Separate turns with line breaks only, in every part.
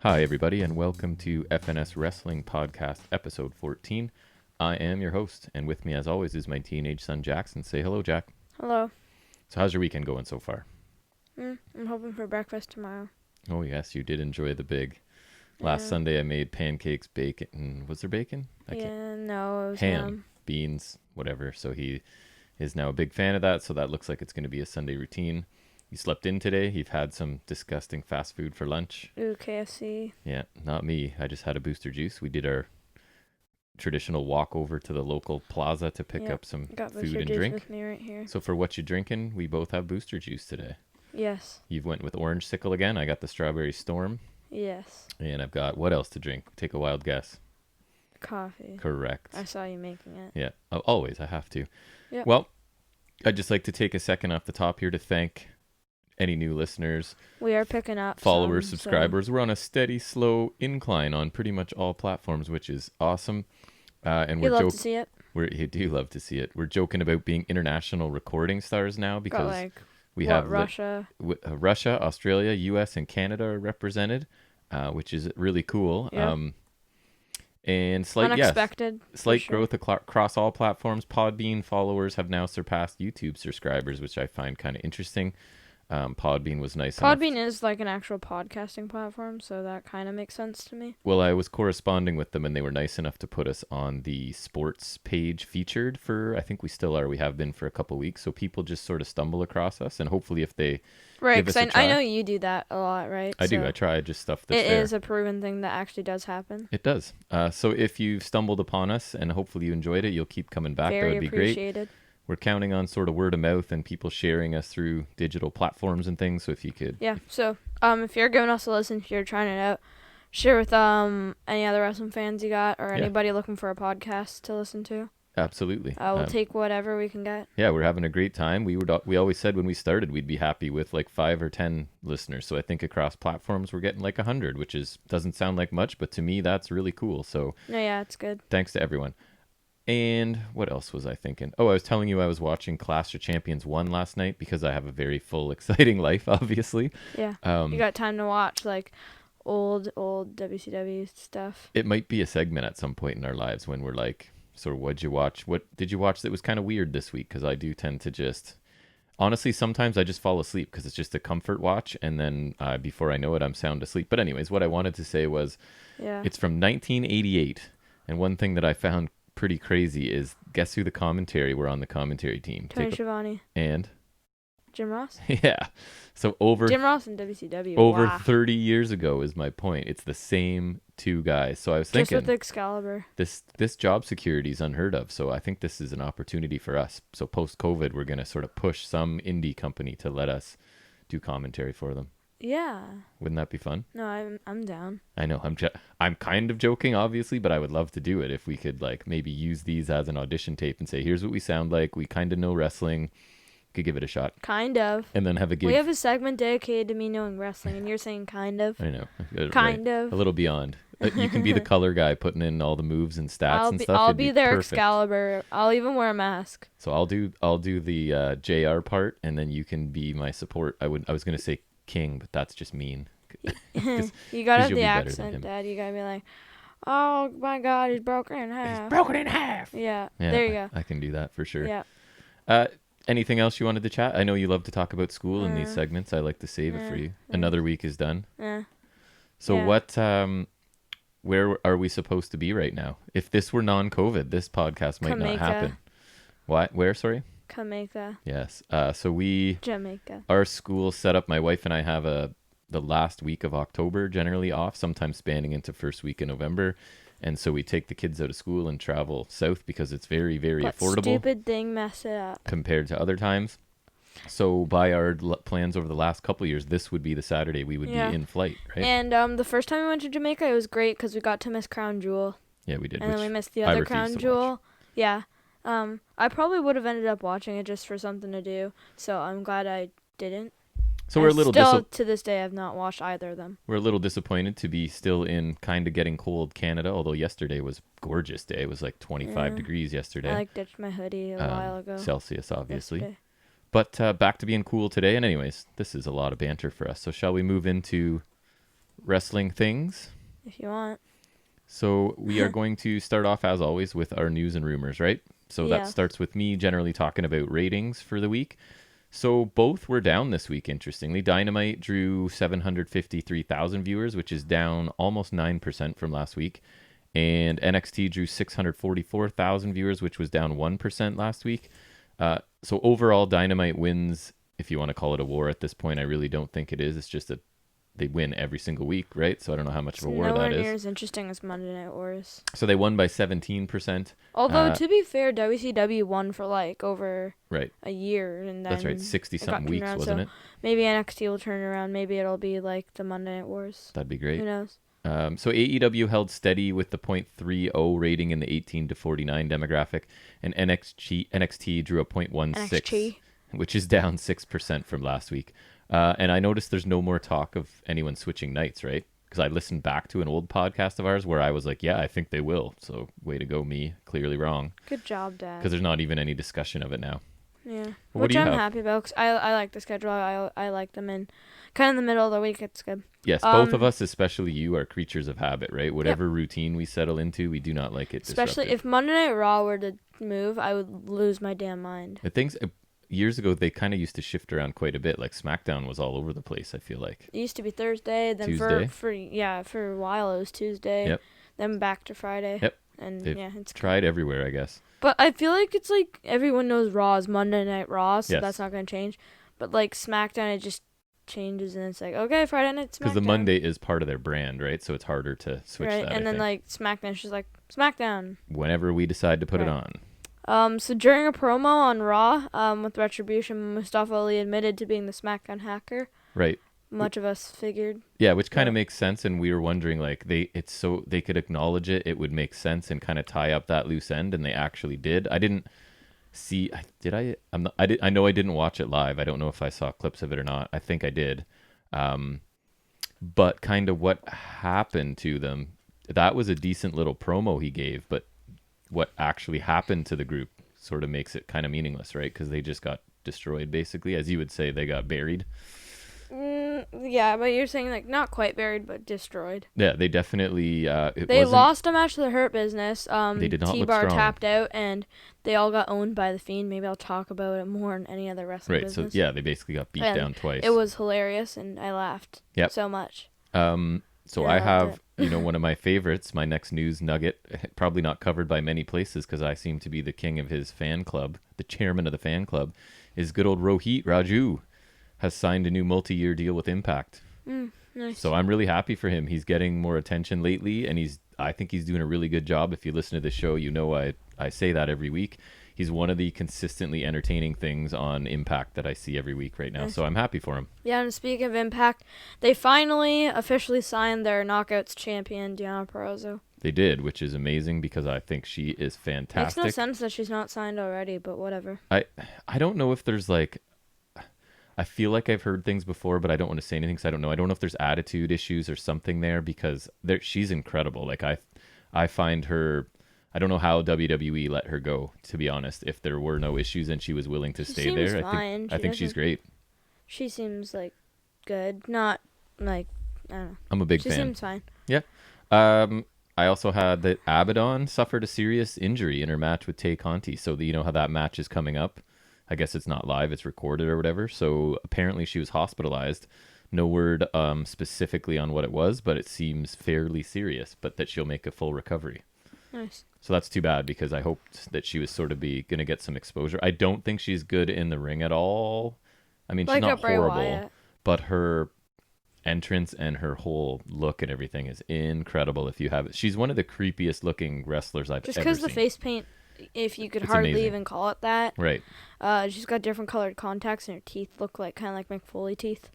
Hi, everybody, and welcome to FNS Wrestling Podcast, episode 14. I am your host, and with me, as always, is my teenage son, Jackson. Say hello, Jack.
Hello.
So how's your weekend going so far?
I'm hoping for breakfast tomorrow.
Oh, yes, you did enjoy the big. Last Sunday, I made pancakes, bacon. Was there bacon?
No, it was
ham, beans, whatever. So he is now a big fan of that, so that looks like it's going to be a Sunday routine. You slept in today. You've had some disgusting fast food for lunch.
Ooh, KFC.
Yeah, not me. I just had a booster juice. We did our traditional walk over to the local plaza to pick up some food and drink.
With me right here.
So for what you drinking, we both have booster juice today.
Yes.
You've went with Orange Sickle again. I got the Strawberry Storm.
Yes.
And I've got what else to drink? Take a wild guess.
Coffee.
Correct.
I saw you making it.
Yeah, always. I have to.
Yep.
Well, I'd just like to take a second off the top here to thank any new listeners.
We are picking up
followers, subscribers. So. We're on a steady, slow incline on pretty much all platforms, which is awesome. And
you love to see it.
You do love to see it. We're joking about being international recording stars now because we have
Russia,
Australia, U.S., and Canada are represented, which is really cool.
Yeah.
And slight
sure.
growth across all platforms. Podbean followers have now surpassed YouTube subscribers, which I find kind of interesting. Podbean was nice.
Podbean is like an actual podcasting platform, so that kind of makes sense to me.
Well, I was corresponding with them, and they were nice enough to put us on the sports page featured for, I think we still are, we have been for a couple weeks, so people just sort of stumble across us, and hopefully if they give us a try.
I know you do that a lot, right?
I do. I try just stuff that's
there.
It
is a proven thing that actually does happen.
It does. So if you've stumbled upon us, and hopefully you enjoyed it, you'll keep coming back. That would be great. We're counting on sort of word of mouth and people sharing us through digital platforms and things. So if you could.
Yeah. So if you're giving us a listen, if you're trying it out, share with any other wrestling fans you got or anybody looking for a podcast to listen to.
Absolutely.
We'll take whatever we can get.
Yeah, we're having a great time. We always said when we started we'd be happy with like 5 or 10 listeners. So I think across platforms we're getting like 100, which doesn't sound like much, but to me that's really cool. So
yeah, it's good.
Thanks to everyone. And what else was I thinking? Oh, I was telling you I was watching Clash of Champions 1 last night because I have a very full, exciting life, obviously.
Yeah. You got time to watch, like, old WCW stuff.
It might be a segment at some point in our lives when we're like, sort of, what'd you watch? What did you watch that was kind of weird this week? Because I do tend to just... Honestly, sometimes I just fall asleep because it's just a comfort watch. And then before I know it, I'm sound asleep. But anyways, what I wanted to say was it's from 1988. And one thing that I found pretty crazy is guess who the commentary were on the commentary team?
Tony Schiavone.
And?
Jim Ross?
Yeah. So Jim
Ross and WCW.
Over 30 years ago is my point. It's the same two guys. So I was thinking.
Just with Excalibur.
This job security is unheard of. So I think this is an opportunity for us. So post-COVID, we're going to sort of push some indie company to let us do commentary for them.
Yeah.
Wouldn't that be fun?
No, I'm down.
I know. I'm kind of joking, obviously, but I would love to do it if we could like maybe use these as an audition tape and say, here's what we sound like. We kind of know wrestling. Could give it a shot.
Kind of.
And then have a gig.
We have a segment dedicated to me knowing wrestling, and you're saying kind of.
I know.
Kind of.
A little beyond. You can be the color guy putting in all the moves and stats and stuff.
I'll be their perfect. Excalibur. I'll even wear a mask.
So I'll do the JR part, and then you can be my support. I was gonna say King, but that's just mean.
You gotta have the accent, Dad. You gotta be like, oh my God, he's broken in half.
He's broken in half.
Yeah, there you go.
I can do that for sure.
Yeah.
Anything else you wanted to chat? I know you love to talk about school in these segments. I like to save it for you. Another week is done. So what? Where are we supposed to be right now? If this were non-COVID, this podcast might not happen. What? Where? Sorry.
Jamaica.
Yes.
Jamaica.
Our school set up. My wife and I have the last week of October generally off, sometimes spanning into first week in November, and so we take the kids out of school and travel south because it's very, very affordable.
Stupid thing mess it up
compared to other times. So by our plans over the last couple of years, this would be the Saturday we would be in flight, right?
And the first time we went to Jamaica, it was great because we got to miss Crown Jewel.
Yeah, we did.
And then we missed the other Crown Jewel. Yeah. I probably would have ended up watching it just for something to do, so I'm glad I didn't.
So we're a little
to this day I've not watched either of them.
We're a little disappointed to be still in kind of getting cold Canada, although yesterday was a gorgeous day. It was like 25 degrees yesterday.
I ditched my hoodie a while ago.
Celsius, obviously. Yesterday. But back to being cool today. And anyways, this is a lot of banter for us. So shall we move into wrestling things.
If you want.
So we are going to start off, as always, with our news and rumors, right? So that starts with me generally talking about ratings for the week. So both were down this week, interestingly. Dynamite drew 753,000 viewers, which is down almost 9% from last week. And NXT drew 644,000 viewers, which was down 1% last week. So overall, Dynamite wins, if you want to call it a war at this point. I really don't think it is. It's just that they win every single week, right? So I don't know how much of a war that is.
Nowhere near as interesting as Monday Night Wars.
So they won by 17%.
Although, to be fair, WCW won for like over a year. And then
that's right, 60-something weeks, wasn't it?
Maybe NXT will turn around. Maybe it'll be like the Monday Night Wars.
That'd be great.
Who knows?
So AEW held steady with the .30 rating in the 18 to 49 demographic, and NXT drew a .16, which is down 6% from last week. And I noticed there's no more talk of anyone switching nights, right? Because I listened back to an old podcast of ours where I was like, yeah, I think they will. So way to go, me. Clearly wrong.
Good job, Dad.
Because there's not even any discussion of it now.
Yeah. Which I'm happy about, because I like the schedule. I like them in kind of the middle of the week. It's good.
Yes, both of us, especially you, are creatures of habit, right? Whatever routine we settle into, we do not like it disrupted.
Especially if Monday Night Raw were to move, I would lose my damn mind.
The things... Years ago, they kind of used to shift around quite a bit. Like SmackDown was all over the place, I feel like.
It used to be Thursday, then
Tuesday.
for a while it was Tuesday.
Yep.
Then back to Friday.
Yep.
And
They've
it's
tried everywhere, I guess.
But I feel like it's like everyone knows Raw is Monday Night Raw, so
yes.
that's not going to change. But like SmackDown, it just changes and it's like, okay, Friday night SmackDown.
Because the Monday is part of their brand, right? So it's harder to switch that,
and then like SmackDown's just like, SmackDown.
Whenever we decide to put it on.
So during a promo on Raw, with Retribution, Mustafa Ali admitted to being the SmackDown hacker.
Right.
Much of us figured.
Yeah, which kind of makes sense, and we were wondering, like, they could acknowledge it, it would make sense and kind of tie up that loose end, and they actually did. I didn't see. Did I? I know I didn't watch it live. I don't know if I saw clips of it or not. I think I did. But kind of what happened to them. That was a decent little promo he gave, but what actually happened to the group sort of makes it kind of meaningless, right? Because they just got destroyed, basically. As you would say, they got buried.
Yeah, but you're saying like not quite buried, but destroyed.
Yeah, they definitely...
they lost a match to the Hurt Business.
They did not
T-Bar
look strong.
tapped out, and they all got owned by The Fiend. Maybe I'll talk about it more in any other wrestling business.
Right, so yeah, they basically got beat down twice.
It was hilarious, and I laughed so much.
So I have, one of my favorites, my next news nugget, probably not covered by many places because I seem to be the king of his fan club, the chairman of the fan club, is good old Rohit Raju has signed a new multi-year deal with Impact.
Nice.
So I'm really happy for him. He's getting more attention lately, and I think he's doing a really good job. If you listen to the show, you know I say that every week. He's one of the consistently entertaining things on Impact that I see every week right now. Nice. So I'm happy for him.
Yeah, and speaking of Impact, they finally officially signed their Knockouts champion, Deonna Purrazzo.
They did, which is amazing because I think she is fantastic.
Makes no sense that she's not signed already, but whatever.
I don't know if there's like... I feel like I've heard things before, but I don't want to say anything because I don't know. I don't know if there's attitude issues or something there because she's incredible. Like I find her... I don't know how WWE let her go, to be honest. If there were no issues and she was willing to stay there, I think she's great.
She seems like good, not like I don't know.
I'm a big fan.
She seems fine.
Yeah. I also had that Abaddon suffered a serious injury in her match with Tay Conti. So you know how that match is coming up. I guess it's not live; it's recorded or whatever. So apparently she was hospitalized. No word specifically on what it was, but it seems fairly serious. But that she'll make a full recovery.
Nice.
So that's too bad because I hoped that she was sort of going to get some exposure. I don't think she's good in the ring at all. I mean, she's not horrible, but her entrance and her whole look and everything is incredible. If you have it, she's one of the creepiest looking wrestlers I've ever seen. Just because
the face paint, if you could hardly even call it that.
Right.
She's got different colored contacts and her teeth look like kind of like McFoley teeth.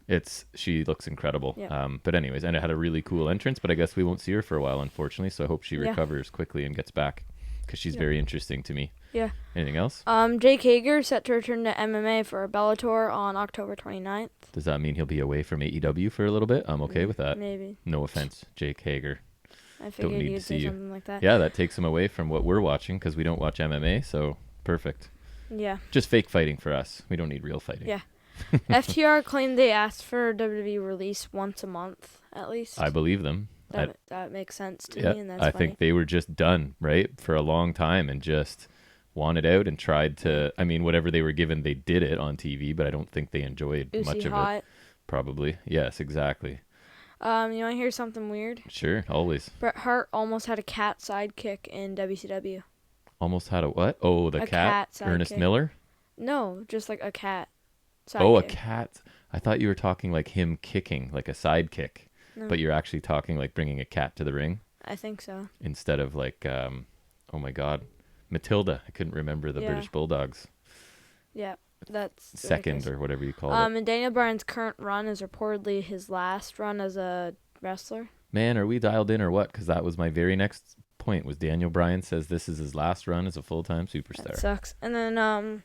She looks incredible.
Yeah.
But anyways, and it had a really cool entrance, but I guess we won't see her for a while, unfortunately. So I hope she recovers quickly and gets back because she's very interesting to me.
Yeah.
Anything else?
Jake Hager set to return to MMA for a Bellator on October 29th.
Does that mean he'll be away from AEW for a little bit? I'm okay with that.
Maybe.
No offense, Jake Hager.
I figured you'd say something like that.
Yeah, that takes him away from what we're watching because we don't watch MMA, so perfect.
Yeah.
Just fake fighting for us. We don't need real fighting.
Yeah. FTR claimed they asked for WWE release once a month at least.
I believe them.
That makes sense to me, and that's
I
funny.
think they were just done, right, for a long time and just wanted out and tried to, I mean, whatever they were given, they did it on TV, but I don't think they enjoyed much of it. Probably. Yes, exactly.
You want to hear something weird?
Sure, always.
Bret Hart almost had a cat sidekick in WCW.
Almost had a what? Oh, the cat Ernest Miller?
No, just like a cat sidekick.
Oh, a cat. I thought you were talking like him kicking, like a sidekick. No. But you're actually talking like bringing a cat to the ring?
I think so.
Instead of like, oh my God, Matilda. I couldn't remember the British Bulldogs.
Yeah, that's...
Second or whatever you call it.
And Daniel Bryan's current run is reportedly his last run as a wrestler. Man,
are we dialed in or what? Because that was my very next point, was Daniel Bryan says this is his last run as a full-time superstar.
That sucks. And then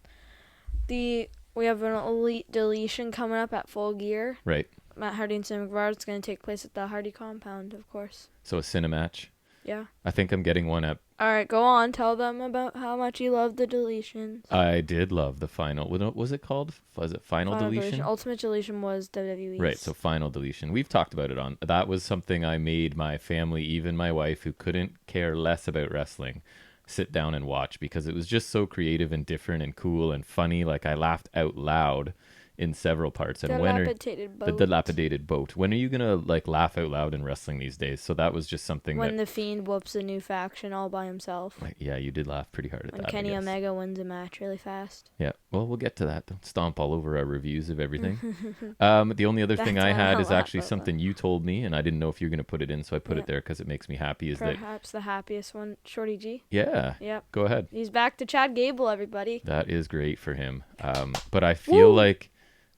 we have an Elite Deletion coming up at Full Gear.
Right.
Matt Hardy and Sammy Guevara. It's going to take place at the Hardy compound, of course.
So a Cinematch.
Yeah.
I think I'm getting one up.
All right, go on. Tell them about how much you love the deletions.
I did love the final. What was it called? Was it Final Deletion?
Ultimate Deletion was WWE's.
Right, so Final Deletion. We've talked about it on. That was something I made my family, even my wife, who couldn't care less about wrestling, sit down and watch because it was just so creative and different and cool and funny. Like I laughed out loud in several parts. And the dilapidated boat. When are you gonna like laugh out loud in wrestling these days? So that was just something
when the Fiend whoops a new faction all by himself.
Yeah, you did laugh pretty hard at that.
When Kenny Omega wins a match really fast.
Yeah, well, we'll get to that. Don't stomp all over our reviews of everything. The only other thing I had is actually something you told me, and I didn't know if you're gonna put it in, so I put it there because it makes me happy.
Perhaps the happiest one, Shorty G.
Yeah. Yep. Go ahead.
He's back to Chad Gable, everybody.
That is great for him. But I feel like,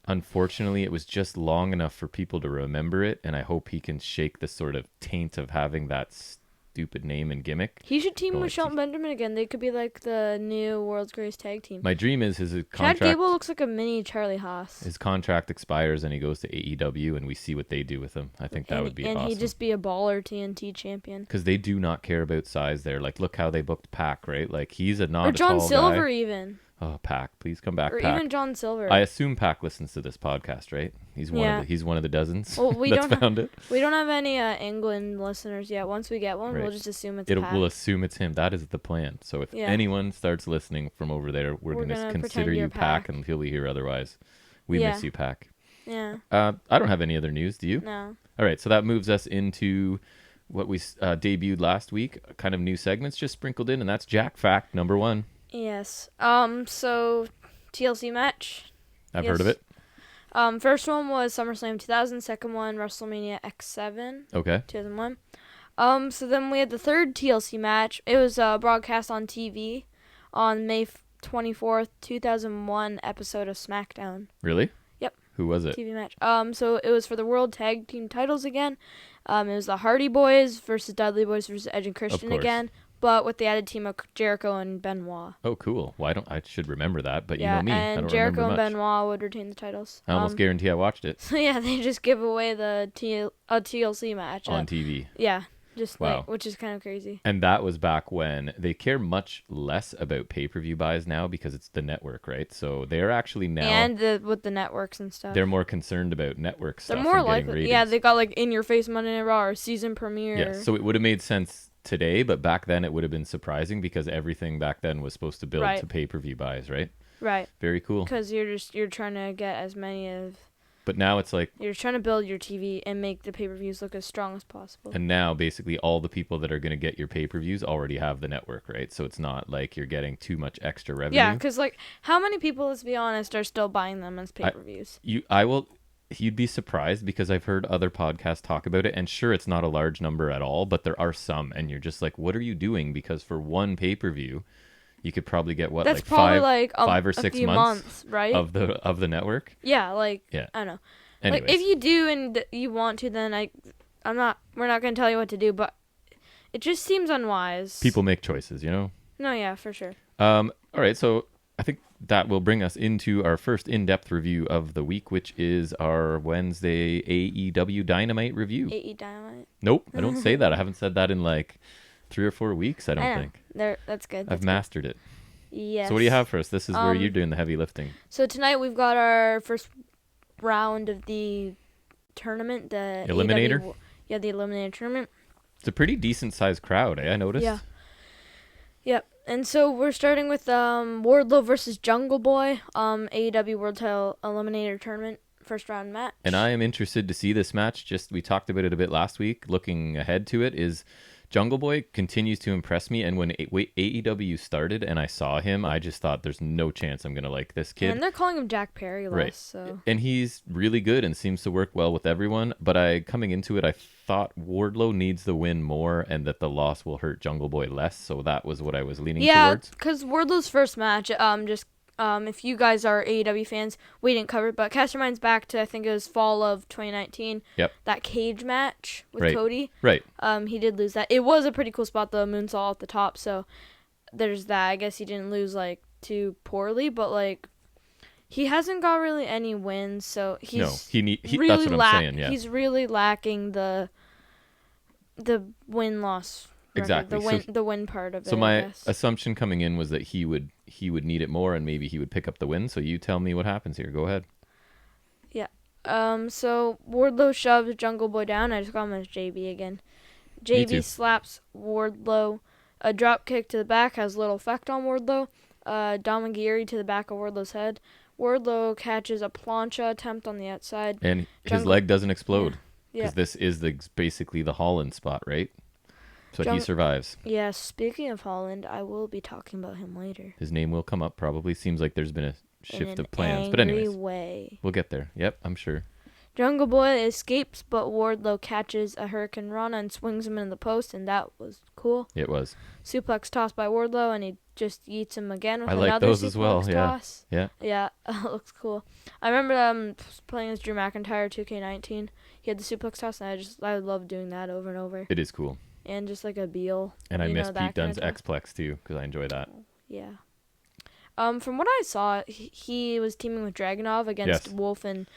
unfortunately, it was just long enough for people to remember it, and I hope he can shake the sort of taint of having that stupid name and gimmick.
He should team with Shelton Benjamin again. They could be like the new World's Greatest Tag Team.
My dream is his contract...
Chad Gable looks like a mini Charlie Haas.
His contract expires and he goes to AEW, and we see what they do with him. I think that would be awesome.
And he'd just be a baller TNT champion.
Because they do not care about size there. Like, look how they booked Pac, right? Like, he's not a tall guy.
Or John Silver, even.
Oh, Pac, please come back,
or
Pac.
Even John Silver.
I assume Pac listens to this podcast, right? He's one of the dozens that's found it.
We don't have any England listeners yet. Once we get one, we'll just assume it's Pac.
We'll assume it's him. That is the plan. So if anyone starts listening from over there, we're going to consider you Pac, and he'll be here otherwise. We miss you, Pac.
Yeah.
I don't have any other news. Do you?
No.
All right, so that moves us into what we debuted last week, kind of new segments just sprinkled in, and that's Jack Fact number 1.
Yes. So TLC match.
I've heard of it.
First one was SummerSlam 2000. Second one, WrestleMania X7.
Okay.
2001. So then we had the third TLC match. It was broadcast on TV on May 24th, 2001 episode of SmackDown.
Really?
Yep.
Who was it?
TV match. So it was for the World Tag Team titles again. It was the Hardy Boys versus Dudley Boys versus Edge and Christian again. But with the added team of Jericho and Benoit.
Oh, cool. Well, I should remember that, but you know me. I don't
Jericho
remember
and Benoit would retain the titles.
I almost guarantee I watched it.
So yeah, they just give away the TLC match
on TV.
Yeah, which is kind of crazy.
And that was back when they care much less about pay-per-view buys now because it's the network, right? So they're actually now
with the networks and stuff.
They're more concerned about network stuff.
They're more likely. Yeah, they got like In Your Face Monday Night Raw or season premiere.
Yeah, so it would have made sense today, but back then it would have been surprising because everything back then was supposed to build to pay-per-view buys, right?
Right.
Very cool.
Because you're trying to get as many of.
But now it's like
you're trying to build your TV and make the pay-per-views look as strong as possible.
And now basically all the people that are going to get your pay-per-views already have the network, right? So it's not like you're getting too much extra revenue.
Yeah, because like how many people, let's be honest, are still buying them as pay-per-views?
You'd be surprised because I've heard other podcasts talk about it, and sure, it's not a large number at all, but there are some, and you're just like, what are you doing? Because for one pay-per-view, you could probably get
that's probably
five or 6 months
right?
of the network.
Yeah, I don't know.
Anyways.
Like if you do and you want to, then we're not going to tell you what to do, but it just seems unwise.
People make choices, you know?
No, yeah, for sure.
All right, so I think that will bring us into our first in-depth review of the week, which is our Wednesday AEW Dynamite review.
AE Dynamite?
Nope, I don't say that. I haven't said that in like 3 or 4 weeks, I don't think.
That's good.
I've mastered it.
Yes.
So what do you have for us? This is where you're doing the heavy lifting.
So tonight we've got our first round of the tournament, the
Eliminator?
AEW, the Eliminator tournament.
It's a pretty decent sized crowd, I noticed.
Yeah. Yep. And so we're starting with Wardlow versus Jungle Boy, AEW World Title Eliminator Tournament, first round match.
And I am interested to see this match. We talked about it a bit last week. Looking ahead to it is Jungle Boy continues to impress me. And when AEW started and I saw him, I just thought there's no chance I'm going to like this kid.
And they're calling him Jack Perry less.
Right.
So.
And he's really good and seems to work well with everyone. But coming into it, I thought Wardlow needs the win more and that the loss will hurt Jungle Boy less. So that was what I was leaning towards.
Yeah, because Wardlow's first match, if you guys are AEW fans, we didn't cover it, but cast your minds back to, I think it was fall of 2019.
Yep.
That cage match with Cody.
Right.
He did lose that. It was a pretty cool spot, the moonsault at the top, so there's that. I guess he didn't lose, too poorly, but, he hasn't got really any wins, so he's really
that's what I'm saying, yeah.
He's really lacking the win-loss record,
exactly.
the win part of it.
So my assumption coming in was that he would need it more and maybe he would pick up the win. So you tell me what happens here. Go ahead.
Yeah. So Wardlow shoves Jungle Boy down. I just call him as JB again. JB slaps Wardlow. A drop kick to the back has little effect on Wardlow. Damagiri to the back of Wardlow's head. Wardlow catches a plancha attempt on the outside.
And his leg doesn't explode.
Yeah.
Because this is basically the Holland spot, right? So he survives.
Yeah, speaking of Holland, I will be talking about him later.
His name will come up probably. Seems like there's been a shift of plans. But anyways, we'll get there. Yep, I'm sure.
Jungle Boy escapes, but Wardlow catches a Hurricane Rana and swings him into the post, and that was cool.
It was.
Suplex toss by Wardlow, and he just eats him again with another
like those
suplex
as well.
toss.
Yeah.
Yeah, it looks cool. I remember playing as Drew McIntyre 2K19. He had the suplex toss, and I love doing that over and over.
It is cool.
And just like a Beal.
And I miss Pete Dunne's X-Plex too, because I enjoy that.
Yeah. From what I saw, he was teaming with Dragunov against Wolf and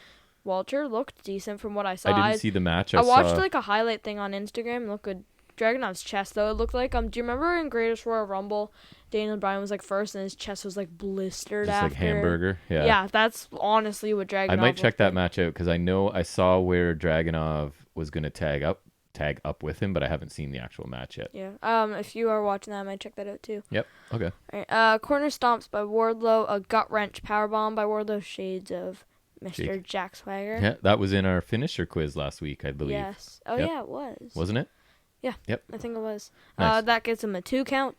Walter. Looked decent from what I saw.
I didn't see the match.
I watched a highlight thing on Instagram. It looked good. Dragunov's chest, though, it looked like, do you remember in Greatest Royal Rumble, Daniel Bryan was first and his chest was blistered
just
after?
Like hamburger. Yeah.
Yeah, that's honestly what Dragunov
I might check that
like.
match out because I saw where Dragunov was going to tag up with him, but I haven't seen the actual match yet.
Yeah. If you are watching that, I might check that out too.
Yep. Okay.
All right. Corner stomps by Wardlow, a gut wrench powerbomb by Wardlow, shades of Mr. Jack Swagger.
Yeah, that was in our finisher quiz last week, I believe.
Yes. Oh yeah, it was.
Wasn't it?
Yeah.
Yep.
I think it was.
Nice.
That gets him a 2 count.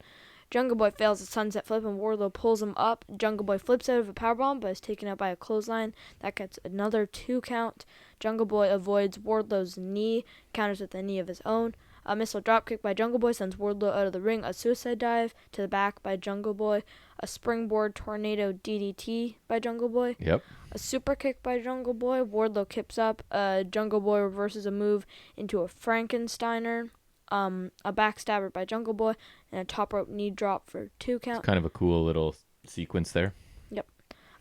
Jungle Boy fails a sunset flip and Wardlow pulls him up. Jungle Boy flips out of a powerbomb but is taken out by a clothesline. That gets another 2 count. Jungle Boy avoids Wardlow's knee, counters with a knee of his own. A missile dropkick by Jungle Boy sends Wardlow out of the ring. A suicide dive to the back by Jungle Boy. A springboard tornado DDT by Jungle Boy.
Yep.
A super kick by Jungle Boy. Wardlow kips up. Jungle Boy reverses a move into a Frankensteiner. A backstabber by Jungle Boy, and a top rope knee drop for 2 count.
It's kind of a cool little sequence there.
Yep.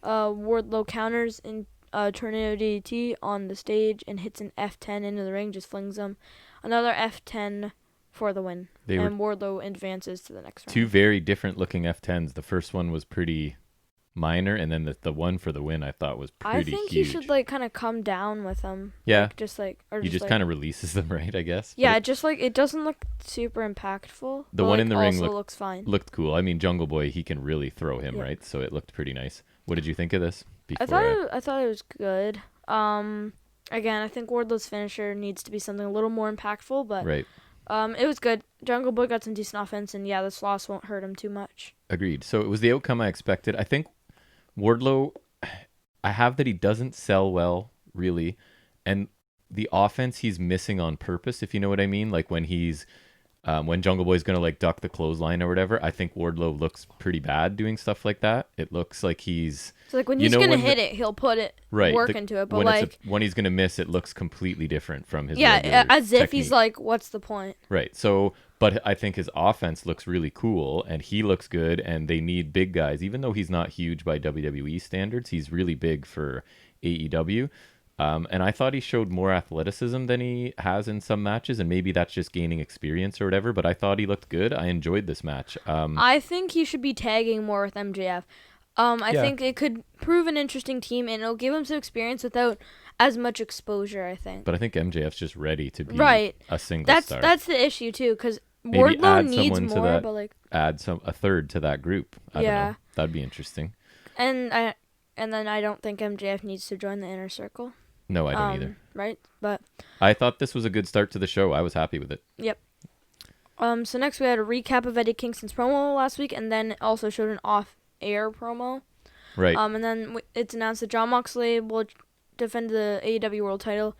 Wardlow counters in tornado DDT on the stage and hits an F10 into the ring, just flings them. Another F10 for the win. And Wardlow advances to the next round.
2 very different looking F10s. The first one was pretty minor, and then the one for the win I thought was pretty huge.
I think he should kind of come down with them.
Yeah.
He
just kind of releases them, right, I guess.
Yeah, it doesn't look super impactful.
The one in the ring
looks fine.
Looked cool. I mean, Jungle Boy, he can really throw him, right? So it looked pretty nice. What did you think of this?
I thought it was good. Again, I think Wardlow's finisher needs to be something a little more impactful, but
right.
It was good. Jungle Boy got some decent offense, and this loss won't hurt him too much.
Agreed. So it was the outcome I expected. I think Wardlow, I have that he doesn't sell well, really, and the offense he's missing on purpose, if you know what I mean. Like when when Jungle Boy's going to duck the clothesline or whatever, I think Wardlow looks pretty bad doing stuff like that. It looks like he's...
So when he's going to hit it, he'll put it, work into it. But
when he's going to miss, it looks completely different from his
as if
technique.
He's like, what's the point?
Right. So, but I think his offense looks really cool, and he looks good, and they need big guys. Even though he's not huge by WWE standards, he's really big for AEW. And I thought he showed more athleticism than he has in some matches, and maybe that's just gaining experience or whatever, but I thought he looked good. I enjoyed this match.
I think he should be tagging more with MJF. I think it could prove an interesting team, and it'll give him some experience without as much exposure, I think.
But I think MJF's just ready to be
Right.
a single
That's
star.
that's the issue too, because
Maybe
Wardlow
add
needs
someone to
more,
that.
but like
Add a third to that group. I don't
Yeah.
know. That'd be interesting.
and then I don't think MJF needs to join the inner circle.
No, I don't either.
Right? But
I thought this was a good start to the show. I was happy with it.
yep. So next we had a recap of Eddie Kingston's promo last week, and then it also showed an off-air promo.
Right.
And then it's announced that Jon Moxley will defend the AEW World Title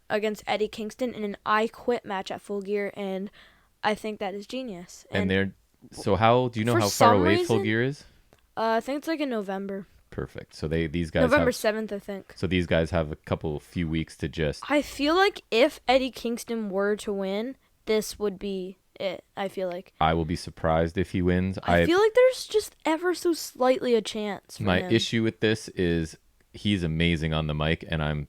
against Eddie Kingston in an I Quit match at Full Gear, and I think that is genius.
And they're so how do you know
for
how far
some
away Full
reason-
Gear is?
I think it's like in November.
Perfect. So these guys
November
have
7th, I think.
so these guys have a few weeks to just
I feel like if Eddie Kingston were to win, this would be it. I feel like.
I will be surprised if he wins.
I feel like there's just ever so slightly a chance for
my
him.
issue with this is he's amazing on the mic, and I'm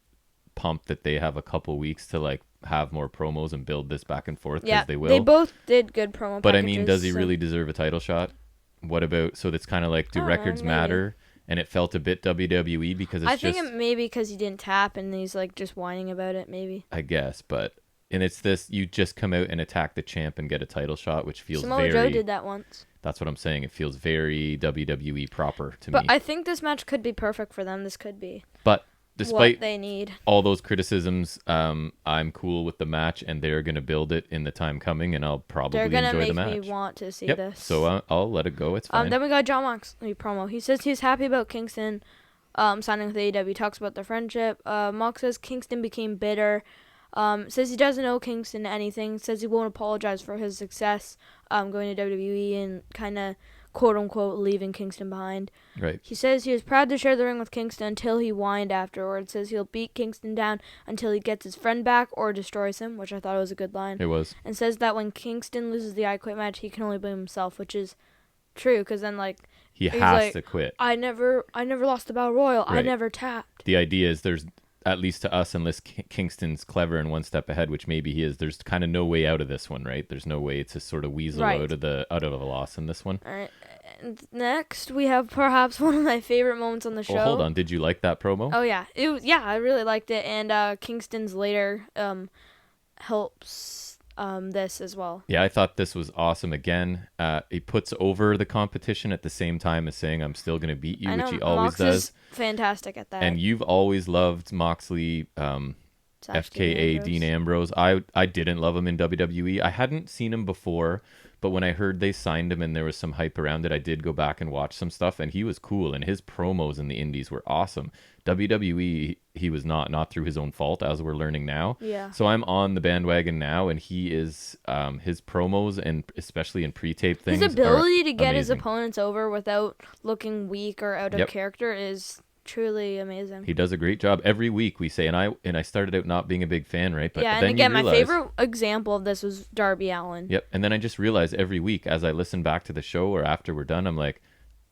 pumped that they have a couple weeks to like have more promos and build this back and forth, because they will.
They both did good promo
But
packages,
I mean, does he
so-
really deserve a title shot? What about, so that's kind of like, do
I don't know,
records
maybe.
matter? And it felt a bit WWE because it's
I think
just,
it maybe because he didn't tap and he's like just whining about it, maybe.
I guess, but, and it's this, you just come out and attack the champ and get a title shot, which feels
Samoa Joe did that once.
That's what I'm saying. It feels very WWE proper to
But
me.
I think this match could be perfect for them. This could be
But despite
what they need.
all those criticisms, I'm cool with the match, and they're going to build it in the time coming, and I'll probably
They're gonna
enjoy the
make
match.
me want to see
Yep.
this.
So I'll let it go. It's fine.
Then we got Jon Moxley promo. He says he's happy about Kingston signing with AEW. He talks about their friendship. Mox says Kingston became bitter. Says he doesn't owe Kingston anything. Says he won't apologize for his success going to WWE and kind of quote-unquote leaving Kingston behind.
Right.
He says he is proud to share the ring with Kingston until he whined afterwards. Says he'll beat Kingston down until he gets his friend back or destroys him, which I thought was a good line.
It was.
And says that when Kingston loses the I Quit match, he can only blame himself, which is true, because then like
He
he's
has
like,
to quit.
I never lost the Battle Royal. I
Right.
never tapped.
The idea is there's, at least to us, unless Kingston's clever and one step ahead, which maybe he is, there's kind of no way out of this one, right? There's no way to sort of weasel
Right.
out of a loss in this one.
All right. And next, we have perhaps one of my favorite moments on the show.
Oh, hold on. Did you like that promo?
Oh yeah, I really liked it, and Kingston's later helps this as well.
Yeah, I thought this was awesome. Again, he puts over the competition at the same time as saying, I'm still going to beat you,
I know,
which he always
Mox
does.
is fantastic at that.
And you've always loved Moxley, FKA Dean Ambrose. I didn't love him in WWE. I hadn't seen him before, but when I heard they signed him and there was some hype around it, I did go back and watch some stuff, and he was cool, and his promos in the indies were awesome. WWE, he was not through his own fault, as we're learning now.
Yeah.
So I'm on the bandwagon now, and he is, his promos, and especially in pre-tape things,
His ability to get his
amazing.
opponents over without looking weak or out of
Yep.
character is truly amazing.
He does a great job every week. We say, and I started out not being a big fan, right? But
yeah,
then
and again,
you
my
realize,
favorite example of this was Darby Allin.
Yep. And then I just realized every week as I listen back to the show or after we're done, I'm like,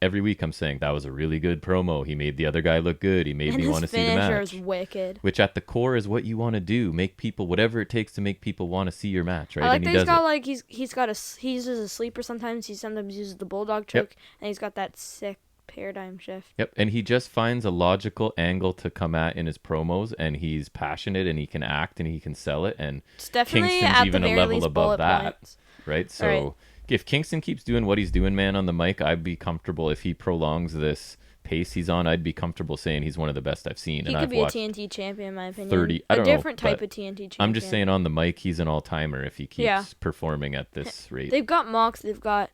every week I'm saying that was a really good promo. He made the other guy look good. He made
And
me
his
want to see the
finisher
match.
is wicked.
Which at the core is what you want to do. Make people, whatever it takes to make people want to see your match, right?
I like
and
that
he
he's
does
got
it.
like he uses a sleeper sometimes. He sometimes uses the bulldog choke, and he's got that sick paradigm shift.
Yep. And he just finds a logical angle to come at in his promos, and he's passionate, and he can act, and he can sell it. And
It's definitely
Kingston's
at
even
the
a
very
level
least
above
bullet
that.
points.
Right. So
Right.
if Kingston keeps doing what he's doing, man, on the mic, I'd be comfortable. If he prolongs this pace he's on, I'd be comfortable saying he's one of the best I've seen.
He
and
could
I've
be a
watched
TNT champion, in my opinion.
30 I don't
a
know,
different type
but
of TNT champion.
I'm just saying on the mic, he's an all-timer if he keeps
Yeah.
performing at this rate.
They've got Mox, they've got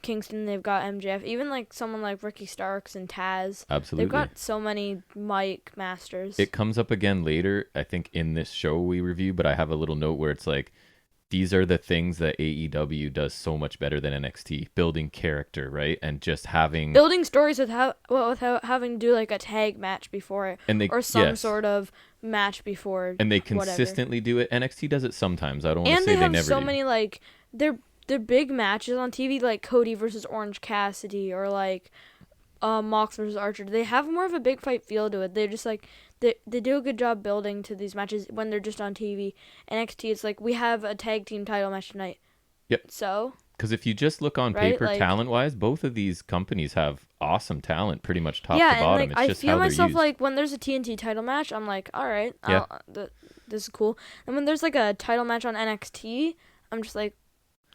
Kingston, they've got MJF, even like someone like Ricky Starks and Taz.
Absolutely.
They've got so many mic masters.
It comes up again later, I think, in this show we review, but I have a little note where it's like, these are the things that AEW does so much better than NXT. Building character, right? And just having...
Building stories without having to do like a tag match before it,
and they,
or some
yes.
sort of match before.
And they
whatever.
consistently do it. NXT does it sometimes. I don't want to
And
say
they have
never
so
do.
many like they're big matches on TV, like Cody versus Orange Cassidy, or like Mox versus Archer. They have more of a big fight feel to it. They're just like they do a good job building to these matches when they're just on TV. NXT, it's like we have a tag team title match tonight.
Yep.
So
Because if you just look on
right?
paper,
Like,
talent-wise, both of these companies have awesome talent, pretty much top
yeah,
to
and
bottom.
like
It's
I
just
feel
how they're
myself
used.
like when there's a TNT title match, I'm like, all right,
Yeah.
this is cool. And when there's like a title match on NXT, I'm just like,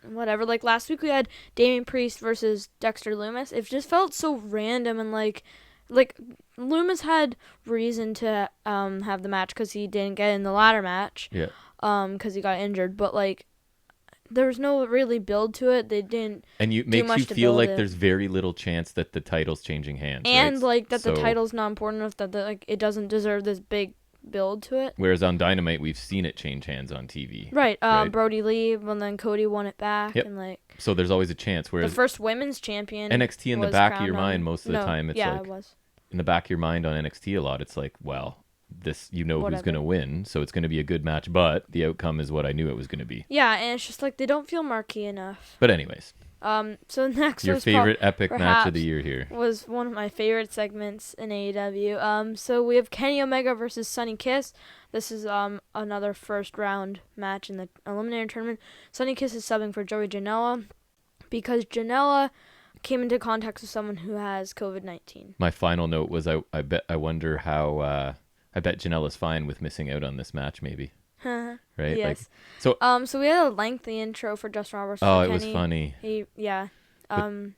whatever. Like last week we had Damian Priest versus Dexter Lumis. It just felt so random and like Lumis had reason to have the match because he didn't get in the ladder match.
Yeah.
Because he got injured, but like there was no really build to it. They didn't.
And it makes you feel like there's very little chance that the title's changing hands.
And
right?
like that the title's not important enough that like it doesn't deserve this big build to it.
Whereas on Dynamite, we've seen it change hands on TV.
Right. Brody Lee, and then Cody won it back,
Yep.
and like.
So there's always a chance. Whereas
The first women's champion.
NXT in the back of your mind most of the time, it's like
it was.
in the back of your mind on NXT a lot. It's like, well, this who's going to win, so it's going to be a good match, but the outcome is what I knew it was going to be.
Yeah, and it's just like they don't feel marquee enough.
But anyways.
So next
your favorite epic match of the year here
was one of my favorite segments in AEW. So we have Kenny Omega versus Sonny Kiss. This is another first round match in the Eliminator tournament. Sonny Kiss is subbing for Joey Janela because Janela came into contact with someone who has COVID-19.
My final note was I wonder how I bet Janela's fine with missing out on this match maybe. Right?
Yes.
Like,
so we had a lengthy intro for Justin Roberts.
Oh, it
Kenny.
was funny.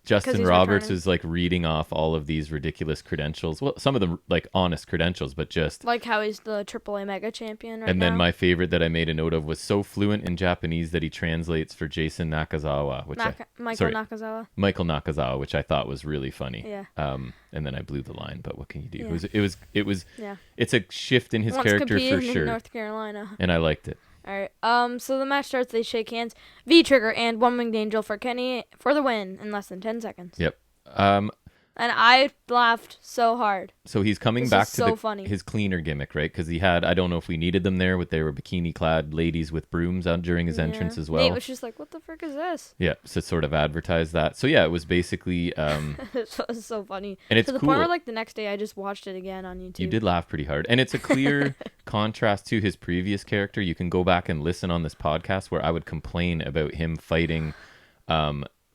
Justin
Roberts is like reading off all of these ridiculous credentials. Well, some of them like honest credentials, but just
like how he's the AAA Mega Champion right now.
And then my favorite that I made a note of was so fluent in Japanese that he translates for Jason Nakazawa, Michael Nakazawa, which I thought was really funny.
Yeah.
And then I blew the line, but what can you do?
Yeah.
It was.
Yeah.
It's a shift in his character for sure.
In North Carolina.
And I liked it.
All right. So the match starts. They shake hands. V-trigger and one winged angel for Kenny for the win in less than 10 seconds.
Yep.
And I laughed so hard.
So he's coming back to
funny.
His cleaner gimmick, right? Because he had, I don't know if we needed them there, but they were bikini-clad ladies with brooms out during his entrance as well.
Nate was just like, what the frick is this?
Yeah, so sort of advertise that. So yeah, it was basically...
it was so funny.
And it's
to the
cool.
point where like the next day I just watched it again on YouTube.
You did laugh pretty hard. And it's a clear contrast to his previous character. You can go back and listen on this podcast where I would complain about him fighting...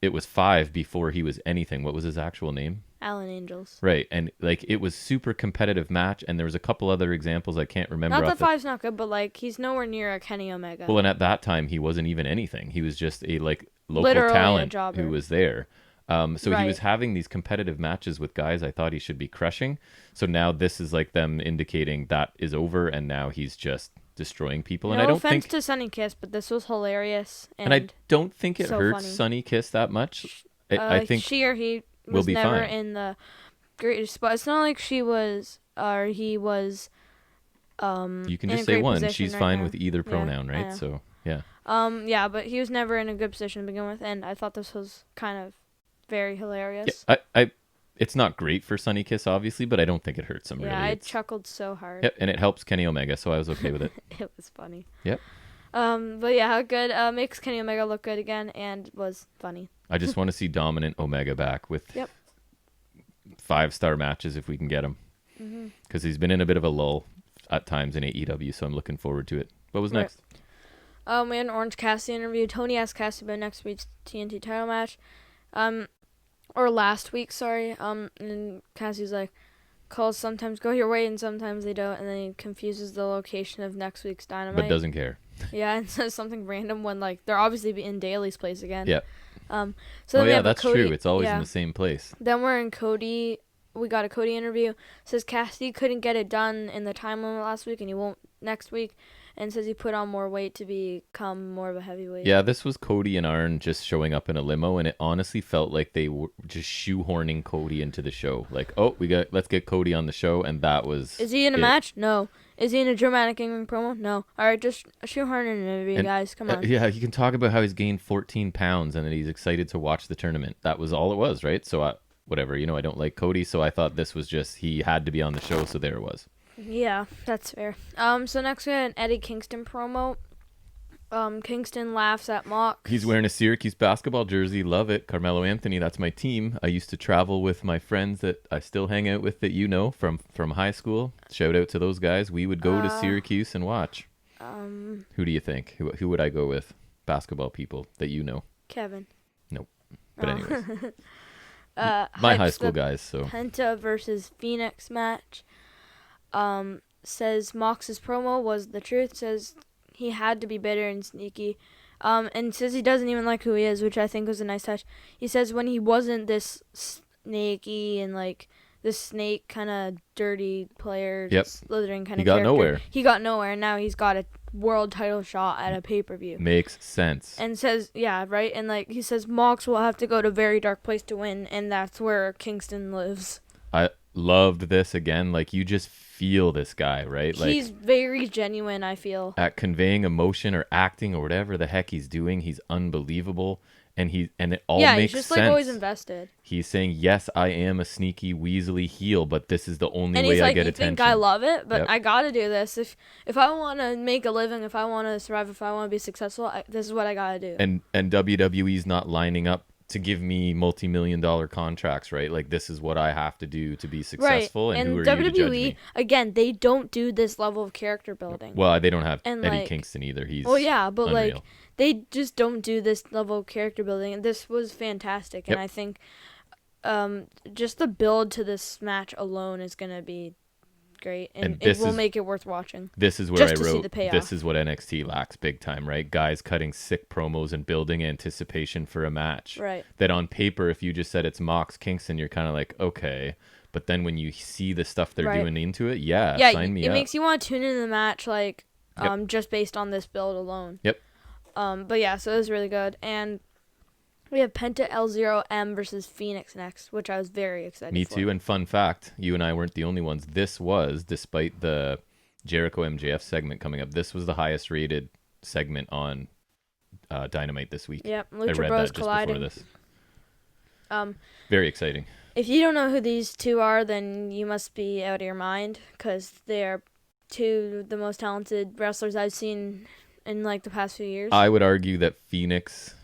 it was 5 before he was anything. What was his actual name?
Alan Angels.
Right, and like it was super competitive match, and there was a couple other examples I can't remember.
Not that 5's not good, but like he's nowhere near a Kenny Omega.
Well, and at that time he wasn't even anything. He was just a like local
Literally
talent
a jobber.
who was there. So
Right.
he was having these competitive matches with guys I thought he should be crushing. So now this is like them indicating that is over, and now he's just destroying people.
No
And I don't
offense
think
to Sonny Kiss, but this was hilarious.
and I don't think it
so
hurts
funny.
Sonny Kiss that much. I think
she or he
will
was
be
never
fine.
in the greatest spot. It's not like she was or he was.
You can
in
just
a
say
great
one.
position
She's
right
fine
now.
with either
Yeah,
pronoun,
I
right?
know.
So yeah.
Yeah, but he was never in a good position to begin with, and I thought this was kind of very hilarious.
Yeah, I it's not great for Sonny Kiss, obviously, but I don't think it hurts him really.
I
It's-
chuckled so hard.
Yep, and it helps Kenny Omega, so I was okay with it.
It was funny.
Yep.
But yeah, good. Makes Kenny Omega look good again, and was funny.
I just want to see dominant Omega back with
Yep.
5-star matches if we can get him. Because he's been in a bit of a lull at times in AEW, so I'm looking forward to it. What was
Right.
next?
We had an Orange Cassidy interview. Tony asked Cassidy about next week's TNT title match. Or last week, sorry. And Cassie's like, calls sometimes go your way and sometimes they don't, and then he confuses the location of next week's Dynamite.
But doesn't care.
Yeah, and says something random when like they're obviously in Daly's place again.
Yeah.
So then we have
that's
Cody,
true. It's always
yeah.
in the same place.
Then we're in Cody. We got a Cody interview. Says Cassidy couldn't get it done in the time limit last week, and he won't next week. And says he put on more weight to become more of a heavyweight.
Yeah, this was Cody and Arn just showing up in a limo, and it honestly felt like they were just shoehorning Cody into the show. Like, oh, let's get Cody on the show, and that was.
Is he in a
it.
match? No. Is he in a dramatic in-ring promo? No. All right, just shoehorn in an interview, guys. Come on.
Yeah, he can talk about how he's gained 14 pounds and that he's excited to watch the tournament. That was all it was, right? So whatever, I don't like Cody, so I thought this was just he had to be on the show, so there it was.
Yeah, that's fair. So next we had an Eddie Kingston promo. Kingston laughs at Mox.
He's wearing a Syracuse basketball jersey. Love it. Carmelo Anthony, that's my team. I used to travel with my friends that I still hang out with that from high school. Shout out to those guys. We would go to Syracuse and watch. Who do you think? Who would I go with? Basketball people that you know.
Kevin.
But anyways, my
hypes
high school
the
guys. So
Penta versus Fenix match. Says Mox's promo was the truth. Says he had to be bitter and sneaky. And says he doesn't even like who he is, which I think was a nice touch. He says when he wasn't this snaky and like this snake kind of dirty player, slithering kind of character, he got nowhere. And now he's got a world title shot at a pay-per-view.
Makes sense.
And says, yeah, right? And like he says Mox will have to go to a very dark place to win, and that's where Kingston lives.
I loved this again. Like, you just feel this guy, right? Like,
he's very genuine, I feel. At
conveying emotion or acting or whatever the heck he's doing, he's unbelievable. And it all makes sense. Yeah, he's just like always invested. He's saying, yes, I am a sneaky, weaselly heel, but this is the only way I get attention. And he's like, you think I
love it, but I gotta do this. If I want to make a living, if I want to survive, if I want to be successful, this is what I gotta do.
And WWE's not lining up to give me multi-million-dollar contracts, right? Like, this is what I have to do to be successful. Right. And who are WWE, you to judge me?
Again, they don't do this level of character building.
Well, they don't have Eddie Kingston either. He's
but
unreal.
Like, they just don't do this level of character building. And this was fantastic. And I think just the build to this match alone is going to be great. And it will make it worth watching.
This is where I wrote, this is what NXT lacks big time, right? Guys cutting sick promos and building anticipation for a match.
Right.
That on paper, if you just said it's Mox Kingston, you're kind of like, okay. But then when you see the stuff they're doing into it, sign me up.
It makes you want to tune into the match, like, just based on this build alone.
Yep.
But yeah, so it was really good. And we have Penta L0M versus Fenix next, which I was very excited for.
Me too. And fun fact, you and I weren't the only ones. This was, despite the Jericho MJF segment coming up, this was the highest rated segment on Dynamite this week.
Yep, Lucha Bros colliding.
Before this. Very exciting.
If you don't know who these two are, then you must be out of your mind, because they are two of the most talented wrestlers I've seen in like the past few years.
I would argue that Fenix...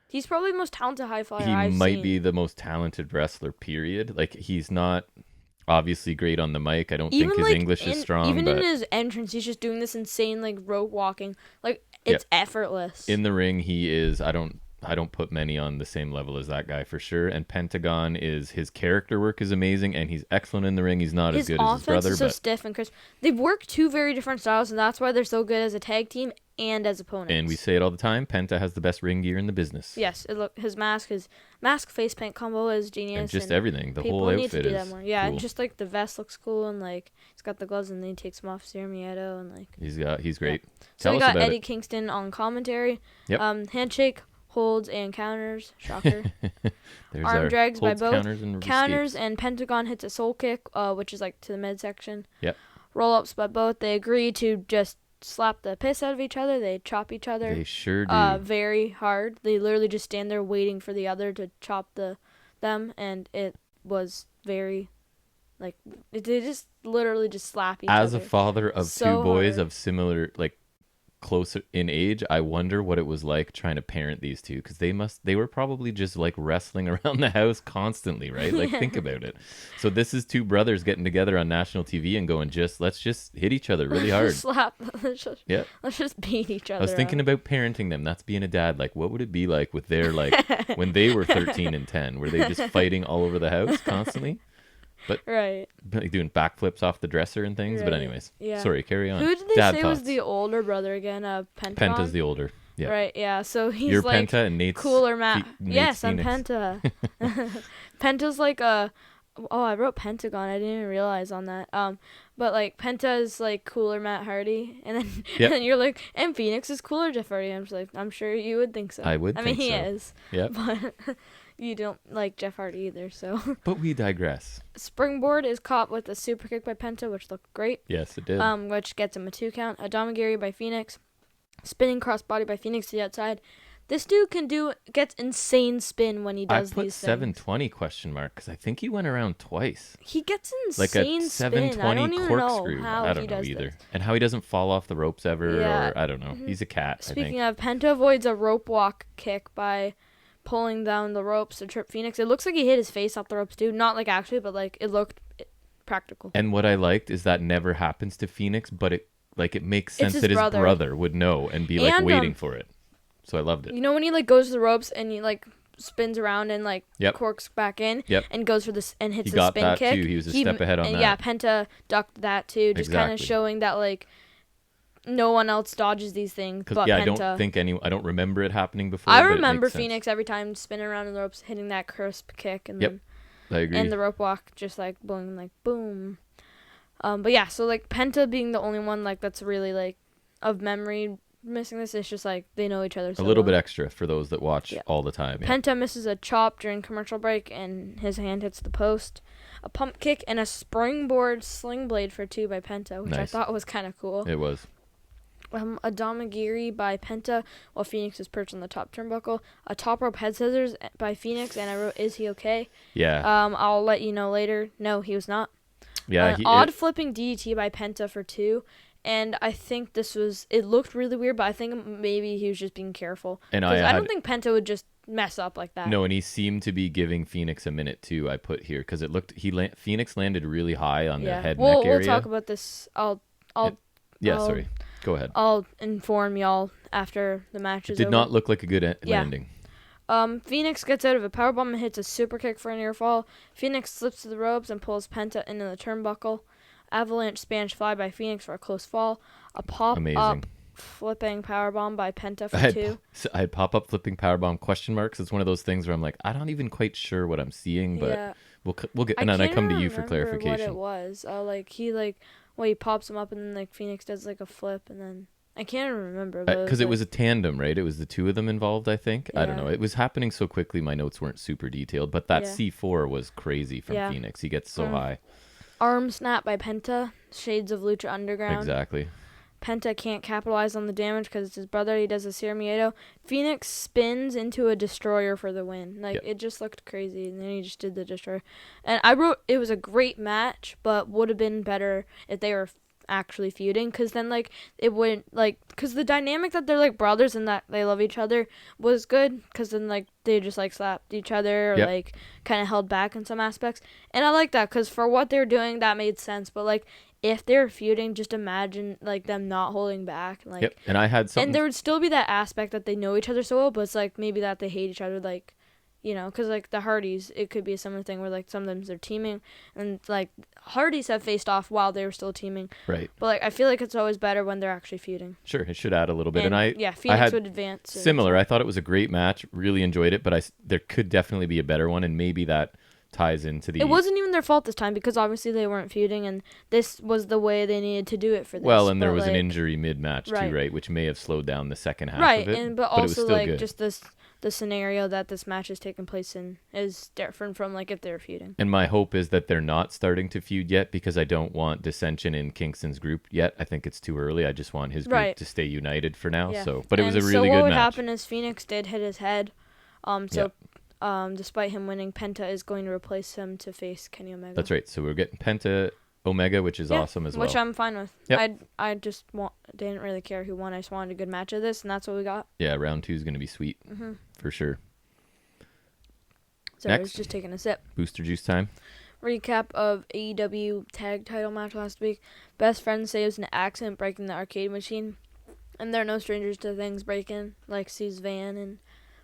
He's probably the most talented high flyer
I've seen. He might be the most talented wrestler, period. Like, he's not obviously great on the mic. I don't think his English is strong.
Even in his entrance, he's just doing this insane, like, rope walking. Like, it's effortless.
In the ring, he is... I don't put many on the same level as that guy for sure. And Pentagon his character work is amazing, and he's excellent in the ring. He's not as good as his brother.
His offense is so stiff and crisp. They've worked two very different styles, and that's why they're so good as a tag team and as opponents.
And we say it all the time, Penta has the best ring gear in the business.
Yes, his mask face paint combo is genius.
And just everything. The whole outfit is cool.
Yeah, and just like the vest looks cool, and like he's got the gloves, and then he takes them off, Miedo, and like
he's great.
Yeah. So we got Eddie Kingston on commentary. Yep. Handshake, holds, and counters. Shocker. Arm drags by both. Counters and Pentagon hits a soul kick, which is like to the midsection.
Yep.
Roll ups by both. They agree to just slap the piss out of each other. They chop each other.
They sure do.
Very hard. They literally just stand there waiting for the other to chop them, and it was very, like, they just literally just slap each other.
As a father of two boys of similar, like, closer in age, I wonder what it was like trying to parent these two, because they were probably just like wrestling around the house constantly, right? Like, think about it. So this is two brothers getting together on national TV and going, let's just hit each other really hard.
Slap. Let's just beat each other.
I was thinking about parenting them. That's being a dad. Like, what would it be like with their, like, when they were 13 and 10? Were they just fighting all over the house constantly? But like doing backflips off the dresser and things. But anyways, sorry, carry on.
Who did they say was the older brother again? Pentagon?
Penta's the older. Yeah.
Right. Yeah. So he's
You're
like
Penta and Nate's
cooler Matt. Yes,
Phoenix.
I'm Penta. Penta's like a. Oh, I wrote Pentagon. I didn't even realize on that. But like Penta's like cooler Matt Hardy, and then and then you're like, and Phoenix is cooler Jeff Hardy. I'm just like, I'm sure you would think so.
I would.
I mean, he
so.
is.
Yeah.
But you don't like Jeff Hardy either, so.
But we digress.
Springboard is caught with a super kick by Penta, which looked great.
Yes, it did.
Which gets him a 2 count. A Damagiri by Fenix. Spinning crossbody by Fenix to the outside. This dude gets insane spin when he does these things.
I put 720 question mark because I think he went around twice.
He gets insane
like a 720
spin.
corkscrew. I don't know either. This. And how he doesn't fall off the ropes ever, or I don't know. He's a cat.
Speaking of, Penta avoids a rope walk kick by pulling down the ropes to trip Fenix. It looks like he hit his face off the ropes too. Not like actually, but like it looked practical.
And what I liked is that never happens to Fenix, but it makes sense that his brother would know and be like waiting for it. So I loved it.
You know when he like goes to the ropes and he like spins around and like corks back in and goes for this and hits the spin kick.
Too. He was a step ahead on that.
Yeah, Penta ducked that too, just kind of showing that like no one else dodges these things but Penta.
I don't remember it happening before.
I remember Fenix every time spinning around in the ropes, hitting that crisp kick, and then
I agree.
And the rope walk, just like boom, like boom. But yeah, so like Penta being the only one like that's really like of memory missing this, it's just like they know each other so
a little bit extra for those that watch all the time. Yeah.
Penta misses a chop during commercial break and his hand hits the post. A pump kick and a springboard sling blade for 2 by Penta, which I thought was kind of cool.
It was.
A Damagiri by Penta while Fenix is perched on the top turnbuckle. A top rope head scissors by Fenix, and I wrote, "Is he okay?"
Yeah.
I'll let you know later. No, he was not.
Yeah.
Odd flipping DDT by Penta for 2. And I think it looked really weird, but I think maybe he was just being careful. And I don't think Penta would just mess up like that.
No, and he seemed to be giving Fenix a minute too, I put here, because it looked, Fenix landed really high on the head neck area.
We'll talk about this.
Sorry. Go ahead.
I'll inform y'all after the match is over.
Did not look like a good landing.
Fenix gets out of a powerbomb and hits a super kick for a near fall. Fenix slips to the ropes and pulls Penta into the turnbuckle. Avalanche Spanish Fly by Fenix for a close fall. A pop-up flipping powerbomb by Penta for 2.
I had pop-up flipping powerbomb question marks. It's one of those things where I'm like, I don't even quite sure what I'm seeing, but we'll get. And then I come to you for clarification.
What it was? He pops him up and then like Fenix does like a flip and then I can't remember.
Because it was a tandem, right? It was the 2 of them involved, I think. Yeah. I don't know. It was happening so quickly. My notes weren't super detailed, but that C4 was crazy from Fenix. He gets so high.
Arm snap by Penta. Shades of Lucha Underground.
Exactly.
Penta can't capitalize on the damage because it's his brother. He does a Sierra Miedo. Fenix spins into a destroyer for the win. It just looked crazy, and then he just did the destroyer. And I wrote it was a great match, but would have been better if they were actually feuding, because then it wouldn't because the dynamic that they're like brothers and that they love each other was good, because then they just slapped each other or kind of held back in some aspects, and I like that because for what they're doing that made sense. But if they're feuding, just imagine them not holding back
and I had something,
and there would still be that aspect that they know each other so well, but it's maybe that they hate each other because the Hardys, it could be a similar thing where sometimes they're teaming and Hardys have faced off while they were still teaming.
Right.
But I feel like it's always better when they're actually feuding.
Sure, it should add a little bit.
Phoenix would advance.
Similar. I thought it was a great match. Really enjoyed it, but there could definitely be a better one, and maybe that ties into the...
It wasn't even their fault this time because obviously they weren't feuding, and this was the way they needed to do it for this.
Well, and there was an injury mid-match too, right? Which may have slowed down the second half of it.
But also
it was still good.
Just the scenario that this match is taking place in is different from if they're feuding.
And my hope is that they're not starting to feud yet, because I don't want dissension in Kingston's group yet. I think it's too early. I just want his group to stay united for now. Yeah. But it was a really good match. So what would happen
is Fenix did hit his head. Despite him winning, Penta is going to replace him to face Kenny Omega.
That's right. So we're getting Penta Omega, which is awesome as well.
Which I'm fine with. Yep. I just didn't really care who won. I just wanted a good match of this, and that's what we got.
Yeah, round 2 is going to be sweet.
Mm-hmm.
For sure.
So I was just taking a sip.
Booster juice time.
Recap of AEW tag title match last week. Best Friend saves an accident breaking the arcade machine. And they're no strangers to things breaking, like C's van and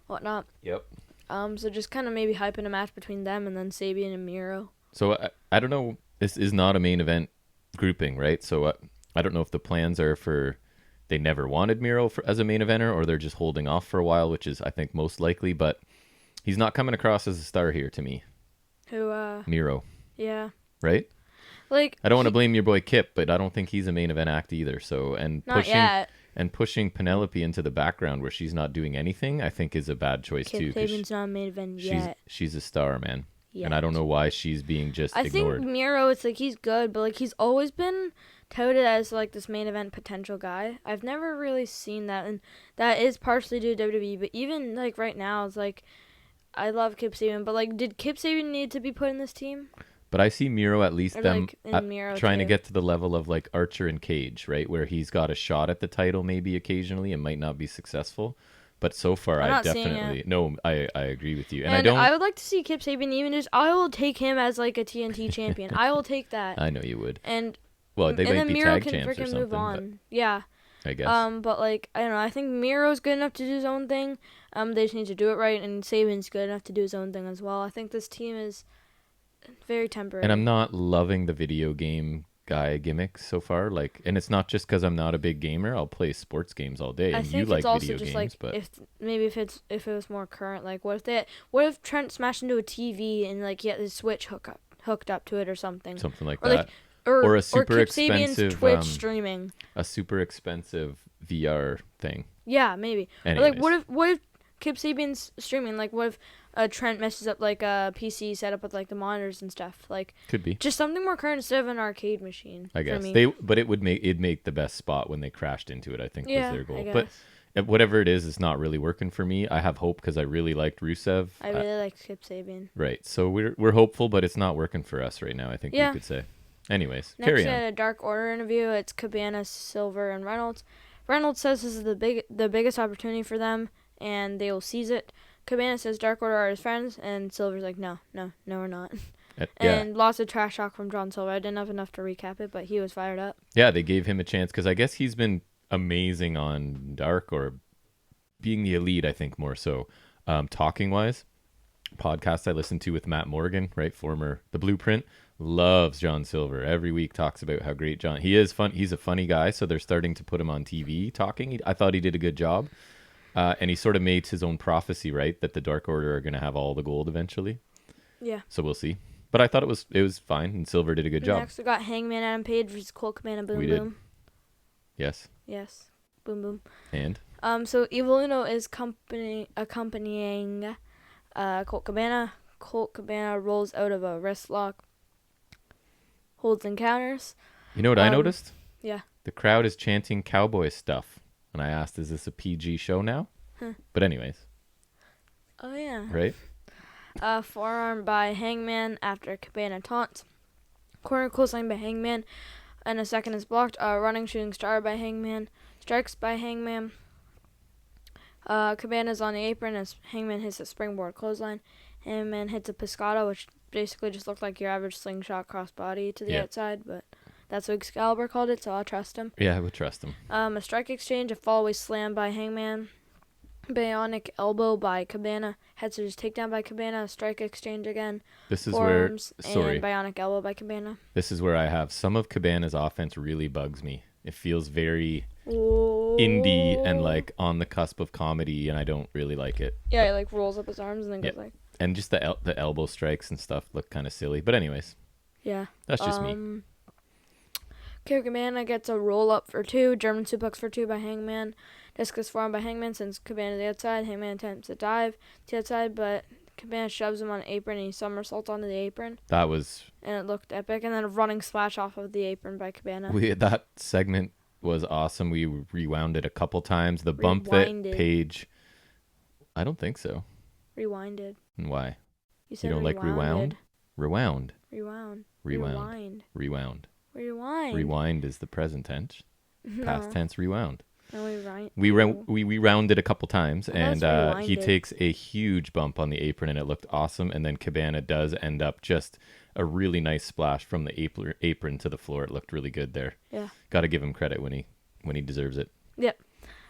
whatnot.
Yep.
So just kind of maybe hyping a match between them and then Sabian and Miro.
So I don't know. This is not a main event grouping, right? So I don't know if the plans are for they never wanted Miro as a main eventer, or they're just holding off for a while, which is, I think, most likely. But he's not coming across as a star here to me.
Who?
Miro.
Yeah.
Right? I don't want to blame your boy Kip, but I don't think he's a main event act either. So
not yet.
And pushing Penelope into the background where she's not doing anything, I think is a bad choice too.
Kip Sabian's not a main event yet.
She's a star, man. Yet. And I don't know why she's being just ignored.
I think Miro, it's he's good, but he's always been touted as this main event potential guy. I've never really seen that, and that is partially due to WWE. But even right now, it's I love Kip Sabian, but did Kip Sabian need to be put in this team?
But I see Miro, at least them trying
to
get to the level of Archer and Cage, right, where he's got a shot at the title maybe occasionally and might not be successful. But so far, I definitely I agree with you, and
I would like to see Kip Sabian even just. I will take him as a TNT champion. I will take that.
I know you would.
And
they might be
Miro
tag
can
champs or something.
Move on. Yeah.
I guess.
But I don't know. I think Miro's good enough to do his own thing. They just need to do it right, and Saban's good enough to do his own thing as well. I think this team is very temporary.
And I'm not loving the video game guy gimmick so far. Like, and it's not just because I'm not a big gamer. I'll play sports games all day.
I
And
think
you
it's
like
also
video
just
games,
like
but
if it was more current. Like, what if Trent smashed into a TV and like he had his Switch hooked up to it or something.
something like
Or
that.
like or
a super
Kip Sabian's
expensive
Twitch streaming.
a super expensive VR thing.
Yeah, maybe.
Anyways.
Or like what if Kip Sabian's streaming? Like what if Trent messes up like a PC setup with like the monitors and stuff? Like
Could be.
just something more current instead of an arcade machine.
I guess
for me.
but it'd make the best spot when they crashed into it. I think was their goal.
I guess.
But whatever it is, it's not really working for me. I have hope because I really liked Rusev.
I really like Kip Sabian.
Right. So we're hopeful, but it's not working for us right now. I think we could say. Anyways,
Next,
carry
we
on.
had a Dark Order interview. It's Cabana, Silver, and Reynolds. Reynolds says this is the biggest opportunity for them, and they will seize it. Cabana says Dark Order are his friends, and Silver's like, no, we're not. And lots of trash talk from John Silver. I didn't have enough to recap it, but he was fired up.
Yeah, they gave him a chance because I guess he's been amazing on Dark or being the elite, I think more so. Talking wise, podcast I listened to with Matt Morgan, right, former The Blueprint, loves John Silver. Every week talks about how great John. He is fun. He's a funny guy, so they're starting to put him on TV talking. I thought he did a good job, and he sort of made his own prophecy, right, that the Dark Order are going to have all the gold eventually.
Yeah.
So we'll see. But I thought it was fine, and Silver did a good job.
Next, we got Hangman Adam Page versus Colt Cabana. Boom boom.
Yes.
Boom boom.
And
so Evil Uno is accompanying Colt Cabana. Colt Cabana rolls out of a wrist lock, holds and counters.
You know what I noticed?
Yeah.
The crowd is chanting cowboy stuff. And I asked, is this a PG show now? But anyways.
Oh, yeah.
Right?
Forearm by Hangman after Cabana taunts. Corner clothesline by Hangman. And a second is blocked. Running shooting star by Hangman. Strikes by Hangman. Cabana's on the apron as Hangman hits a springboard clothesline. Hangman hits a pescado, which basically just looked like your average slingshot crossbody to the outside, but that's what Excalibur called it, so I'll trust him.
Yeah, I would trust him.
A strike exchange, a fallaway slam by Hangman. Bionic elbow by Cabana. Head scissors takedown by Cabana. A strike exchange again.
This is
Forearms
where
and bionic elbow by Cabana.
This is where I have some of Cabana's offense really bugs me. It feels very indie and like on the cusp of comedy, and I don't really like it.
Yeah, he like rolls up his arms and then goes like.
And just the elbow strikes and stuff look kind of silly. But anyways.
Yeah.
That's just me.
Cabana gets a roll up for 2. German suplex for 2 by Hangman. Discus forearm by Hangman sends Cabana to the outside. Hangman attempts a dive to the outside, but Cabana shoves him on the apron and he somersaults onto the apron.
That was...
And it looked epic. And then a running splash off of the apron by Cabana.
That segment was awesome. We rewound it a couple times. The bump that Paige... I don't think so.
Rewinded.
And why?
You said
don't like rewound? Rewound.
Rewound.
Rewound. Rewound.
Rewind.
Rewind is the present tense.
No.
Past tense rewound.
No,
we rounded a couple times, and he
rewinded.
takes a huge bump on the apron, and it looked awesome. And then Cabana does end up just a really nice splash from the apron to the floor. It looked really good there.
Yeah.
Got to give him credit when he deserves it.
Yep.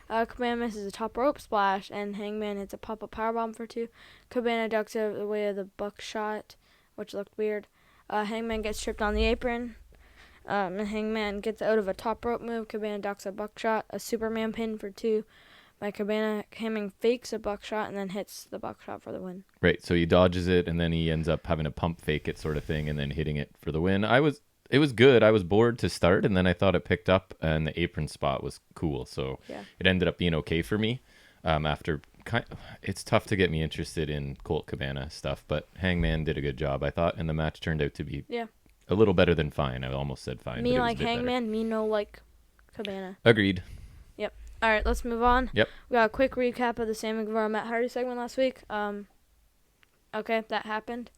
Cabana misses a top rope splash, and Hangman hits a pop-up powerbomb for 2. Cabana ducks out of the way of the buckshot, which looked weird. Hangman gets tripped on the apron. And Hangman gets out of a top rope move. Cabana ducks a buckshot, a Superman pin for 2 by Cabana. Hangman fakes a buckshot and then hits the buckshot for the win.
Right, so he dodges it, and then he ends up having a pump fake it sort of thing, and then hitting it for the win. It was good. I was bored to start, and then I thought it picked up, and the apron spot was cool. So it ended up being okay for me. It's tough to get me interested in Colt Cabana stuff, but Hangman did a good job, I thought, and the match turned out to be a little better than fine. I almost said fine.
Me
but it was
like
a bit
Hangman,
better.
me no like Cabana.
Agreed.
Yep. All right, let's move on.
Yep.
We got a quick recap of the Sammy Guevara Matt Hardy segment last week. Okay, that happened.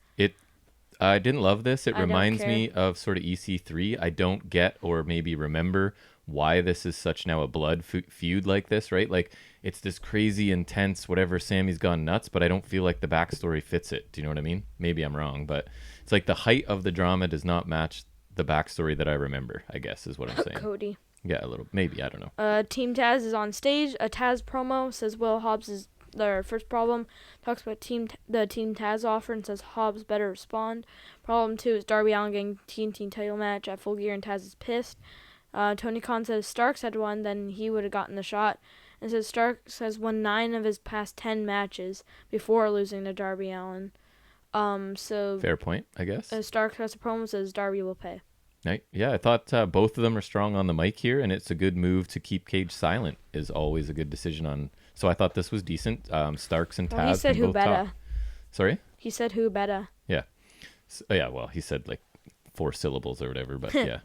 I didn't love this. It
I don't
reminds
care.
me of sort of EC3. I don't get or maybe remember why this is such now a blood feud like this, right? Like, it's this crazy, intense, whatever, Sammy's gone nuts, but I don't feel like the backstory fits it. Do you know what I mean? Maybe I'm wrong, but it's like the height of the drama does not match the backstory that I remember, I guess, is what I'm saying.
Cody.
Yeah, a little. Maybe. I don't know.
Team Taz is on stage. A Taz promo says Will Hobbs is their first problem talks about the Team Taz offer and says Hobbs better respond. Problem 2 is Darby Allin getting TNT title match at Full Gear and Taz is pissed. Tony Khan says Starks had won, then he would have gotten the shot. And says Starks has won 9 of his past 10 matches before losing to Darby Allin. So
fair point, I guess.
Starks has a promo says Darby will pay.
Right. Yeah, I thought both of them are strong on the mic here, and it's a good move to keep Cage silent. Is always a good decision on. So I thought this was decent. Starks and Taz.
Well, he said
can
who
both talk.
better.
Sorry.
He said who better.
Yeah. Yeah. Well, he said like 4 syllables or whatever, but yeah.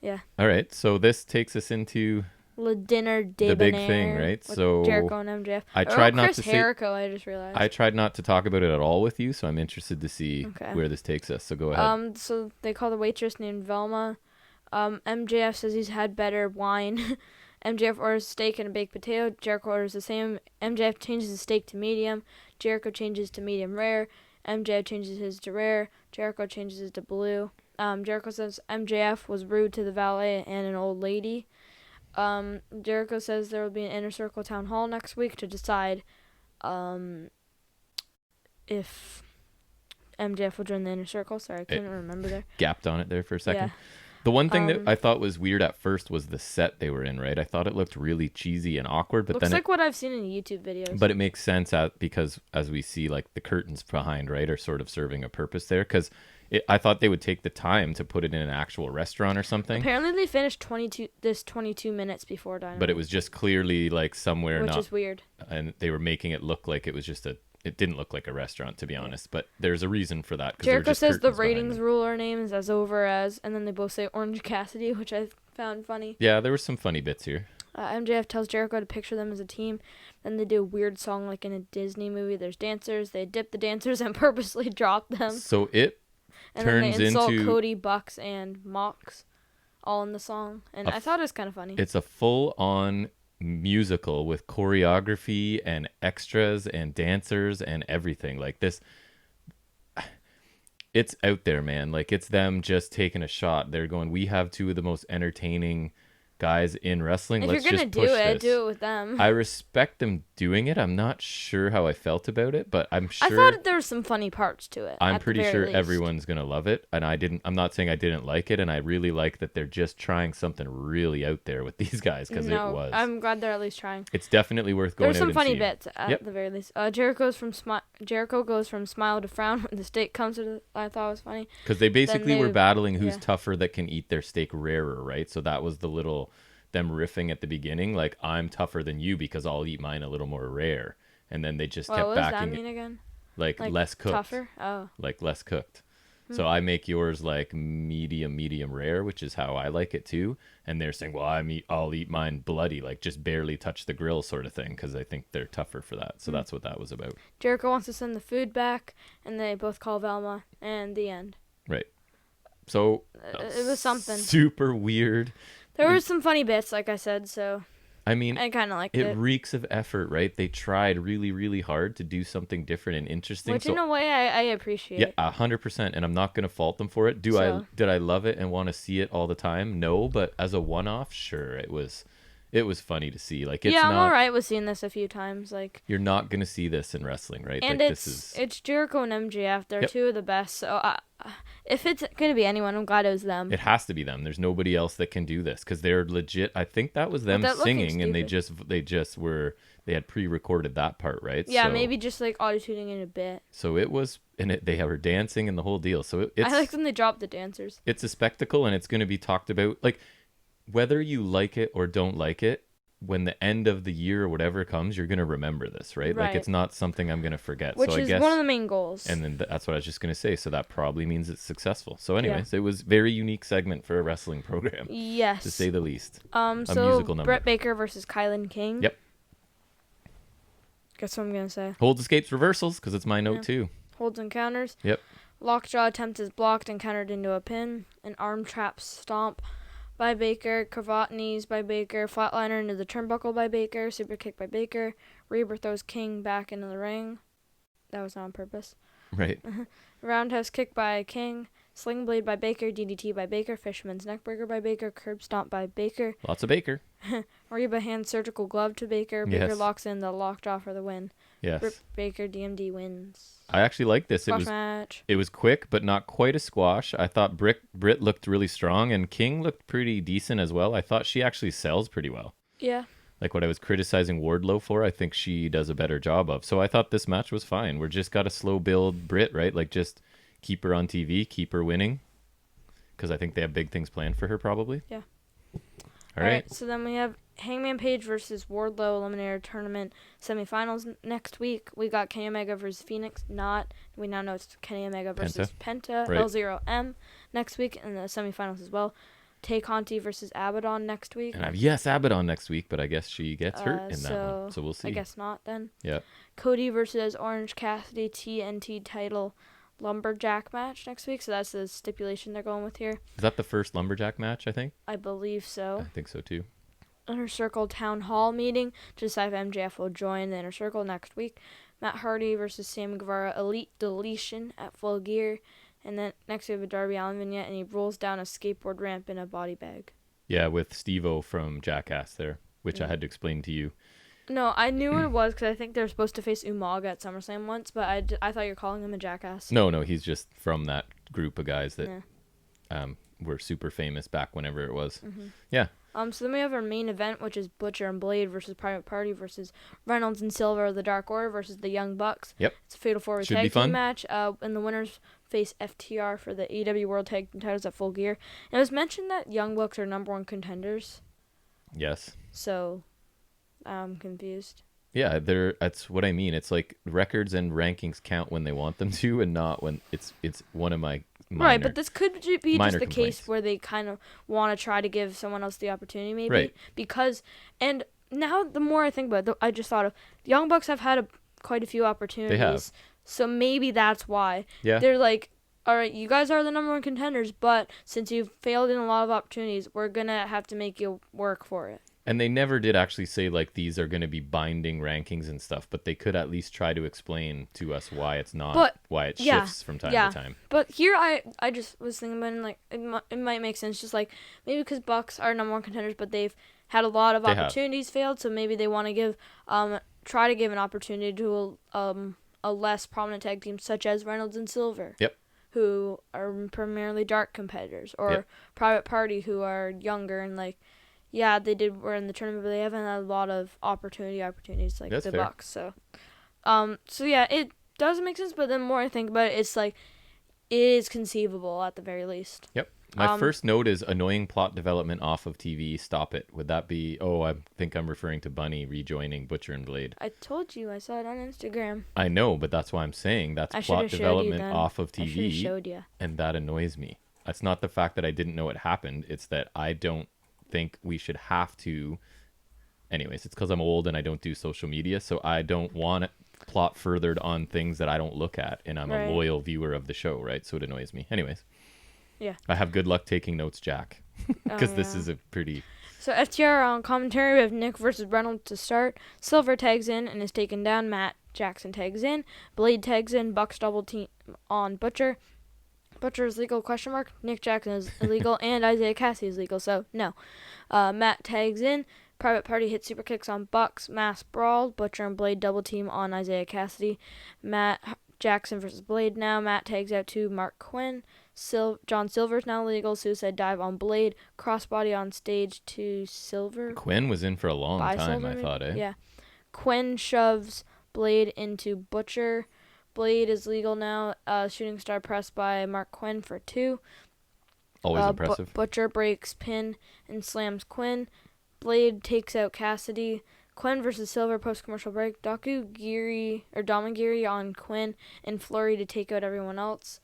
Yeah.
All right. So this takes us into
The dinner
the big thing, right?
With
So
Jericho and MJF.
I tried not
Chris
to say.
Jericho, I just realized.
I tried not to talk about it at all with you, so I'm interested to see where this takes us. So go ahead.
So they call the waitress named Velma. MJF says he's had better wine. MJF orders steak and a baked potato. Jericho orders the same. MJF changes his steak to medium. Jericho changes to medium rare. MJF changes his to rare. Jericho changes his to blue. Jericho says MJF was rude to the valet and an old lady. Jericho says there will be an Inner Circle town hall next week to decide if MJF will join the Inner Circle. Sorry, I couldn't remember there.
Gapped on it there for a second.
Yeah.
The one thing that I thought was weird at first was the set they were in, right? I thought it looked really cheesy and awkward, but
Looks
then
like what I've seen in YouTube videos.
But it makes sense because as we see, like the curtains behind, right, are sort of serving a purpose there. Because I thought they would take the time to put it in an actual restaurant or something.
Apparently, they finished 22 minutes before Dynamite.
But it was just clearly like somewhere
which is weird.
And they were making it look like it was just it didn't look like a restaurant, to be honest. But there's a reason for that.
Jericho says the ratings ruler name is as over as, and then they both say Orange Cassidy, which I found funny.
Yeah, there were some funny bits here.
MJF tells Jericho to picture them as a team. Then they do a weird song like in a Disney movie. There's dancers. They dip the dancers and purposely drop them.
So it
and
turns
then they insult
into
Cody, Bucks, and Mox all in the song. And I thought it was kind of funny.
It's a full-on musical with choreography and extras and dancers and everything. Like this, it's out there, man. Like it's them just taking a shot. They're going, we have 2 of the most entertaining guys in wrestling.
If
Let's
you're gonna
just push this.
do it with them.
I respect them doing it. I'm not sure how I felt about it, but I'm sure.
I thought there were some funny parts to it.
I'm pretty sure
least.
everyone's gonna love it, and I'm not saying I didn't like it, and I really like that they're just trying something really out there with these guys because it was.
I'm glad they're at least trying.
It's definitely worth going.
There's some funny
bits
bits at the very least. Jericho goes from smile to frown when the steak comes to the. I thought it was funny
because they basically were battling who's tougher that can eat their steak rarer, right? So that was the little. Them riffing at the beginning, like I'm tougher than you because I'll eat mine a little more rare, and then they just kept
what
backing
does that mean again?
Like less cooked,
tougher. Oh,
like less cooked. So I make yours like medium rare, which is how I like it too. And they're saying, well, I'll eat mine bloody, like just barely touch the grill sort of thing, because I think they're tougher for that. So that's what that was about.
Jericho wants to send the food back, and they both call Velma, and the end.
Right. So
it was something
super weird.
There were some funny bits, like I said, so
I mean,
I kind of liked it.
It reeks of effort, right? They tried really, really hard to do something different and interesting.
Which, in a way, I appreciate.
Yeah, 100%, and I'm not going to fault them for it. Did I love it and want to see it all the time? No, but as a one-off, sure, it was funny to see. Like, it's
I'm alright with seeing this a few times. Like,
you're not going to see this in wrestling, right?
And
like,
it's Jericho and MJF. They're 2 of the best. So if it's going to be anyone, I'm glad it was them.
It has to be them. There's nobody else that can do this because they're legit. I think that was them singing, and they had pre-recorded that part, right?
Yeah, so, maybe just like auto-tuning in a bit.
So it was, and they were dancing and the whole deal. So I
like when they dropped the dancers.
It's a spectacle, and it's going to be talked about. Like, whether you like it or don't like it, when the end of the year or whatever comes, you're going to remember this, right? Like, it's not something I'm going to forget.
Which
so
is
I guess,
one of the main goals.
And then that's what I was just going to say. So that probably means it's successful. So anyways, It was very unique segment for a wrestling program.
Yes.
To say the least.
So musical number. Brett Baker versus Kylan King.
Yep.
Guess what I'm going to say.
Holds, escapes, reversals, because it's my note too.
Holds and counters.
Yep.
Lockjaw attempt is blocked and countered into a pin. An arm trap stomp by Baker, cravat knees by Baker, flatliner into the turnbuckle by Baker, super kick by Baker, Reber throws King back into the ring. That was not on purpose.
Right.
Roundhouse kick by King, Sling Blade by Baker, DDT by Baker, Fisherman's Neckbreaker by Baker, Curb Stomp by Baker.
Lots of Baker.
Reba Hand Surgical Glove to Baker. Baker
Yes.
locks in the lockjaw for the win.
Yes.
Rip Baker, DMD wins.
I actually like this.
Squash match.
It was quick, but not quite a squash. I thought Britt looked really strong, and King looked pretty decent as well. I thought she actually sells pretty well.
Yeah.
Like what I was criticizing Wardlow for, I think she does a better job of. So I thought this match was fine. We're just got to slow build Britt, right? Like just keep her on TV, keep her winning. Because I think they have big things planned for her probably.
Yeah.
All right.
So then we have Hangman Page versus Wardlow Eliminator Tournament semifinals next week. We got Kenny Omega versus Fenix. We now know it's Kenny Omega versus Penta.
Right.
L0M next week in the semifinals as well. Tay Conti versus Abaddon next week.
And Abaddon next week, but I guess she gets hurt in that one. So we'll see.
I guess not then.
Yeah.
Cody versus Orange Cassidy TNT title lumberjack match next week. So that's the stipulation they're going with here.
Is that the first lumberjack match, I think?
I believe so.
I think so too.
Inner Circle Town Hall meeting to decide if MJF will join the Inner Circle next week. Matt Hardy versus Sammy Guevara Elite Deletion at Full Gear. And then next we have a Darby Allin vignette, and he rolls down a skateboard ramp in a body bag.
Yeah, with Steve-O from Jackass there, which I had to explain to you.
No, I knew what it was because I think they're supposed to face Umaga at SummerSlam once, but I thought you were calling him a jackass.
No, he's just from that group of guys that were super famous back whenever it was.
Mm-hmm.
Yeah.
So then we have our main event, which is Butcher and Blade versus Private Party versus Reynolds and Silver of the Dark Order versus the Young Bucks.
Yep.
It's a Fatal 4-Way
Should be
Tag
fun.
Team match. And the winners face FTR for the AEW World Tag Team titles at Full Gear. And it was mentioned that Young Bucks are number one contenders.
Yes.
So, I'm confused.
Yeah, that's what I mean. It's like records and rankings count when they want them to, and not when it's one of my minor,
right, but this could be just the
complaints.
case where they kind of want to try to give someone else the opportunity, maybe.
Right.
Because, and now the more I think about it, I just thought of Young Bucks have had quite a few opportunities.
They have.
So maybe that's why.
Yeah.
They're like, all right, you guys are the number one contenders, but since you've failed in a lot of opportunities, we're going to have to make you work for it.
And they never did actually say, like, these are going to be binding rankings and stuff, but they could at least try to explain to us why it's not, why it shifts from time to time.
But here I just was thinking about it, like, it might make sense, just like, maybe because Bucks are number one contenders, but they've had a lot of opportunities failed, so maybe they want to give, try to give an opportunity to a less prominent tag team, such as Reynolds and Silver.
Yep.
Who are primarily dark competitors, or Private Party, who are younger and, like, yeah, were in the tournament, but they haven't had a lot of opportunities like
That's
the
fair.
Bucks. So, so yeah, it doesn't make sense. But the more I think about it, it's like it is conceivable at the very least.
Yep. My first note is annoying plot development off of TV. Stop it. Would that be? Oh, I think I'm referring to Bunny rejoining Butcher and Blade.
I told you, I saw it on Instagram.
I know, but that's why I'm saying that's plot development off of TV,
showed you.
And that annoys me. That's not the fact that I didn't know it happened. It's that I don't think we should have to. Anyways, it's because I'm old and I don't do social media, so I don't want it plot furthered on things that I don't look at, and I'm a loyal viewer of the show, right? So it annoys me. Anyways.
Yeah.
I have good luck taking notes, Jack, because this is a pretty...
So FTR on commentary, we have Nick versus Reynolds to start. Silver tags in and is taken down. Matt Jackson tags in. Blade tags in. Bucks double team on Butcher. Butcher is legal, ? Nick Jackson is illegal, and Isaiah Cassidy is legal, so no. Matt tags in. Private Party hits super kicks on Bucks. Mass brawl. Butcher and Blade double team on Isaiah Cassidy. Matt Jackson versus Blade now. Matt tags out to Mark Quinn. John Silver's now legal. Suicide dive on Blade. Crossbody on stage to Silver.
Quinn was in for a long time, I thought, eh?
Yeah. Quinn shoves Blade into Butcher. Blade is legal now. Shooting star press by Mark Quinn for 2.
Always impressive.
Butcher breaks pin and slams Quinn. Blade takes out Cassidy. Quinn versus Silver post-commercial break. Domagiri on Quinn and Flurry to take out everyone else.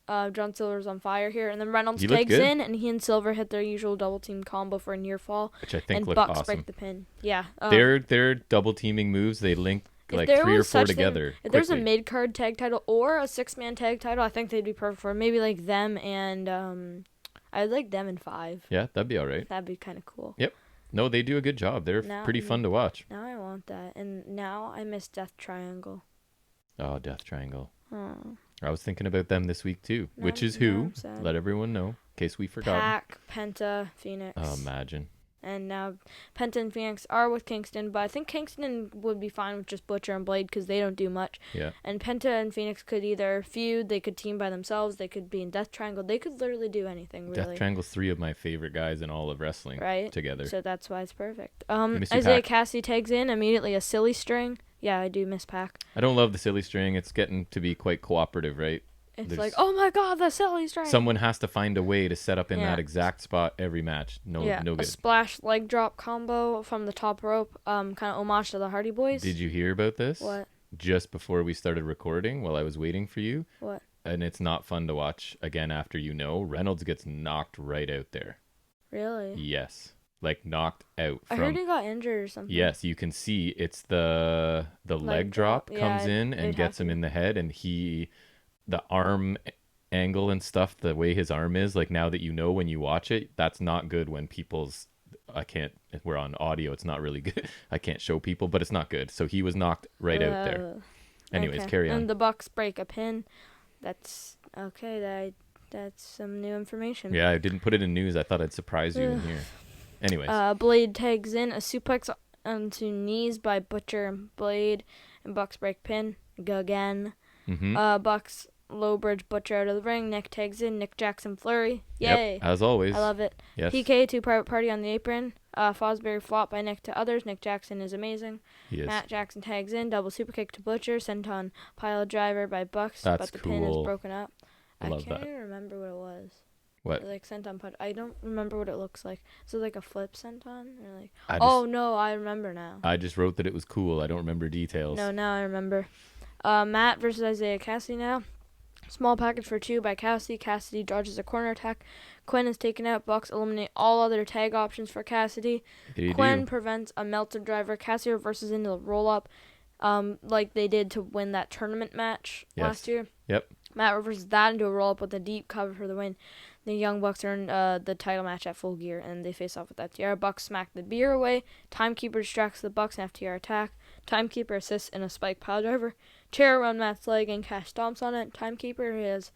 John Silver's on fire here. And then Reynolds tags in, and he and Silver hit their usual double-team combo for a near fall.
Which I think
and
looked
Bucks
awesome.
break the pin. Yeah.
Their double-teaming moves, they link like 3 or 4 together.
If there's a mid-card tag title or a 6-man tag title, I think they'd be perfect for it. Maybe like them and... I'd like them in 5.
Yeah, that'd be all right.
That'd be kind of cool.
Yep. No, they do a good job. They're pretty fun to watch.
Now I want that. And now I miss Death Triangle.
Oh, Death Triangle.
Oh.
I was thinking about them this week too,
No,
which is
no,
who?
I'm sad.
Let everyone know, in case we forgot.
Pac, Penta, Fenix.
Oh, imagine.
And now Penta and Phoenix are with Kingston, but I think Kingston would be fine with just Butcher and Blade because they don't do much.
Yeah.
And Penta and Phoenix could either feud, they could team by themselves, they could be in Death Triangle. They could literally do anything, really.
Death Triangle's 3 of my favorite guys in all of wrestling together.
So that's why it's perfect.
miss you,
Isaiah
Pac.
Cassidy tags in, immediately a silly string. Yeah, I do miss Pac.
I don't love the silly string. It's getting to be quite cooperative, right?
It's like, oh my god, the silly string.
Someone has to find a way to set up in
Yeah.
that exact spot every match. No good.
A splash leg drop combo from the top rope, kind of homage to the Hardy Boys.
Did you hear about this?
What?
Just before we started recording, while I was waiting for you.
What?
And it's not fun to watch again after Reynolds gets knocked right out there.
Really?
Yes. Like knocked out.
I heard he got injured or something.
Yes, you can see it's the leg drop comes in and gets him in the head, and the arm angle and stuff, the way his arm is, like now that when you watch it, that's not good when we're on audio, it's not really good. I can't show people, but it's not good. So he was knocked right out there. Anyways, carry on.
And the Bucks break a pin. That's okay. That's some new information.
Yeah, I didn't put it in news. I thought I'd surprise you in here. Anyways.
Blade tags in a suplex onto knees by Butcher and Blade, and Bucks break pin. Go again.
Mm-hmm.
Bucks low bridge Butcher out of the ring. Nick tags in. Nick Jackson flurry. Yay.
Yep, as always.
I love it.
Yes.
PK to Private Party on the apron. Fosbury flop by Nick to others. Nick Jackson is amazing.
He is.
Matt Jackson tags in. Double super kick to Butcher. Senton pile driver by Bucks.
That's
but the
cool.
pin is broken up.
I love
can't
that.
even remember what it was.
What?
Like senton punch. I don't remember what it looks like. Is it like a flip senton? Or like? No, I remember now.
I just wrote that it was cool. I don't remember details.
No, now I remember. Matt versus Isaiah Cassidy now. Small package for 2 by Cassidy. Cassidy dodges a corner attack. Quinn is taken out. Bucks eliminate all other tag options for Cassidy. Quinn prevents a melted driver. Cassidy reverses into the roll-up, like they did to win that tournament match last year.
Yep.
Matt reverses that into a roll-up with a deep cover for the win. The Young Bucks earn the title match at Full Gear, and they face off with FTR. Bucks smack the beer away. Timekeeper distracts the Bucks and FTR attack. Timekeeper assists in a spike pile driver. Chair around Matt's leg and Cash stomps on it. Timekeeper is,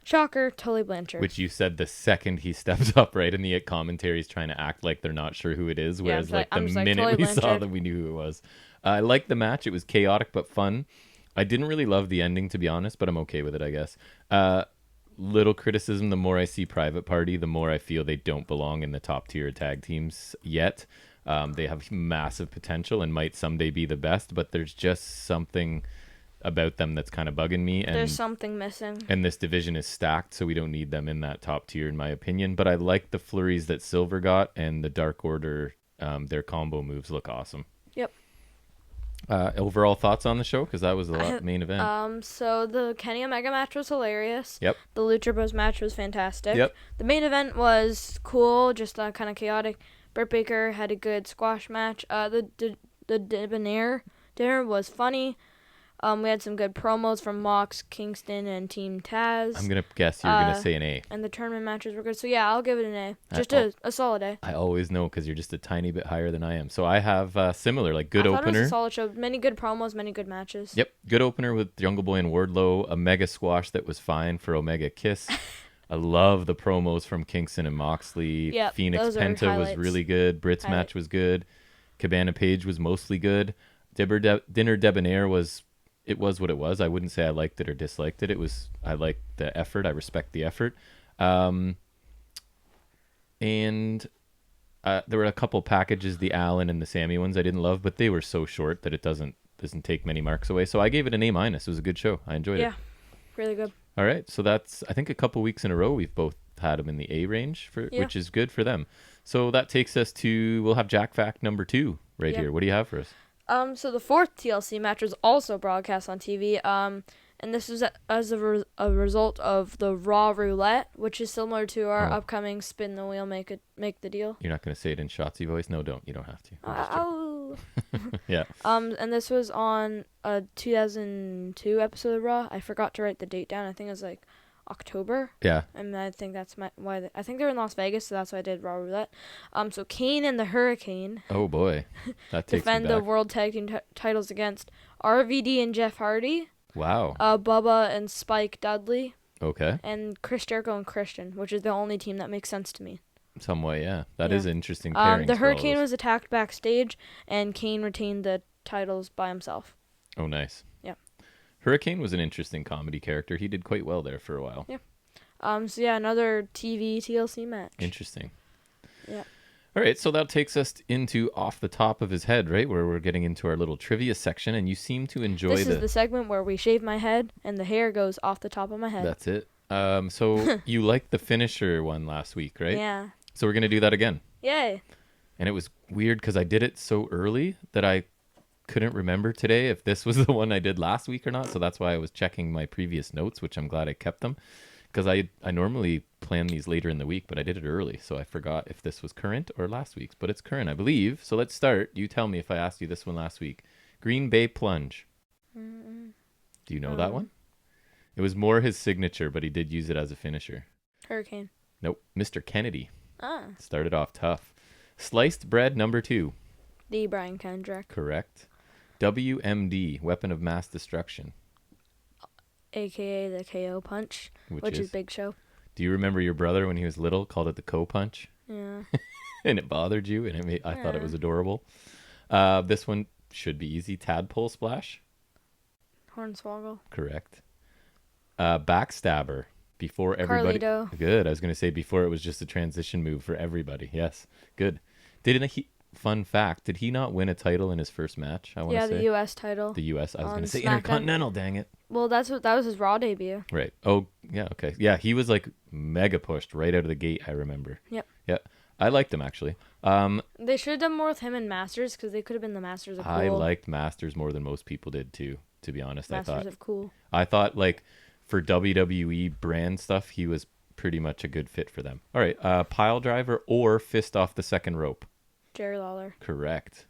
shocker, Tully Blanchard.
Which you said the second he steps up, right? And the commentary's trying to act like they're not sure who it is, whereas the minute we saw that, we knew who it was. I liked the match. It was chaotic but fun. I didn't really love the ending, to be honest, but I'm okay with it, I guess. Little criticism, the more I see Private Party, the more I feel they don't belong in the top tier tag teams yet. They have massive potential and might someday be the best, but there's just something about them that's kind of bugging me. And
there's something missing.
And this division is stacked, so we don't need them in that top tier, in my opinion. But I like the flurries that Silver got, and the Dark Order, their combo moves look awesome.
Yep.
Overall thoughts on the show, because that was the main event.
So the Kenny Omega match was hilarious.
Yep.
The Lucha Bros match was fantastic.
Yep.
The main event was cool, just kind of chaotic. Britt Baker had a good squash match. The Debonair dinner was funny. We had some good promos from Mox, Kingston, and Team Taz.
I'm going to guess you're going to say an A.
And the tournament matches were good. So, yeah, I'll give it an A. Just a solid A.
I always know, because you're just a tiny bit higher than I am. So I have similar, like good
I
opener.
It was a solid show. Many good promos, many good matches.
Yep. Good opener with Jungle Boy and Wardlow. A mega squash that was fine for Omega Kiss. I love the promos from Kingston and Moxley.
Yep,
Phoenix Penta was really good. Britt's match was good. Cabana Page was mostly good. Dinner Debonair was... It was what it was. I wouldn't say I liked it or disliked it. I liked the effort. I respect the effort. And there were a couple packages, the Allen and the Sammy ones I didn't love, but they were so short that it doesn't take many marks away. So I gave it an A-. It was a good show. I enjoyed it.
Yeah, really good.
All right. So that's, I think, a couple weeks in a row we've both had them in the A range, which is good for them. So that takes us to, we'll have Jack Fact number 2 here. What do you have for us?
So the 4th TLC match was also broadcast on TV, and this was as a result of the Raw Roulette, which is similar to our upcoming Spin the Wheel, Make the Deal.
You're not going to say it in Shotzi voice? No, don't. You don't have to.
Oh.
Yeah.
And this was on a 2002 episode of Raw. I forgot to write the date down. I think it was like October.
Yeah.
And I think that's why I think they're in Las Vegas, so that's why I did Raw Roulette. So Kane and the Hurricane.
Oh boy, that takes
defend
me back.
the World Tag Team titles against RVD and Jeff Hardy.
Wow.
Bubba and Spike Dudley,
Okay.
and Chris Jericho and Christian, which is the only team that makes sense to me.
Somewhat, yeah. That
Yeah.
is interesting pairings.
The
for all
Hurricane
those.
was attacked backstage, and Kane retained the titles by himself.
Oh, nice.
Yeah.
Hurricane was an interesting comedy character. He did quite well there for a while.
Yeah. So yeah, another TV TLC match.
Interesting.
Yeah.
All right, so that takes us into off the top of his head, right, where we're getting into our little trivia section, and you seem to enjoy
This is the segment where we shave my head and the hair goes off the top of my head.
That's it. So you liked the finisher one last week, right?
Yeah.
So we're gonna do that again.
Yay.
And it was weird because I did it so early that I couldn't remember today if this was the one I did last week or not. So that's why I was checking my previous notes, which I'm glad I kept them. Because I normally plan these later in the week, but I did it early. So I forgot if this was current or last week's. But it's current, I believe. So let's start. You tell me if I asked you this one last week. Green Bay Plunge. Do you know that one? It was more his signature, but he did use it as a finisher.
Hurricane.
Nope. Mr. Kennedy.
Ah.
Started off tough. Sliced bread number 2.
The Brian Kendrick.
Correct. WMD, Weapon of Mass Destruction.
AKA the KO punch, which is Big Show.
Do you remember your brother when he was little called it the Ko punch?
Yeah.
And it bothered you, and I thought it was adorable. This one should be easy. Tadpole Splash.
Hornswoggle.
Correct. Backstabber. Before everybody.
Carlito.
Good. I was going to say before it was just a transition move for everybody. Yes. Good. Fun fact, did he not win a title in his first match? I want to say.
The U.S. title.
The U.S. I was going to say
SmackDown.
Intercontinental, dang it.
Well, that was his Raw debut.
Right. Oh, yeah, okay. Yeah, he was like mega pushed right out of the gate, I remember.
Yep.
Yeah. I liked him actually.
They should have done more with him in Masters because they could have been the Masters of Cool.
I liked Masters more than most people did too, to be honest.
Masters of Cool.
I thought like for WWE brand stuff, he was pretty much a good fit for them. All right, pile driver or fist off the second rope.
Jerry Lawler.
Correct.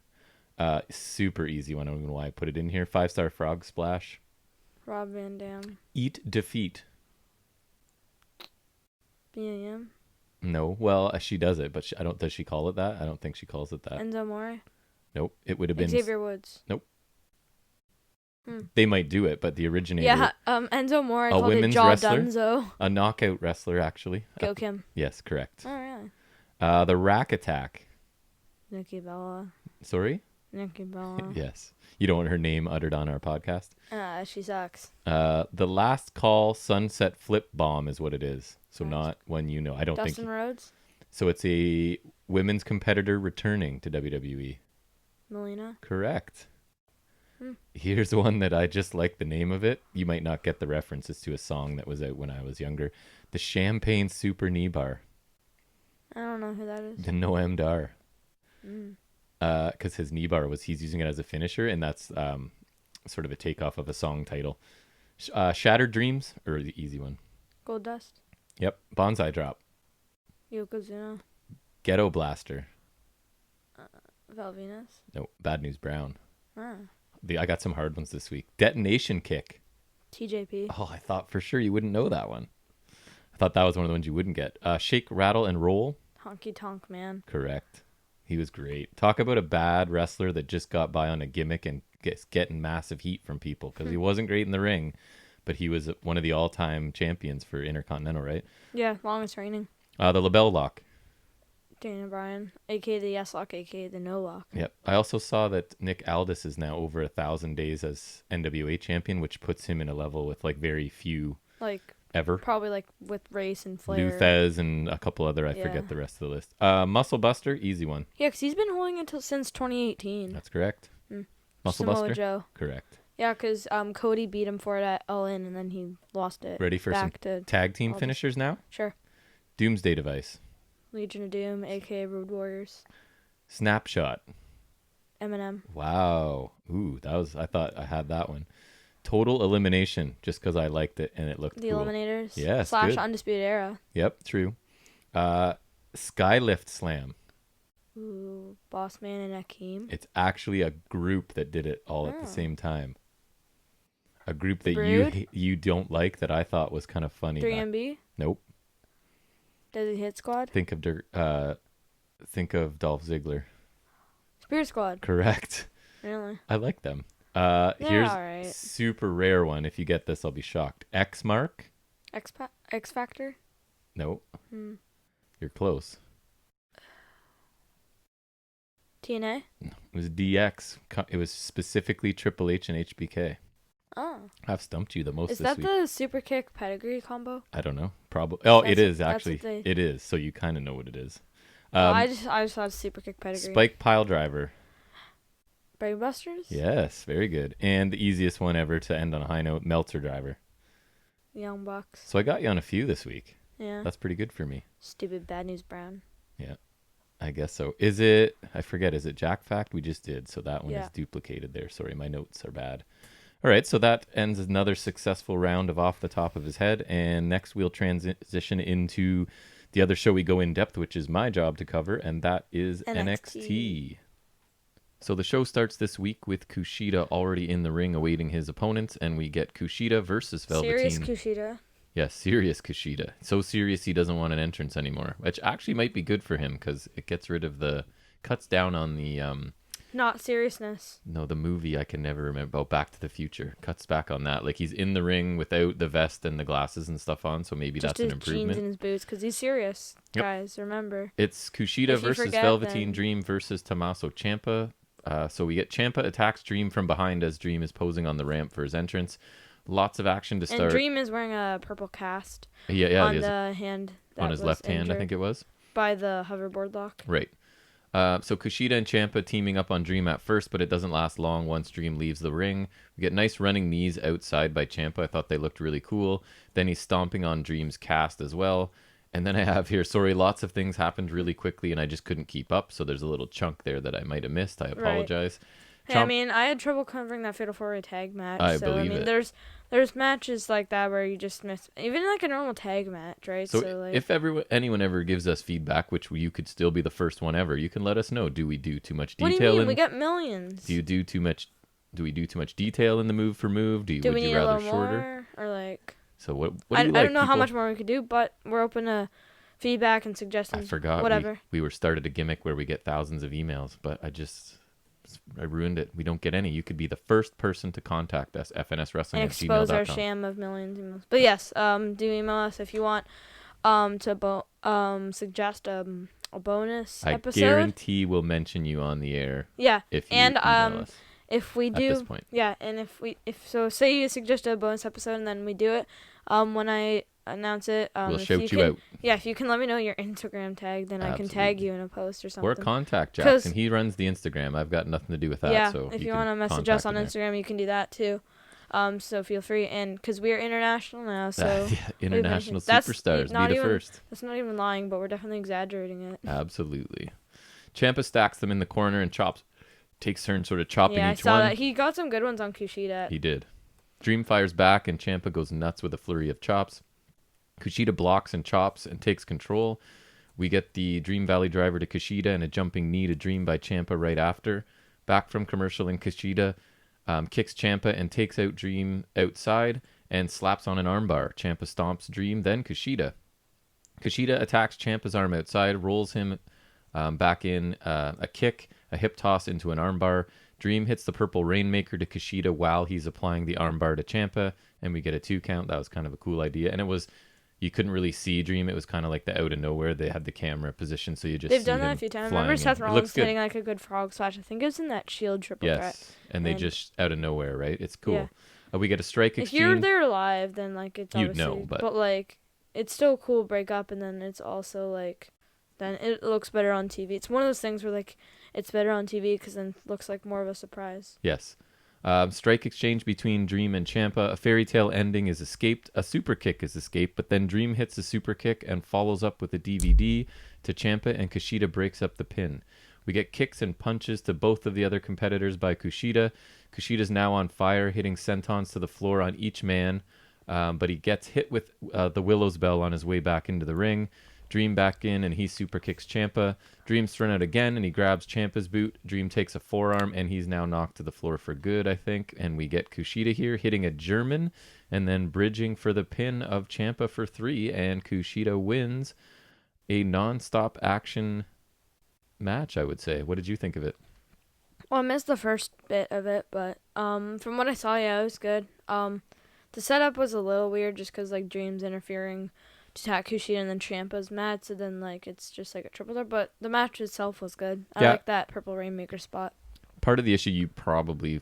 Super easy one. I don't know why I put it in here. 5-star frog splash.
Rob Van Dam.
Eat defeat.
BAM.
No, well, she does it, but I don't. Does she call it that? I don't think she calls it that.
Enzo Amore.
Nope, it would have been
Xavier Woods.
Nope. They might do it, but the originator.
Yeah, Enzo Amore called
women's
it Jaw
wrestler?
Dunzo.
A knockout wrestler, actually.
Go Kim.
Yes, correct.
Oh, really?
The Rack Attack.
Nikki Bella.
Sorry?
Nikki Bella.
Yes. You don't want her name uttered on our podcast.
She sucks.
The Last Call Sunset Flip Bomb is what it is. So
Right.
not one you know. I don't
Dustin
think.
Rhodes.
So it's a women's competitor returning to WWE.
Melina.
Correct. Here's one that I just like the name of it. You might not get the references to a song that was out when I was younger. The Champagne Super Knee Bar.
I don't know who that is.
The Noam Dar. Because his knee bar he's using it as a finisher, and that's sort of a takeoff of a song title. Shattered Dreams, or the easy one.
Gold Dust.
Yep. Bonsai Drop.
Yokozuna.
Ghetto Blaster.
Val Venus.
No, Bad News Brown.
Ah.
I got some hard ones this week. Detonation Kick.
TJP.
Oh, I thought for sure you wouldn't know that one. I thought that was one of the ones you wouldn't get. Shake, Rattle, and Roll.
Honky Tonk Man.
Correct. He was great. Talk about a bad wrestler that just got by on a gimmick and getting massive heat from people because he wasn't great in the ring, but he was one of the all-time champions for Intercontinental, right?
Yeah, longest reigning.
The LaBelle Lock.
Daniel Bryan, a.k.a. the Yes Lock, a.k.a. the No Lock.
Yep. I also saw that Nick Aldis is now over 1,000 days as NWA champion, which puts him in a level with like very few ever.
Probably like with Race and Flair.
Luthez and a couple other, I forget the rest of the list. Muscle Buster, easy one.
Yeah, because he's been holding it since 2018.
That's correct. Muscle
Samoa
Buster?
Joe.
Correct.
Yeah, because Cody beat him for it at All In, and then he lost it.
Ready for some tag team finishers now?
Sure.
Doomsday Device.
Legion of Doom, a.k.a. Road Warriors.
Snapshot.
Eminem.
Wow. Ooh, I thought I had that one. Total Elimination, just because I liked it and it looked
The
cool.
Eliminators.
Yes,
/
good.
Undisputed Era.
Yep, true. Skylift Slam.
Ooh, Boss Man and Akeem.
It's actually a group that did it all at the same time. A group that
Brood?
you don't like that I thought was kind of funny.
3MB.
Nope.
Desert Hit Squad.
Think of Dolph Ziggler.
Spirit Squad.
Correct.
Really?
I like them. Here's
all right.
super rare one. If you get this, I'll be shocked. X Mark?
X Factor.
No,
Hmm.
you're close.
TNA.
It was DX. It was specifically Triple H and HBK.
Oh.
I've stumped you the most
Is
this
that
week.
the super kick pedigree combo?
I don't know. Probably. Oh, it is
That's
actually.
what they-
It is. So you kind of know what it is.
I just thought super kick pedigree.
Spike pile driver.
Brainbusters.
Yes, very good. And the easiest one ever to end on a high note, Meltzer driver.
Young Bucks.
So I got you on a few this week.
Yeah.
That's pretty good for me.
Stupid Bad News Brown.
Yeah, I guess so. Is it? I forget. Is it Jack Fact? We just did. So that one
Yeah.
is duplicated there. Sorry, my notes are bad. All right, so that ends another successful round of Off the Top of His Head. And next we'll transition into the other show we go in depth, which is my job to cover, and that is NXT. So the show starts this week with Kushida already in the ring awaiting his opponents, and we get Kushida versus Velveteen.
Serious Kushida.
Yes, serious Kushida. So serious he doesn't want an entrance anymore, which actually might be good for him because it gets rid of cuts down on the
Not seriousness.
No, the movie I can never remember. Oh, Back to the Future cuts back on that. Like he's in the ring without the vest and the glasses and stuff on, so maybe
Just
that's an
his
improvement.
jeans and his boots, because he's serious,
Yep.
guys. Remember.
It's Kushida
If you
versus
forget,
Velveteen
then-
Dream versus Tommaso Ciampa. So we get Ciampa attacks Dream from behind as Dream is posing on the ramp for his entrance. Lots of action to start.
And Dream is wearing a purple cast
yeah,
on
he is.
the hand that
On his
was
left hand, I
injured
think it was.
by the hoverboard lock.
Right. So Kushida and Ciampa teaming up on Dream at first, but it doesn't last long once Dream leaves the ring. We get nice running knees outside by Ciampa. I thought they looked really cool. Then he's stomping on Dream's cast as well. And then I have here, sorry, lots of things happened really quickly and I just couldn't keep up. So there's a little chunk there that I might have missed. I apologize.
Hey, I mean, I had trouble covering that Fatal 4-Way tag match.
I
so,
believe
I mean,
it.
there's matches like that where you just miss, even like a normal tag match, right?
So
like,
if anyone ever gives us feedback, which you could still be the first one ever, you can let us know. Do we do too much detail?
What do you mean? We got millions.
Do we do too much detail in the move for move?
Do we
would
need
you rather
a little
shorter?
more? Or like...
So what
I
do you like,
don't know how
people?
much more we could do, but we're open to feedback and suggestions.
I forgot.
Whatever.
We were started a gimmick where we get thousands of emails, but I ruined it. We don't get any. You could be the first person to contact us, FNSWrestling@gmail.com.
And expose our sham of millions of emails. But yes, do email us if you want to suggest a bonus
I
episode.
guarantee we'll mention you on the air.
Yeah.
If you
And
email us
if we do,
at this point.
yeah, and if say you suggest a bonus episode and then we do it, when I announce it,
We'll
if
shout you
can,
out.
Yeah, if you can let me know your Instagram tag, then I can tag you in a post or something.
Or contact Jackson. He runs the Instagram. I've got nothing to do with that.
Yeah,
so
if you
can
want to message
contact
us on
him there.
Instagram, you can do that too. So feel free, and because we are international now, so
Yeah, international
That's
superstars.
not
Be the
even-
first.
that's not even lying, but we're definitely exaggerating it.
Absolutely. Ciampa stacks them in the corner and takes turns sort of chopping
Yeah, I
each
saw
one.
that. He got some good ones on Kushida.
He did. Dream fires back and Ciampa goes nuts with a flurry of chops. Kushida blocks and chops and takes control. We get the Dream Valley driver to Kushida and a jumping knee to Dream by Ciampa right after. Back from commercial, and Kushida kicks Ciampa and takes out Dream outside and slaps on an armbar. Ciampa stomps Dream, then Kushida. Kushida attacks Ciampa's arm outside, rolls him back in, a kick, a hip toss into an armbar. Dream hits the purple Rainmaker to Kushida while he's applying the armbar to Ciampa, and we get a 2 count. That was kind of a cool idea. And it was, you couldn't really see Dream. It was kind of like the out of nowhere. They had the camera position, so you just
They've
see
done that
him
a few times.
flying
Remember
in.
Seth
It looks
Rollins
good.
hitting like a good frog splash? I think it was in that Shield triple threat.
Yes, and they
And-
just out of nowhere, right? It's cool.
Yeah.
We get a strike
If you're
exchange.
there live, then like it's
You'd
obviously,
know, but-
like it's still a cool break up, and then it's also like, then it looks better on TV. It's one of those things where like it's better on TV because then it looks like more of a surprise.
Yes. Strike exchange between Dream and Ciampa. A fairy tale ending is escaped. A super kick is escaped, but then Dream hits a super kick and follows up with a DVD to Ciampa, and Kushida breaks up the pin. We get kicks and punches to both of the other competitors by Kushida. Kushida's now on fire, hitting sentons to the floor on each man, but he gets hit with the Willow's Bell on his way back into the ring. Dream back in, and he super kicks Ciampa. Dream's thrown out again, and he grabs Ciampa's boot. Dream takes a forearm, and he's now knocked to the floor for good, I think. And we get Kushida here hitting a German, and then bridging for the pin of Ciampa for 3, and Kushida wins a non-stop action match, I would say. What did you think of it?
Well, I missed the first bit of it, but from what I saw, yeah, it was good. The setup was a little weird just because, like, Dream's interfering to attack Kushida and then Ciampa's mad, so then, like, it's just, like, a triple threat. But the match itself was good. I like that Purple Rainmaker spot.
Part of the issue you probably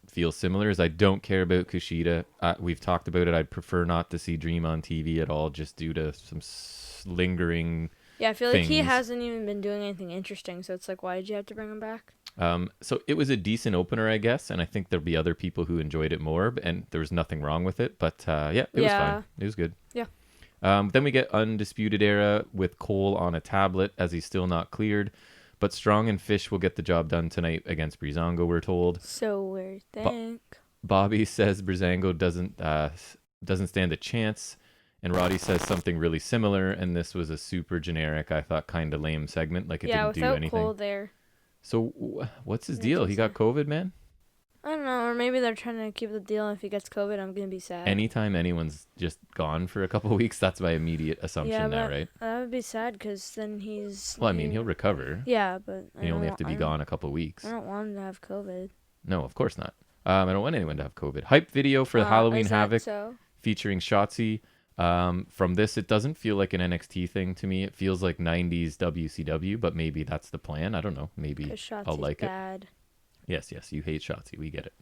feel similar is I don't care about Kushida. We've talked about it. I'd prefer not to see Dream on TV at all just due to some lingering
Yeah, I feel
things.
like he hasn't even been doing anything interesting, so it's like, why did you have to bring him back?
So it was a decent opener, I guess, and I think there'll be other people who enjoyed it more, and there was nothing wrong with it. But it was fine. It was good.
Yeah.
Then we get Undisputed Era with Cole on a tablet as he's still not cleared. But Strong and Fish will get the job done tonight against Breezango, we're told.
So we think.
Bobby says Breezango doesn't stand a chance. And Roddy says something really similar. And this was a super generic, I thought, kind of lame segment. Like it didn't do anything.
Cole there.
So what's his deal? He got COVID, man?
I don't know. Or maybe they're trying to keep the deal. If he gets COVID, I'm going to be sad.
Anytime anyone's just gone for a couple of weeks, that's my immediate assumption now, right?
That would be sad because then he's...
Well, I mean, he'll recover.
Yeah, but...
You only have to be gone a couple of weeks.
I don't want him to have COVID.
No, of course not. I don't want anyone to have COVID. Hype video for Halloween Havoc featuring Shotzi. From this, it doesn't feel like an NXT thing to me. It feels like 90s WCW, but maybe that's the plan. I don't know. Maybe I'll like it. Yes, you hate Shotzi. We get it.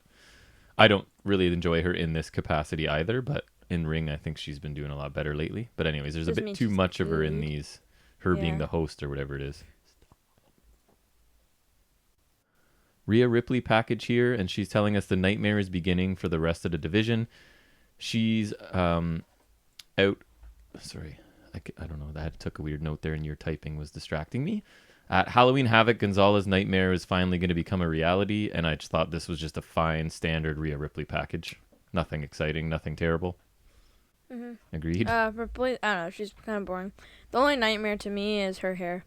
I don't really enjoy her in this capacity either, but in ring, I think she's been doing a lot better lately. But anyways, there's a bit too much of her in these, being the host or whatever it is. Rhea Ripley package here, and she's telling us the nightmare is beginning for the rest of the division. She's out. Sorry, I don't know. That took a weird note there, and your typing was distracting me. At Halloween Havoc, Gonzalez Nightmare is finally going to become a reality, and I just thought this was just a fine, standard Rhea Ripley package. Nothing exciting, nothing terrible. Mm-hmm. Agreed?
Ripley, I don't know, she's kind of boring. The only nightmare to me is her hair.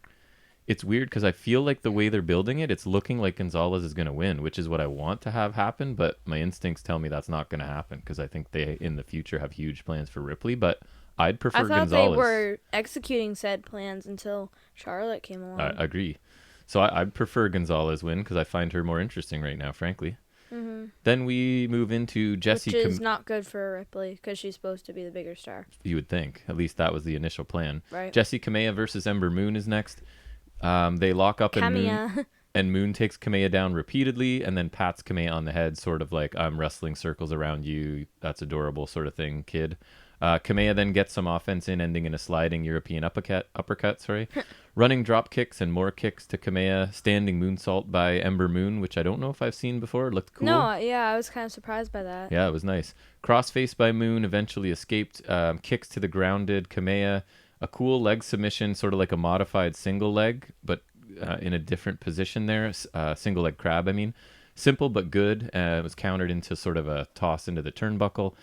It's weird because I feel like the way they're building it, it's looking like Gonzalez is going to win, which is what I want to have happen, but my instincts tell me that's not going to happen because I think they, in the future, have huge plans for Ripley, but I'd prefer Gonzalez.
I thought they were executing said plans until Charlotte came along.
I agree. So I'd prefer Gonzalez win because I find her more interesting right now, frankly. Mm-hmm. Then we move into Jessie.
Which is not good for Ripley because she's supposed to be the bigger star.
You would think. At least that was the initial plan.
Right.
Jessie Kamea versus Ember Moon is next. They lock up and Moon takes Kamea down repeatedly and then pats Kamea on the head, sort of like, I'm wrestling circles around you. That's adorable sort of thing, kid. Kamea then gets some offense in, ending in a sliding European uppercut. Running drop kicks and more kicks to Kamea. Standing moonsault by Ember Moon, which I don't know if I've seen before. It looked cool.
No, yeah, I was kind of surprised by that.
Yeah, it was nice. Crossface by Moon, eventually escaped. Kicks to the grounded Kamea. A cool leg submission, sort of like a modified single leg, but in a different position there. Single leg crab, I mean. Simple but good. It was countered into sort of a toss into the turnbuckle.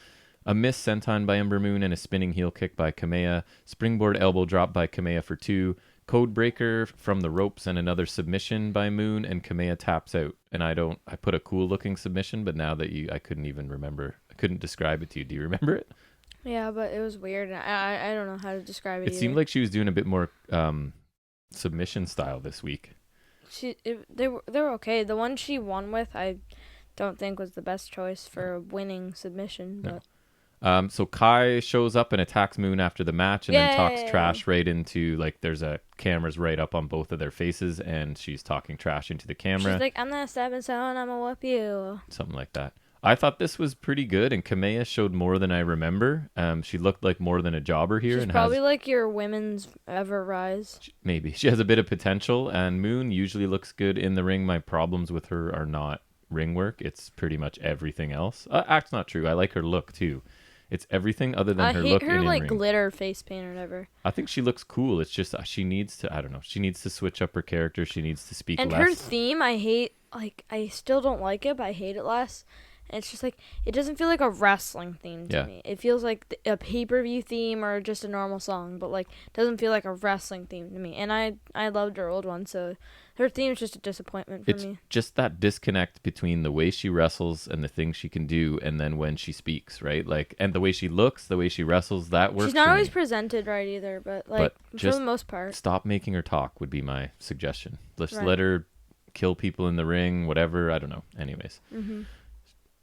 A miss senton by Ember Moon and a spinning heel kick by Kamea. Springboard elbow drop by Kamea for 2. Codebreaker from the ropes and another submission by Moon, and Kamea taps out. And I put a cool looking submission, but now that I couldn't even remember. I couldn't describe it to you. Do you remember it?
Yeah, but it was weird. I don't know how to describe it.
It seemed like she was doing a bit more submission style this week.
They were okay. The one she won with, I don't think was the best choice for a winning submission. But.
No. So Kai shows up and attacks Moon after the match and then talks trash right into, like, there's a cameras right up on both of their faces and she's talking trash into the camera.
She's like, I'm not stepping stone, I'm gonna whoop you.
Something like that. I thought this was pretty good, and Kamea showed more than I remember. She looked like more than a jobber here.
She's probably like your women's Ever Rise.
Maybe. She has a bit of potential, and Moon usually looks good in the ring. My problems with her are not ring work. It's pretty much everything else. That's not true. I like her look, too. It's everything other than her look in ring. I hate her, like,
glitter face paint or whatever.
I think she looks cool. It's just she needs to, I don't know, she needs to switch up her character. She needs to speak less.
And her theme, I hate, like, I still don't like it, but I hate it less. And it's just like, it doesn't feel like a wrestling theme to me. It feels like a pay-per-view theme or just a normal song, but like, it doesn't feel like a wrestling theme to me. And I loved her old one, so her theme is just a disappointment for me. It's
just that disconnect between the way she wrestles and the things she can do, and then when she speaks, right? Like, and the way she looks, the way she wrestles, that works.
She's not always presented right either, but like, for the most part.
Stop making her talk would be my suggestion. Just let her kill people in the ring, whatever. I don't know. Anyways.
Mm-hmm.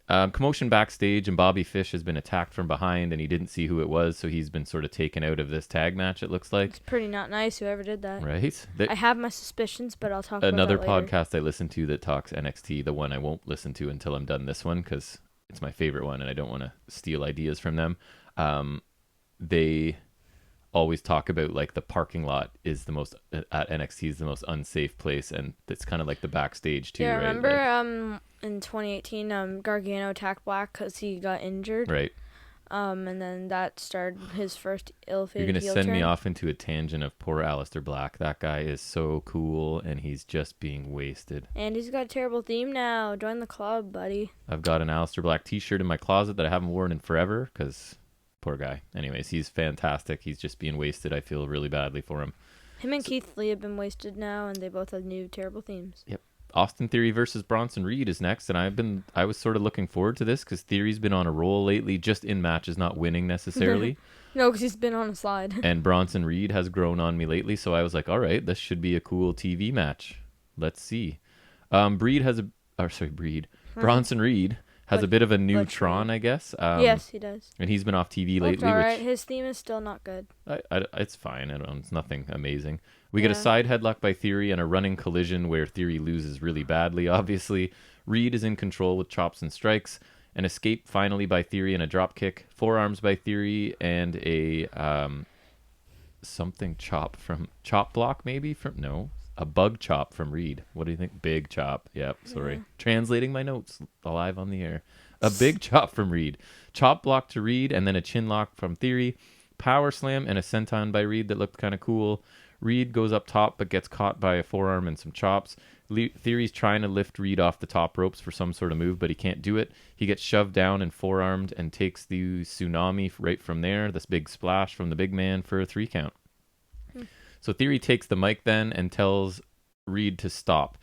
Commotion backstage, and Bobby Fish has been attacked from behind, and he didn't see who it was, so he's been sort of taken out of this tag match, it looks like.
It's pretty not nice, whoever did that.
Right?
I have my suspicions, but I'll talk
another
about that later.
podcast I listen to that talks NXT, the one I won't listen to until I'm done this one, because it's my favorite one, and I don't want to steal ideas from them. They always talk about like the parking lot is the most at NXT is the most unsafe place, and it's kind of like the backstage too.
Yeah,
right?
remember in 2018 Gargano attacked Black because he got injured,
right?
And then that started his first ill-fated
You're gonna
heel
send
turn.
me off into a tangent of poor Aleister Black. That guy is so cool, and he's just being wasted.
And he's got a terrible theme now. Join the club, buddy.
I've got an Aleister Black t-shirt in my closet that I haven't worn in forever because poor guy. Anyways, he's fantastic. He's just being wasted. I feel really badly for him.
Him and Keith Lee have been wasted now, and they both have new terrible themes.
Yep. Austin Theory versus Bronson Reed is next, and I was sort of looking forward to this because Theory's been on a roll lately, just in matches, not winning necessarily.
No, because he's been on a slide.
And Bronson Reed has grown on me lately, so I was like, all right, this should be a cool TV match. Let's see. Bronson Reed has a bit of a new Tron, I guess.
Yes, he does.
And he's been off TV lately.
It's all right. His theme is still not good.
It's fine. It's nothing amazing. We get a side headlock by Theory and a running collision where Theory loses really badly, obviously. Reed is in control with chops and strikes. An escape finally by Theory and a drop kick. Forearms by Theory and a something chop from chop block maybe? A bug chop from Reed. What do you think? Big chop. Yep, sorry. Yeah. Translating my notes live on the air. A big chop from Reed. Chop block to Reed and then a chin lock from Theory. Power slam and a senton by Reed that looked kind of cool. Reed goes up top but gets caught by a forearm and some chops. Theory's trying to lift Reed off the top ropes for some sort of move, but he can't do it. He gets shoved down and forearmed and takes the tsunami right from there. This big splash from the big man for a 3 count. So Theory takes the mic then and tells Reed to stop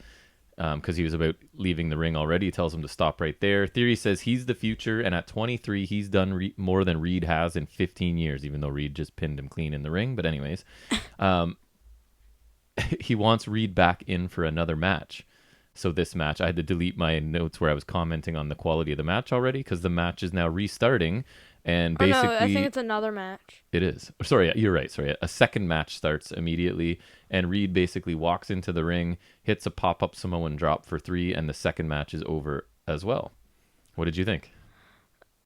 because he was about leaving the ring already. He tells him to stop right there. Theory says he's the future, and at 23, he's done more than Reed has in 15 years, even though Reed just pinned him clean in the ring. But anyways, he wants Reed back in for another match. So this match, I had to delete my notes where I was commenting on the quality of the match already because the match is now restarting. And basically,
no, I think it's another match.
It is. Sorry, you're right. Sorry. A second match starts immediately, and Reed basically walks into the ring, hits a pop-up Samoan drop for 3, and the second match is over as well. What did you think?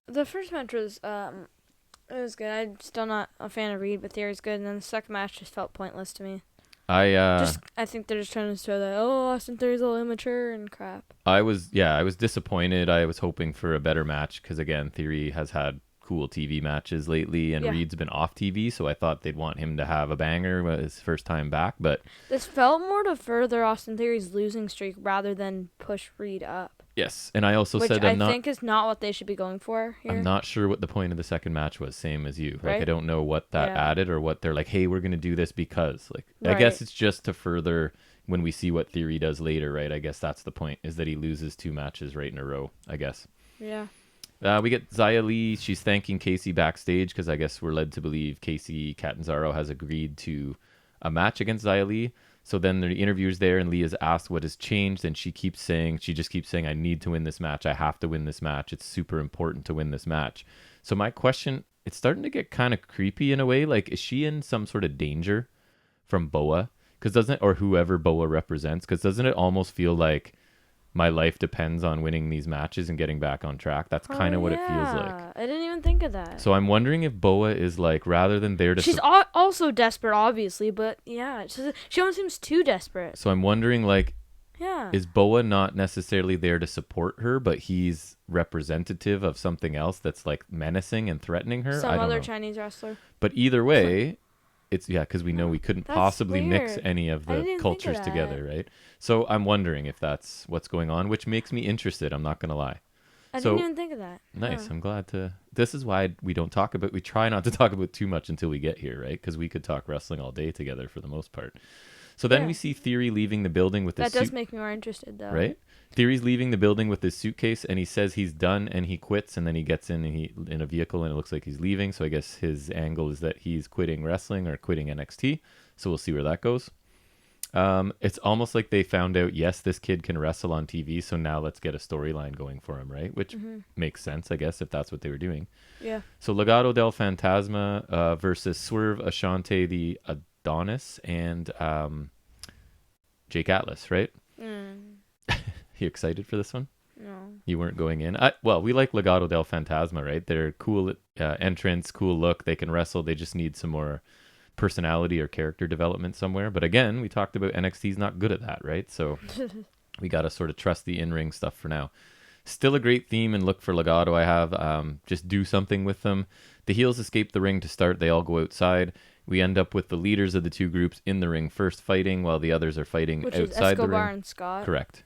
The first match was it was good. I'm still not a fan of Reed, but Theory's good. And then the second match just felt pointless to me. I think they're just trying to show that Austin Theory's a little immature and crap. I was
disappointed. I was hoping for a better match because again, Theory has had cool TV matches lately, and Reed's been off TV, so I thought they'd want him to have a banger his first time back. But
this felt more to further Austin Theory's losing streak rather than push Reed up.
Yes, and I also
Which
said
I think is not what they should be going for here.
I'm not sure what the point of the second match was. Same as you.
Right?
Like I don't know what that added or what they're like. Hey, we're gonna do this because
Right.
I guess it's just to further when we see what Theory does later, right? I guess that's the point is that he loses 2 matches right in a row. I guess.
Yeah.
We get Xia Li. She's thanking Casey backstage because I guess we're led to believe Casey Catanzaro has agreed to a match against Xia Li. So then the interviewer's there and Lee is asked what has changed, and she just keeps saying, I need to win this match. I have to win this match. It's super important to win this match. So my question, it's starting to get kind of creepy in a way. Like, is she in some sort of danger from Boa? Or whoever Boa represents? Because doesn't it almost feel like my life depends on winning these matches and getting back on track? That's kind of what it feels like.
I didn't even think of that.
So I'm wondering if Boa is like, rather than there to...
She's also desperate, obviously, but yeah, she almost seems too desperate.
So I'm wondering, like, is Boa not necessarily there to support her, but he's representative of something else that's like menacing and threatening her?
Some other Chinese wrestler.
But either way... It's because we know we couldn't possibly mix
weird.
Any of the cultures together, right? So I'm wondering if that's what's going on, which makes me interested. I'm not going to lie.
I didn't even think of that.
Nice. I'm glad to. This is why we try not to talk about too much until we get here, right? Because we could talk wrestling all day together for the most part. So then we see Theory leaving the building with his
That does make me more interested, though.
Right? Theory's leaving the building with his suitcase, and he says he's done, and he quits, and then he gets in a vehicle, and it looks like he's leaving. So I guess his angle is that he's quitting wrestling or quitting NXT. So we'll see where that goes. It's almost like they found out, yes, this kid can wrestle on TV, so now let's get a storyline going for him, right? Which makes sense, I guess, if that's what they were doing.
Yeah.
So Legado del Fantasma versus Swerve, Ashante, the Adonis, and Jake Atlas, right? You excited for this one?
No.
You weren't going in? Well, we like Legado del Fantasma, right? They're cool entrance, cool look. They can wrestle. They just need some more personality or character development somewhere. But again, we talked about NXT's not good at that, right? So we got to sort of trust the in-ring stuff for now. Still a great theme and look for Legado. I have just do something with them. The heels escape the ring to start. They all go outside. We end up with the leaders of the two groups in the ring first fighting while the others are fighting
Which
outside
is
the ring.
Escobar and Scott.
Correct.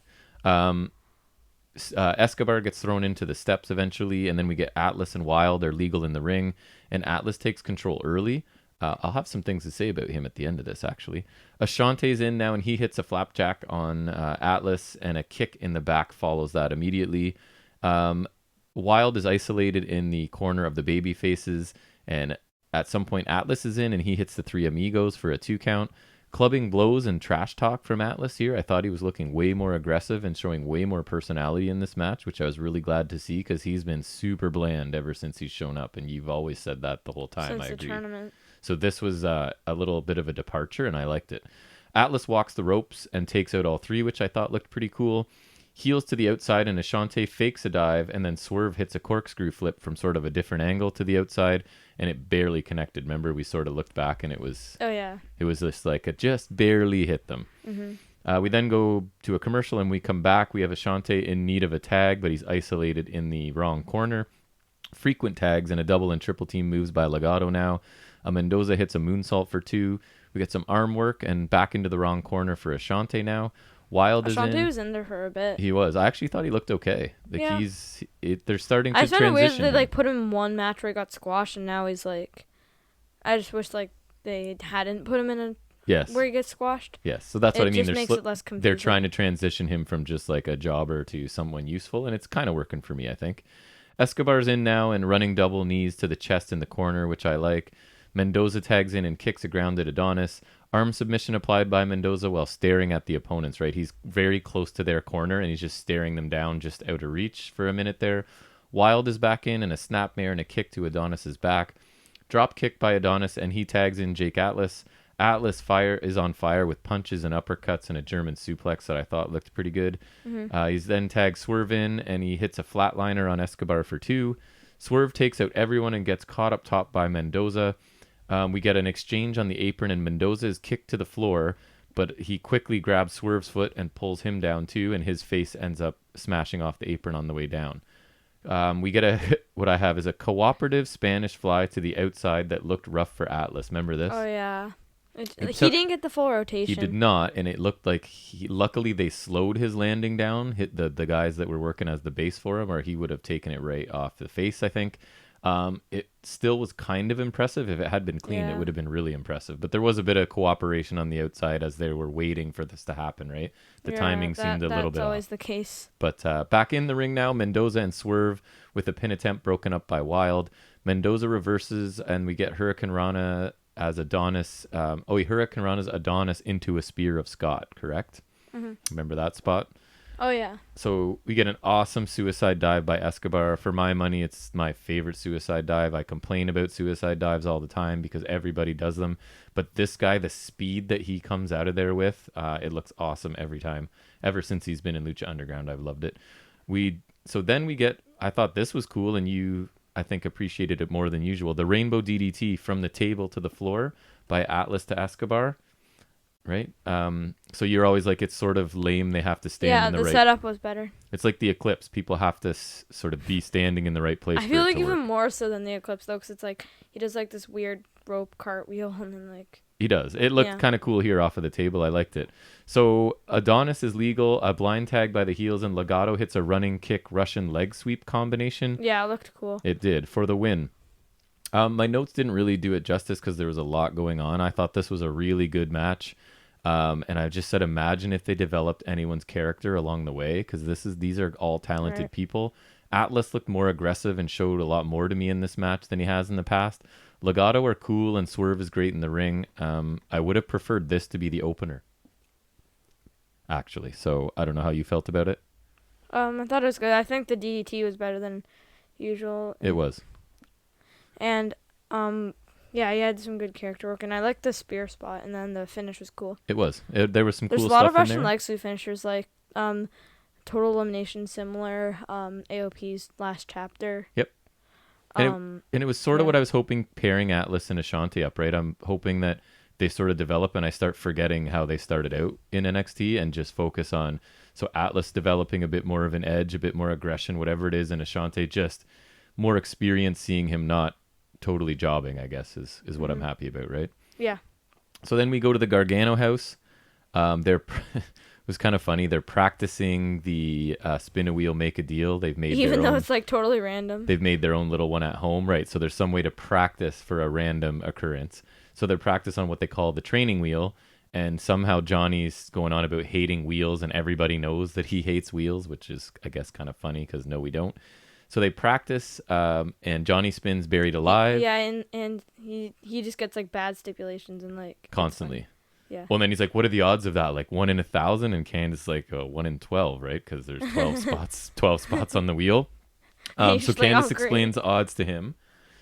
Escobar gets thrown into the steps eventually, and then we get Atlas and Wild. They're legal in the ring, and Atlas takes control early. I'll have some things to say about him at the end of this, actually. Ashante's in now, and he hits a flapjack on Atlas, and a kick in the back follows that immediately. Wild is isolated in the corner of the baby faces, and at some point Atlas is in, and he hits the three amigos for a 2 count. Clubbing blows and trash talk from Atlas here. I thought he was looking way more aggressive and showing way more personality in this match, which I was really glad to see because he's been super bland ever since he's shown up, and you've always said that the whole time.
Since
I agree.
the tournament.
So this was a little bit of a departure, and I liked it. Atlas walks the ropes and takes out all three, which I thought looked pretty cool. Heels to the outside, and Ashante fakes a dive, and then Swerve hits a corkscrew flip from sort of a different angle to the outside, and it barely connected. Remember, we sort of looked back, and it was...
Oh, yeah.
It was just like it just barely hit them. We then go to a commercial, and we come back. We have Ashante in need of a tag, but he's isolated in the wrong corner. Frequent tags and a double and triple team moves by Legado now. Mendoza hits a moonsault for 2. We get some arm work and back into the wrong corner for Ashante now. Wild is in.
Ashante was in there for a bit.
He was. I actually thought he looked okay. Like
Yeah.
They're starting to
I found it weird
transition
that they
him.
put him in one match where he got squashed, and now he's like... I just wish they hadn't put him in a
Yes.
where he gets squashed.
Yes. So that's what I mean.
Just makes it less confusing.
They're trying to transition him from just like a jobber to someone useful, and it's kind of working for me, I think. Escobar's in now and running double knees to the chest in the corner, which I like. Mendoza tags in and kicks a grounded Adonis. Arm submission applied by Mendoza while staring at the opponents, right? He's very close to their corner, and he's just staring them down just out of reach for a minute there. Wild is back in, and a snapmare and a kick to Adonis's back. Drop kick by Adonis, and he tags in Jake Atlas. Atlas is on fire with punches and uppercuts and a German suplex that I thought looked pretty good. He's then tagged Swerve in, and he hits a flatliner on Escobar for 2. Swerve takes out everyone and gets caught up top by Mendoza. We get an exchange on the apron, and Mendoza is kicked to the floor, but he quickly grabs Swerve's foot and pulls him down too, and his face ends up smashing off the apron on the way down. We get what I have is a cooperative Spanish fly to the outside that looked rough for Atlas. Remember this?
Oh, yeah. He
took-
didn't get the full rotation.
He did not, and it looked like luckily they slowed his landing down, hit the guys that were working as the base for him, or he would have taken it right off the face, I think. It still was kind of impressive. If it had been clean,
Yeah.
it would have been really impressive. But there was a bit of cooperation on the outside as they were waiting for this to happen, right? The timing seemed a little bit
That's always
off.
the case.
But back in the ring now, Mendoza and Swerve with a pin attempt broken up by Wild. Mendoza reverses, and we get Hurricane Rana as Adonis. Hurricane Rana's Adonis into a spear of Scott, correct? Remember that spot?
Oh, yeah.
So we get an awesome suicide dive by Escobar. For my money, it's my favorite suicide dive. I complain about suicide dives all the time because everybody does them. But this guy, the speed that he comes out of there with, it looks awesome every time. Ever since he's been in Lucha Underground, I've loved it. So then we get, I thought this was cool, and you, I think, appreciated it more than usual. The Rainbow DDT from the table to the floor by Atlas to Escobar. Right? So you're always like, it's sort of lame. They have to stand in the
the
right...
setup was better.
It's like the Eclipse. People have to sort of be standing in the right place.
I feel like even more so than the Eclipse, though, because it's like he does like this weird rope cartwheel and then like...
He does. It looked kind of cool here off of the table. I liked it. So Adonis is legal. A blind tag by the heels, and Legado hits a running kick Russian leg sweep combination.
Yeah, it looked cool.
It did, for the win. My notes didn't really do it justice because there was a lot going on. I thought this was a really good match. And I just said, imagine if they developed anyone's character along the way, because these are all talented people. Atlas looked more aggressive and showed a lot more to me in this match than he has in the past. Legado are cool, and Swerve is great in the ring. I would have preferred this to be the opener. actually. So I don't know how you felt about it.
I thought it was good. I think the DDT was better than usual.
It was.
And yeah, he had some good character work, and I liked the spear spot, and then the finish was cool.
It was. There was some
There's
cool
a lot
stuff
of
in
Russian
there.
leg sweep finishers like Total Elimination, similar AOP's last chapter.
Yep. And it was sort of what I was hoping, pairing Atlas and Ashanti up, right? I'm hoping that they sort of develop and I start forgetting how they started out in NXT and just focus on, so Atlas developing a bit more of an edge, a bit more aggression, whatever it is, and Ashanti just more experience, seeing him not totally jobbing, I guess, is what I'm happy about, right?
Yeah.
So then we go to the Gargano house. It was kind of funny. They're practicing the spin a wheel, make a deal. They've made
Even
their
though
own,
it's like totally random.
they've made their own little one at home, right? So there's some way to practice for a random occurrence. So they're practice on what they call the training wheel. And somehow Johnny's going on about hating wheels, and everybody knows that he hates wheels, which is, I guess, kind of funny because no, we don't. So they practice, and Johnny spins buried alive.
Yeah, and he just gets like bad stipulations and like
Constantly.
Yeah.
Well, and then he's like, what are the odds of that? Like 1 in 1,000? And Candace like 1 in 12, right? Because there's 12 spots on the wheel. So Candace explains odds to him.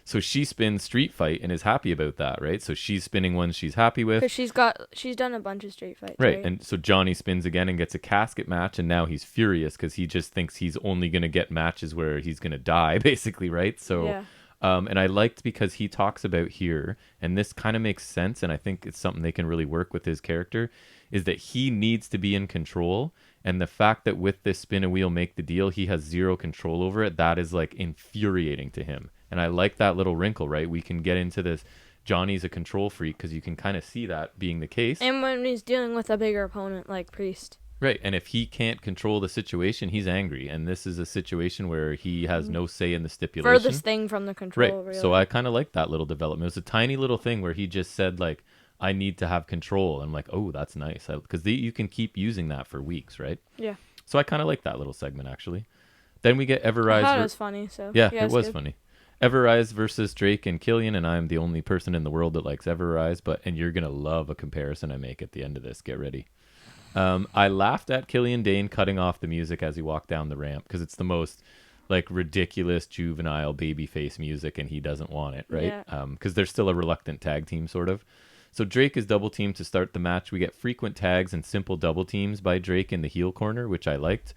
So she spins Street Fight and is happy about that, right? So she's spinning ones she's happy with.
Because she's done a bunch of Street Fights,
right? And so Johnny spins again and gets a casket match, and now he's furious because he just thinks he's only going to get matches where he's going to die, basically, right? So,
yeah.
And I liked because he talks about here, and this kind of makes sense, and I think it's something they can really work with his character, is that he needs to be in control, and the fact that with this spin a wheel, make the deal, he has zero control over it, that is like infuriating to him. And I like that little wrinkle, right? We can get into this. Johnny's a control freak because you can kind of see that being the case.
And when he's dealing with a bigger opponent like Priest.
Right. And if he can't control the situation, he's angry. And this is a situation where he has no say in the stipulation.
Furthest thing from the control,
right.
really.
So I kind of like that little development. It was a tiny little thing where he just said, like, I need to have control. I'm like, oh, that's nice. Because you can keep using that for weeks, right?
Yeah.
So I kind of like that little segment, actually. Then we get Everrise.
I thought it was funny. So
yeah, it was funny. Everrise versus Drake and Killian, and I'm the only person in the world that likes Everrise, and you're going to love a comparison I make at the end of this. Get ready. I laughed at Killian Dane cutting off the music as he walked down the ramp because it's the most like ridiculous juvenile babyface music, and he doesn't want it, right? Because they're still a reluctant tag team, sort of. So Drake is double teamed to start the match. We get frequent tags and simple double teams by Drake in the heel corner, which I liked.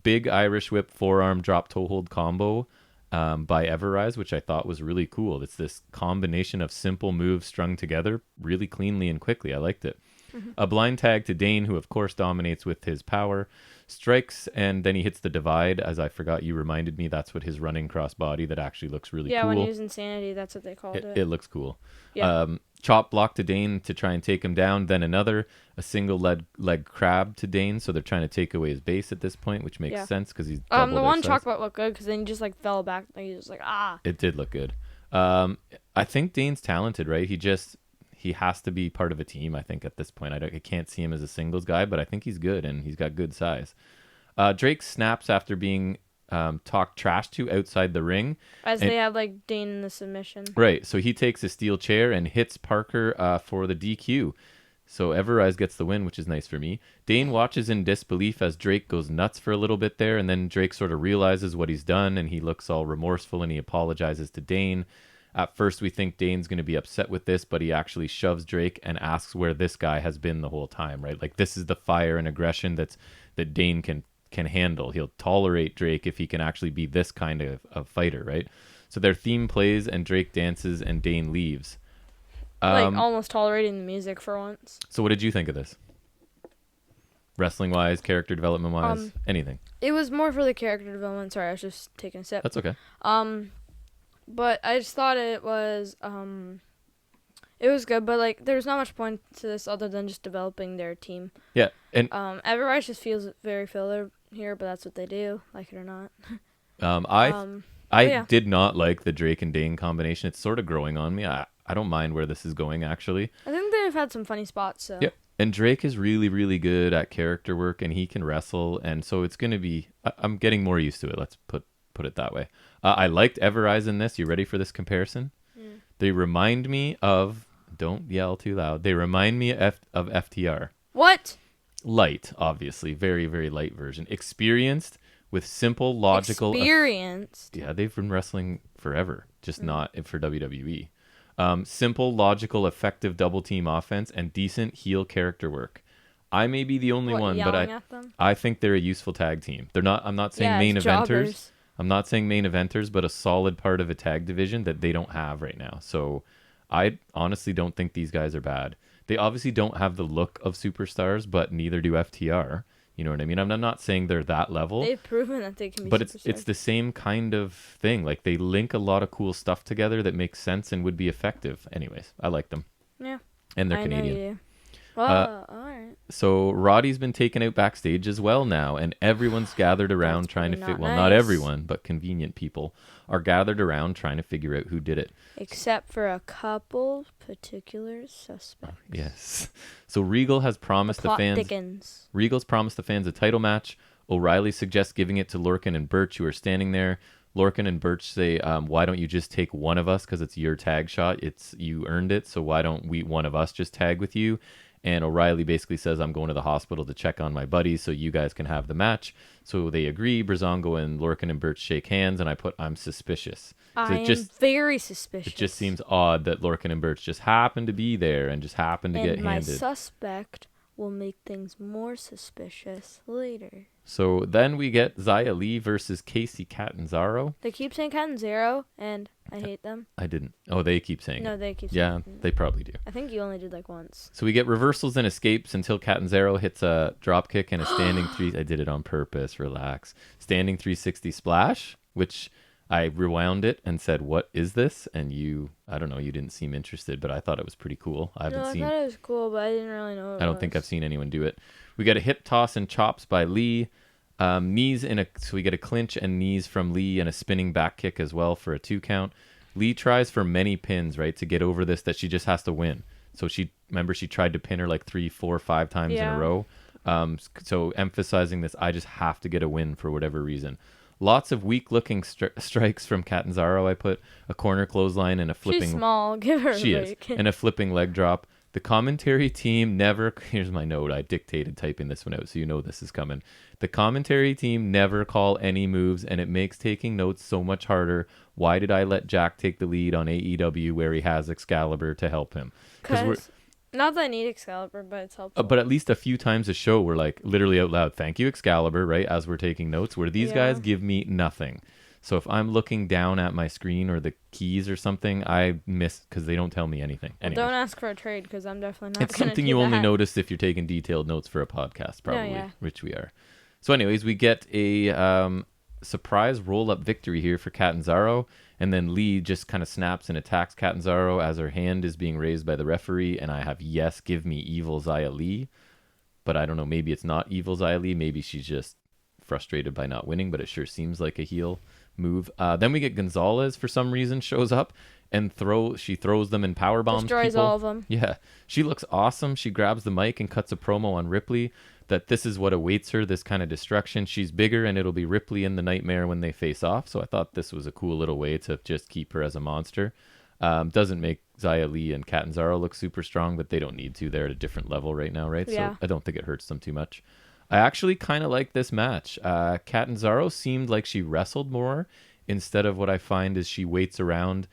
Big Irish whip forearm drop toe hold combo by Everrise, which I thought was really cool. It's this combination of simple moves strung together really cleanly and quickly. I liked it. A blind tag to Dane, who of course dominates with his power, strikes, and then he hits the divide. As I forgot, you reminded me, that's what his running crossbody that actually looks really cool.
Yeah, when he was Insanity, that's what they called it.
It looks cool.
Yeah.
Chop block to Dane to try and take him down. Then a single leg crab to Dane. So they're trying to take away his base at this point, which makes sense because he's double
the one
size.
chop block looked good because then he just like fell back. Like, he was like, ah.
It did look good. I think Dane's talented, right? He has to be part of a team, I think, at this point. I can't see him as a singles guy, but I think he's good, and he's got good size. Drake snaps after being talked trash to outside the ring.
They have, like, Dane in the submission.
Right, so he takes a steel chair and hits Parker for the DQ. So Everrise gets the win, which is nice for me. Dane watches in disbelief as Drake goes nuts for a little bit there, and then Drake sort of realizes what he's done, and he looks all remorseful, and he apologizes to Dane. At first, we think Dane's going to be upset with this, but he actually shoves Drake and asks where this guy has been the whole time, right? Like, this is the fire and aggression that Dane can handle. He'll tolerate Drake if he can actually be this kind of fighter, right? So their theme plays, and Drake dances, and Dane leaves.
Like, almost tolerating the music for once.
So what did you think of this? Wrestling-wise, character development-wise, anything?
It was more for the character development. Sorry, I was just taking a sip.
That's okay.
But I just thought it was good, but like there's not much point to this other than just developing their team.
Yeah, and
Everrise just feels very filler here, but that's what they do, like it or not.
I did not like the Drake and Dane combination. It's sort of growing on me. I don't mind where this is going, actually.
I think they've had some funny spots. So.
Yeah, and Drake is really, really good at character work, and he can wrestle, and so it's going to be... I'm getting more used to it. Let's put it that way. I liked Everrise in this. You ready for this comparison? Mm. They remind me of... Don't yell too loud. They remind me of FTR.
What?
Light, obviously, very, very light version. Experienced with simple, logical.
Experienced.
Yeah, they've been wrestling forever, just not for WWE. Simple, logical, effective double team offense and decent heel character work. I may be the only one, but
At them?
I think they're a useful tag team. They're not. I'm not saying
Yeah,
main
as
eventers.
jobbers.
I'm not saying main eventers, but a solid part of a tag division that they don't have right now. So I honestly don't think these guys are bad. They obviously don't have the look of superstars, but neither do FTR. You know what I mean? I'm not saying they're that level.
They've proven that they can be
But
superstars.
it's the same kind of thing. Like they link a lot of cool stuff together that makes sense and would be effective. Anyways, I like them.
Yeah.
And they're
I
Canadian.
know you do. Well, all right.
So Roddy's been taken out backstage as well now, and everyone's gathered around
That's
trying to
pretty
fit.
not
Well, not
nice.
everyone, but convenient people are gathered around trying to figure out who did it.
Except for a couple particular suspects.
Yes. So Regal has promised the
plot
fans.
thickens.
Regal's promised the fans a title match. O'Reilly suggests giving it to Lorcan and Birch, who are standing there. Lorcan and Birch say, "Why don't you just take one of us? Because it's your tag shot. It's you earned it. So why don't one of us just tag with you?" And O'Reilly basically says, "I'm going to the hospital to check on my buddies, so you guys can have the match." So they agree. Breezango and Lorcan and Birch shake hands, and I'm suspicious.
I am very suspicious.
It just seems odd that Lorcan and Birch just happened to be there and just happened to get
And my
handed.
suspect will make things more suspicious later.
So then we get Xia Li versus Casey Catanzaro.
They keep saying Catanzaro, and I hate them.
I didn't. Oh, they keep saying
No,
it.
they keep
Yeah,
saying
they probably do.
I think you only did like once.
So we get reversals and escapes until Catanzaro hits a drop kick and a standing I did it on purpose. Relax. Standing 360 splash, which I rewound it and said, "What is this?" And I don't know, you didn't seem interested, but I thought it was pretty cool. I
thought it was cool, but I didn't really know what
I don't think I've seen anyone do it. We get a hip toss and chops by Lee. Knees so we get a clinch and knees from Lee and a spinning back kick as well for a 2 count. Lee tries for many pins, right, to get over this that she just has to win. So she tried to pin her like 3, 4, 5 times in a row. So emphasizing this, I just have to get a win for whatever reason. Lots of weak-looking strikes from Catanzaro. I put a corner clothesline and a flipping.
She's small. Give her a break.
And a flipping leg drop. The commentary team never. Here's my note. I dictated typing this one out, so you know this is coming. The commentary team never call any moves, and it makes taking notes so much harder. Why did I let Jack take the lead on AEW where he has Excalibur to help him?
Because not that I need Excalibur, but it's helpful.
But at least a few times a show, we're like literally out loud, "Thank you, Excalibur," right? As we're taking notes, where these guys give me nothing. So if I'm looking down at my screen or the keys or something, I miss because they don't tell me anything.
Well, don't ask for a trade because I'm definitely not.
It's something you only notice if you're taking detailed notes for a podcast, probably, which we are. So anyways, we get a surprise roll-up victory here for Catanzaro, and then Lee just kind of snaps and attacks Catanzaro as her hand is being raised by the referee, and I have, yes, give me evil Xia Li, but I don't know, maybe it's not evil Xia Li, maybe she's just frustrated by not winning, but it sure seems like a heel move. Then we get Gonzalez for some reason shows up and she throws them and power bombs
destroys
people.
all of them.
Yeah, she looks awesome. She grabs the mic and cuts a promo on Ripley that this is what awaits her, this kind of destruction. She's bigger and it'll be Ripley and the Nightmare when they face off. So I thought this was a cool little way to just keep her as a monster. Doesn't make Xia Li and Catanzaro look super strong, but they don't need to. They're at a different level right now, right?
Yeah.
So I don't think it hurts them too much. I actually kind of like this match. Catanzaro seemed like she wrestled more instead of what I find is she waits around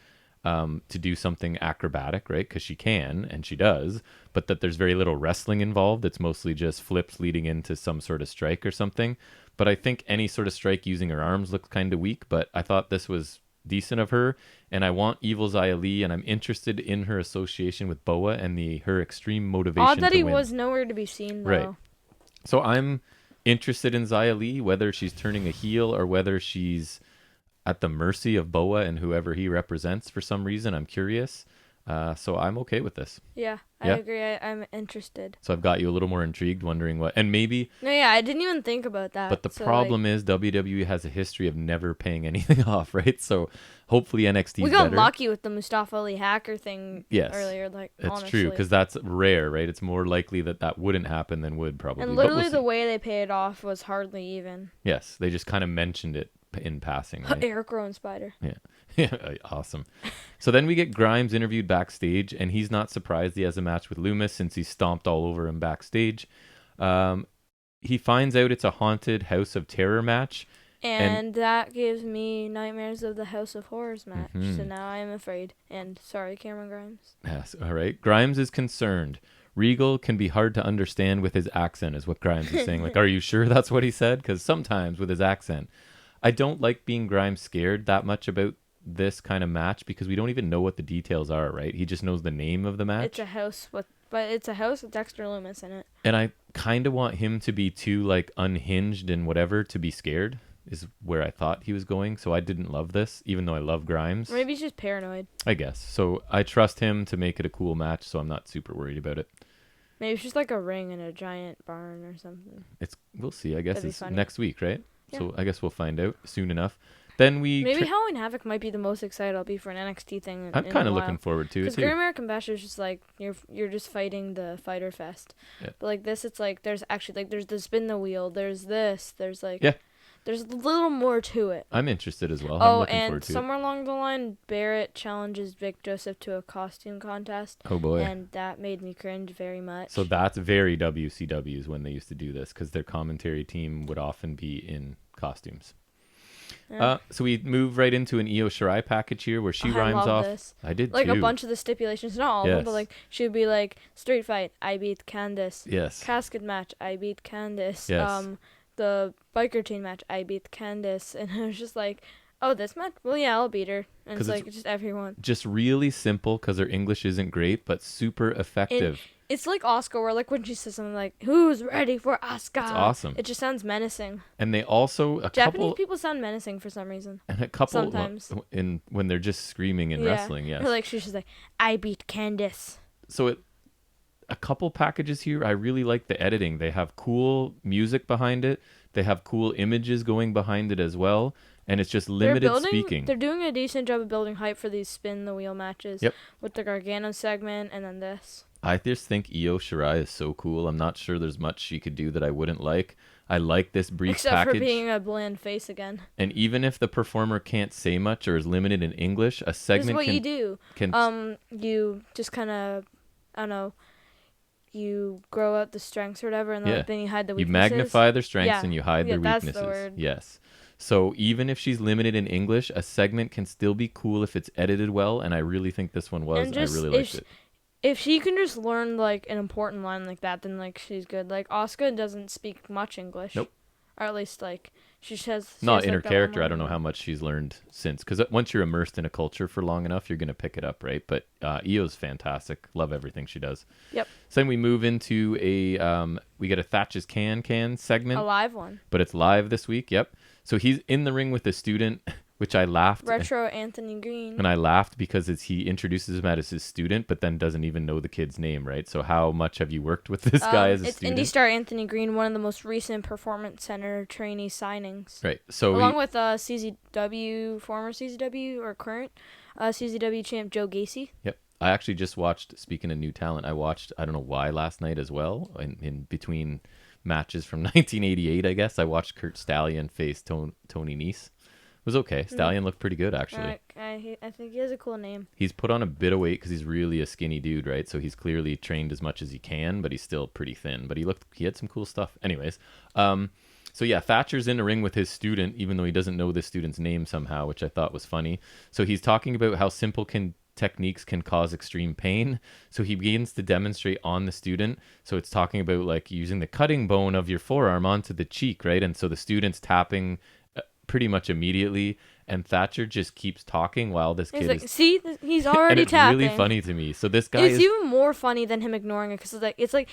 to do something acrobatic, right? Because she can, and she does, but that there's very little wrestling involved. It's mostly just flips leading into some sort of strike or something. But I think any sort of strike using her arms looks kind of weak, but I thought this was decent of her, and I want evil Xia Li, and I'm interested in her association with Boa and her extreme motivation
Odd that
to
he
win.
was nowhere to be seen, though.
Right. So I'm interested in Xia Li, whether she's turning a heel or whether she's at the mercy of Boa and whoever he represents for some reason. I'm curious. So I'm okay with this.
Yeah, I agree. I'm interested.
So I've got you a little more intrigued, wondering what, and maybe.
No, yeah, I didn't even think about that.
But the problem is WWE has a history of never paying anything off, right? So hopefully NXT.
We got lucky with the Mustafa Ali hacker thing earlier. Like,
it's
honestly.
true because that's rare, right? It's more likely that wouldn't happen than would probably.
And literally the way they paid off was hardly even.
Yes, they just kind of mentioned it in passing, right?
Eric Rowan Spider.
Yeah, awesome. So then we get Grimes interviewed backstage, and he's not surprised he has a match with Loomis since he stomped all over him backstage. He finds out it's a haunted House of Terror match.
And that gives me nightmares of the House of Horrors match. So
Mhm.
now I am afraid. And sorry, Cameron Grimes.
Yes, all right. Grimes is concerned. Regal can be hard to understand with his accent, is what Grimes is saying. Like, are you sure that's what he said? Because sometimes with his accent, I don't like being Grimes scared that much about this kind of match because we don't even know what the details are, right? He just knows the name of the match.
It's a house with Dexter Lumis in it.
And I kind of want him to be too, like, unhinged and whatever to be scared, is where I thought he was going. So I didn't love this, even though I love Grimes.
Maybe he's just paranoid.
I guess. So I trust him to make it a cool match, so I'm not super worried about it.
Maybe it's just like a ring in a giant barn or something.
We'll see. I guess
That'd be
it's
funny.
next week, right?
Yeah.
So I guess we'll find out soon enough. Then
Maybe Halloween Havoc might be the most excited I'll be for an NXT thing.
I'm kind of looking forward to it
because
too.
Great American Bash is just like you're just fighting the Fighter Fest.
Yeah.
But like this, it's like there's actually like there's the spin the wheel. There's this. There's like There's a little more to it.
I'm interested as well. I'm looking forward
and
to
somewhere along the line, Barrett challenges Vic Joseph to a costume contest.
Oh boy.
And that made me cringe very much.
So that's very WCW's when they used to do this because their commentary team would often be in costumes.
Yeah.
So we move right into an Io Shirai package here where she rhymes off.
This.
I did
like
too.
a bunch of the stipulations, not all of them, but like she would be like street fight, I beat Candice.
Yes.
Casket match, I beat Candice.
Yes.
The biker chain match, I beat Candice, and it was just like, oh, this match? Well, yeah, I'll beat her. And it's like just everyone.
Just really simple because her English isn't great, but super effective.
It's like Asuka, where like when she says something like, "Who's ready for Asuka?"
It's awesome.
It just sounds menacing.
And they also
Japanese people sound menacing for some reason.
And a couple
sometimes
when they're just screaming in wrestling, yes.
Or like she's just like, "I beat Candice."
So a couple packages here. I really like the editing. They have cool music behind it. They have cool images going behind it as well. And it's just limited speaking.
They're doing a decent job of building hype for these spin the wheel matches.
Yep.
With the Gargano segment and then this.
I just think Io Shirai is so cool. I'm not sure there's much she could do that I wouldn't like. I like this brief
Except
package.
for being a bland face again.
And even if the performer can't say much or is limited in English, a segment
This is what you do.
Can
you just kind of, I don't know, you grow out the strengths or whatever, and then you hide the weaknesses.
You magnify their strengths and you hide their weaknesses.
That's the word.
Yes. So even if she's limited in English, a segment can still be cool if it's edited well, and I really think this one was. I really liked it.
If she can just learn like an important line like that, then like she's good. Like Asuka doesn't speak much English.
Nope.
Or at least like she has.
Not in her character. I don't know how much she's learned since, because once you're immersed in a culture for long enough, you're gonna pick it up, right? But Io's fantastic. Love everything she does.
Yep.
So then we move into we get a Thatch's Can segment.
A live one.
But it's live this week. Yep. So he's in the ring with a student, which I laughed.
Retro Anthony Green.
And I laughed because he introduces him as his student, but then doesn't even know the kid's name, right? So how much have you worked with this guy as a student?
It's Indie Star Anthony Green, one of the most recent Performance Center trainee signings.
Right. So
along with CZW, former CZW or current CZW champ Joe Gacy.
Yep. I actually just watched, speaking of new talent, I watched, I don't know why, last night as well, in between matches from 1988, I guess. I watched Kurt Stallion face Tony Nese. It was okay. Stallion looked pretty good, actually.
I think he has a cool name.
He's put on a bit of weight because he's really a skinny dude, right? So he's clearly trained as much as he can, but he's still pretty thin. But he had some cool stuff. Anyways, so yeah, Thatcher's in the ring with his student, even though he doesn't know this student's name somehow, which I thought was funny. So he's talking about how simple techniques can cause extreme pain. So he begins to demonstrate on the student. So it's talking about like using the cutting bone of your forearm onto the cheek, right? And so the student's tapping pretty much immediately, and Thatcher just keeps talking while this kid is...
See, he's already
and it's
tapping.
Really funny to me. So this guy
is even more funny than him ignoring it, because it's like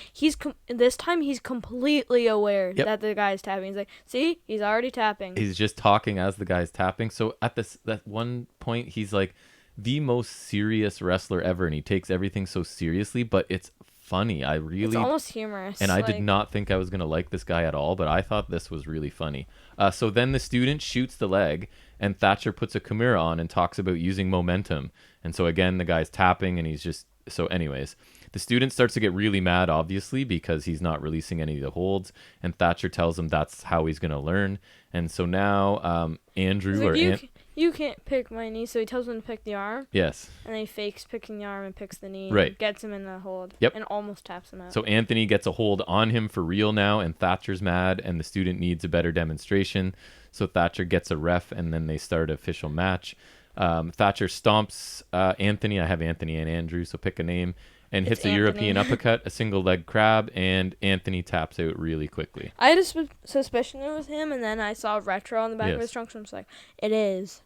this time he's completely aware that the guy's tapping. He's like, see, he's already tapping.
He's just talking as the guy's tapping. So at that one point, he's like the most serious wrestler ever, and he takes everything so seriously, but it's funny. It's
almost humorous.
And I did not think I was going to like this guy at all, but I thought this was really funny. So then the student shoots the leg, and Thatcher puts a Kimura on and talks about using momentum. And so again, the guy's tapping, and he's just... So anyways, the student starts to get really mad, obviously, because he's not releasing any of the holds, and Thatcher tells him that's how he's going to learn. And so now Andrew...
You can't pick my knee, so he tells him to pick the arm.
Yes.
And then he fakes picking the arm and picks the knee.
Right.
And gets him in the hold.
Yep.
And almost taps him out.
So Anthony gets a hold on him for real now, and Thatcher's mad, and the student needs a better demonstration. So Thatcher gets a ref, and then they start an official match. Thatcher stomps Anthony. I have Anthony and Andrew, so pick a name. And hits a European uppercut, a single leg crab, and Anthony taps out really quickly.
I had a suspicion it was him, and then I saw retro on the back of his trunk, so I'm just like, it is.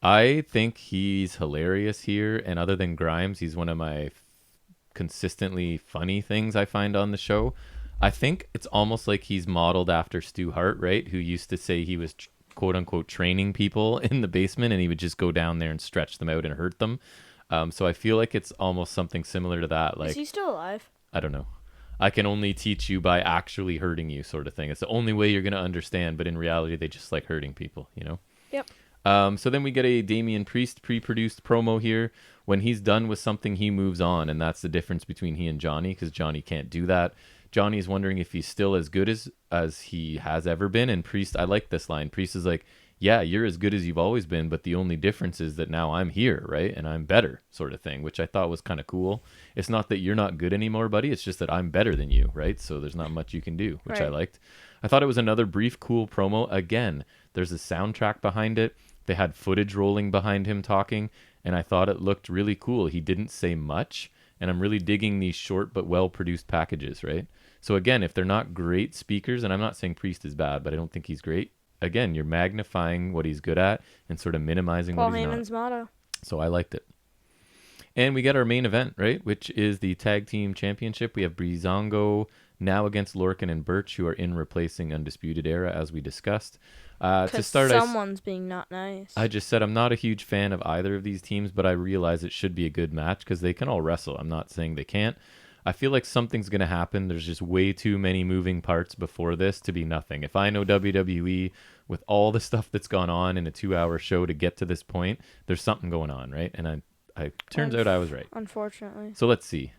I think he's hilarious here, and other than Grimes, he's one of my consistently funny things I find on the show. I think it's almost like he's modeled after Stu Hart, right? Who used to say he was quote unquote training people in the basement, and he would just go down there and stretch them out and hurt them. So I feel like it's almost something similar to that. Like,
is he still alive?
I don't know. I can only teach you by actually hurting you, sort of thing. It's the only way you're going to understand, but in reality, they just like hurting people, you know?
Yep.
So then we get a Damian Priest pre-produced promo here. When he's done with something, he moves on, and that's the difference between he and Johnny, because Johnny can't do that. Johnny's wondering if he's still as good as he has ever been, and Priest, I like this line. Priest is like, yeah, you're as good as you've always been, but the only difference is that now I'm here, right? And I'm better, sort of thing, which I thought was kind of cool. It's not that you're not good anymore, buddy. It's just that I'm better than you, right? So there's not much you can do, which I liked. I thought it was another brief, cool promo. Again, there's a soundtrack behind it. They had footage rolling behind him talking, and I thought it looked really cool. He didn't say much, and I'm really digging these short but well-produced packages, right? So again, if they're not great speakers, and I'm not saying Priest is bad, but I don't think he's great, again, you're magnifying what he's good at and sort of minimizing what he's not. Paul
Heyman's motto.
So I liked it. And we get our main event, right, which is the Tag Team Championship. We have Breezango now against Lorcan and Birch, who are in replacing Undisputed Era, as we discussed. To start,
someone's being not nice.
I just said I'm not a huge fan of either of these teams, but I realize it should be a good match because they can all wrestle. I'm not saying they can't. I feel like something's going to happen. There's just way too many moving parts before this to be nothing. If I know WWE, with all the stuff that's gone on in a 2-hour show to get to this point, there's something going on, right? And I turns out I was right.
Unfortunately.
So let's see.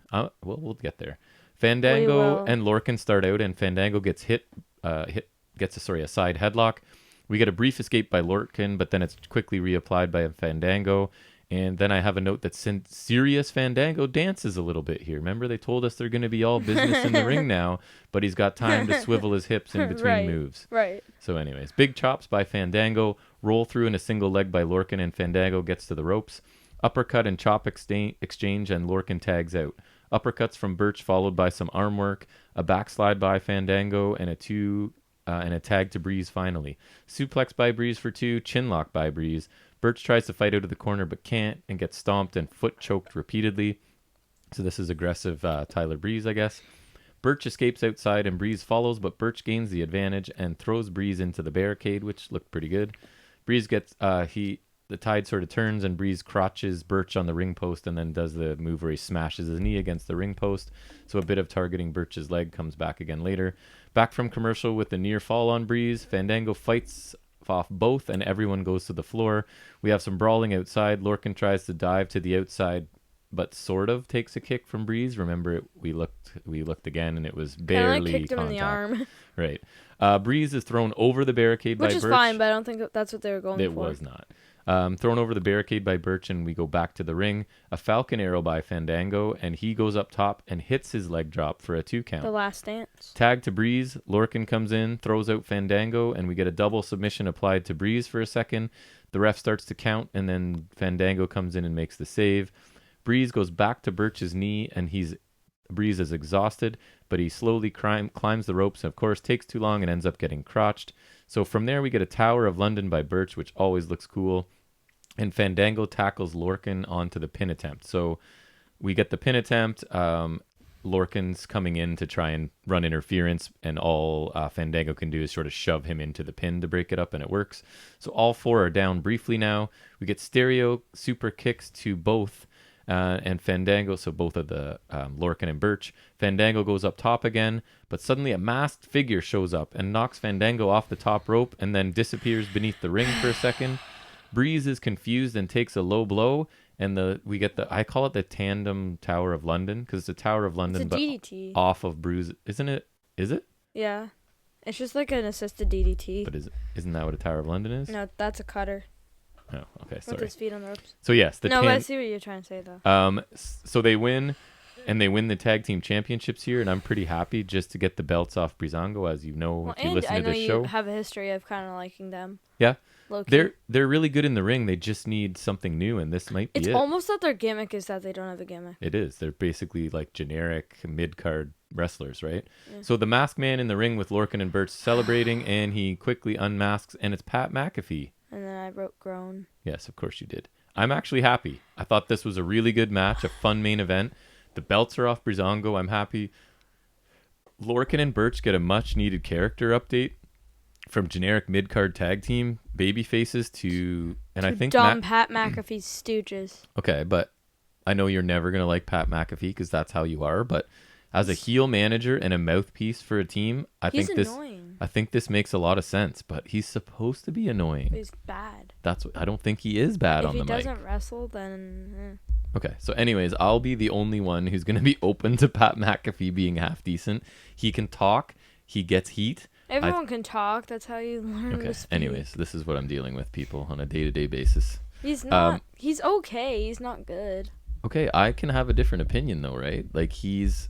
We'll get there. Fandango and Lorcan start out, and Fandango gets gets a side headlock. We get a brief escape by Lorcan, but then it's quickly reapplied by Fandango. And then I have a note that Serious Fandango dances a little bit here. Remember, they told us they're going to be all business in the ring now, but he's got time to swivel his hips in between moves.
Right.
So anyways, big chops by Fandango, roll through in a single leg by Lorcan, and Fandango gets to the ropes. Uppercut and chop exchange, and Lorcan tags out. Uppercuts from Birch followed by some arm work, a backslide by Fandango, and a tag to Breeze finally. Suplex by Breeze for 2, chinlock by Breeze. Birch tries to fight out of the corner but can't and gets stomped and foot choked repeatedly. So this is aggressive Tyler Breeze, I guess. Birch escapes outside and Breeze follows, but Birch gains the advantage and throws Breeze into the barricade, which looked pretty good. Breeze gets the tide sort of turns and Breeze crotches Birch on the ring post and then does the move where he smashes his knee against the ring post. So a bit of targeting Birch's leg comes back again later. Back from commercial with the near fall on Breeze. Fandango fights off both and everyone goes to the floor. We have some brawling outside. Lorcan tries to dive to the outside but sort of takes a kick from Breeze. Remember, we looked again and it was barely
kicked him
contact.
in the arm.
Right. Breeze is thrown over the barricade by Birch.
Which is fine, but I don't think that's what they were going for.
It was not. Thrown over the barricade by Birch, and we go back to the ring. A Falcon Arrow by Fandango, and he goes up top and hits his leg drop for a 2 count.
The last dance.
Tag to Breeze. Lorcan comes in, throws out Fandango, and we get a double submission applied to Breeze for a second. The ref starts to count, and then Fandango comes in and makes the save. Breeze goes back to Birch's knee, and Breeze is exhausted, but he slowly climbs the ropes, and of course takes too long and ends up getting crotched. So from there, we get a Tower of London by Birch, which always looks cool. And Fandango tackles Lorcan onto the pin attempt. So we get the pin attempt. Lorcan's coming in to try and run interference, and all Fandango can do is sort of shove him into the pin to break it up, and it works. So all 4 are down briefly now. We get stereo super kicks to both, and Fandango, so both of the Lorcan and Birch. Fandango goes up top again, but suddenly a masked figure shows up and knocks Fandango off the top rope and then disappears beneath the ring for a second. Breeze is confused and takes a low blow, and we get I call it the tandem Tower of London because it's a Tower of London,
it's a DDT.
But off of Bruise, isn't it? Is it?
Yeah, it's just like an assisted DDT.
But isn't that what a Tower of London is?
No, that's a cutter.
Oh, okay,
With
sorry.
his feet on the ropes.
So yes,
But I see what you're trying to say though.
So they win, and they win the tag team championships here, and I'm pretty happy just to get the belts off Breezango, as you know if you listen to this show.
You have a history of kind of liking them.
Yeah.
Low-key.
They're really good in the ring. They just need something new, and this might be it.
It's almost that their gimmick is that they don't have a gimmick.
It is. They're basically like generic mid-card wrestlers, right?
Yeah.
So the masked man in the ring with Lorcan and Birch celebrating, and he quickly unmasks, and it's Pat McAfee.
And then I wrote groan.
Yes, of course you did. I'm actually happy. I thought this was a really good match, a fun main event. The belts are off Breezango. I'm happy. Lorcan and Birch get a much-needed character update. From generic mid-card tag team baby faces to I think
dumb Pat McAfee's stooges.
Okay, but I know you're never going to like Pat McAfee because that's how you are, but as a heel manager and a mouthpiece for a team, I think this makes a lot of sense, but he's supposed to be annoying.
He's bad.
I don't think he is bad on the mic.
If he doesn't wrestle, then
Okay, so anyways, I'll be the only one who's going to be open to Pat McAfee being half decent. He can talk, he gets heat.
Everyone can talk. That's how you learn to speak.
Anyways, this is what I'm dealing with, people, on a day-to-day basis.
He's not. He's okay. He's not good.
Okay, I can have a different opinion, though, right? Like, he's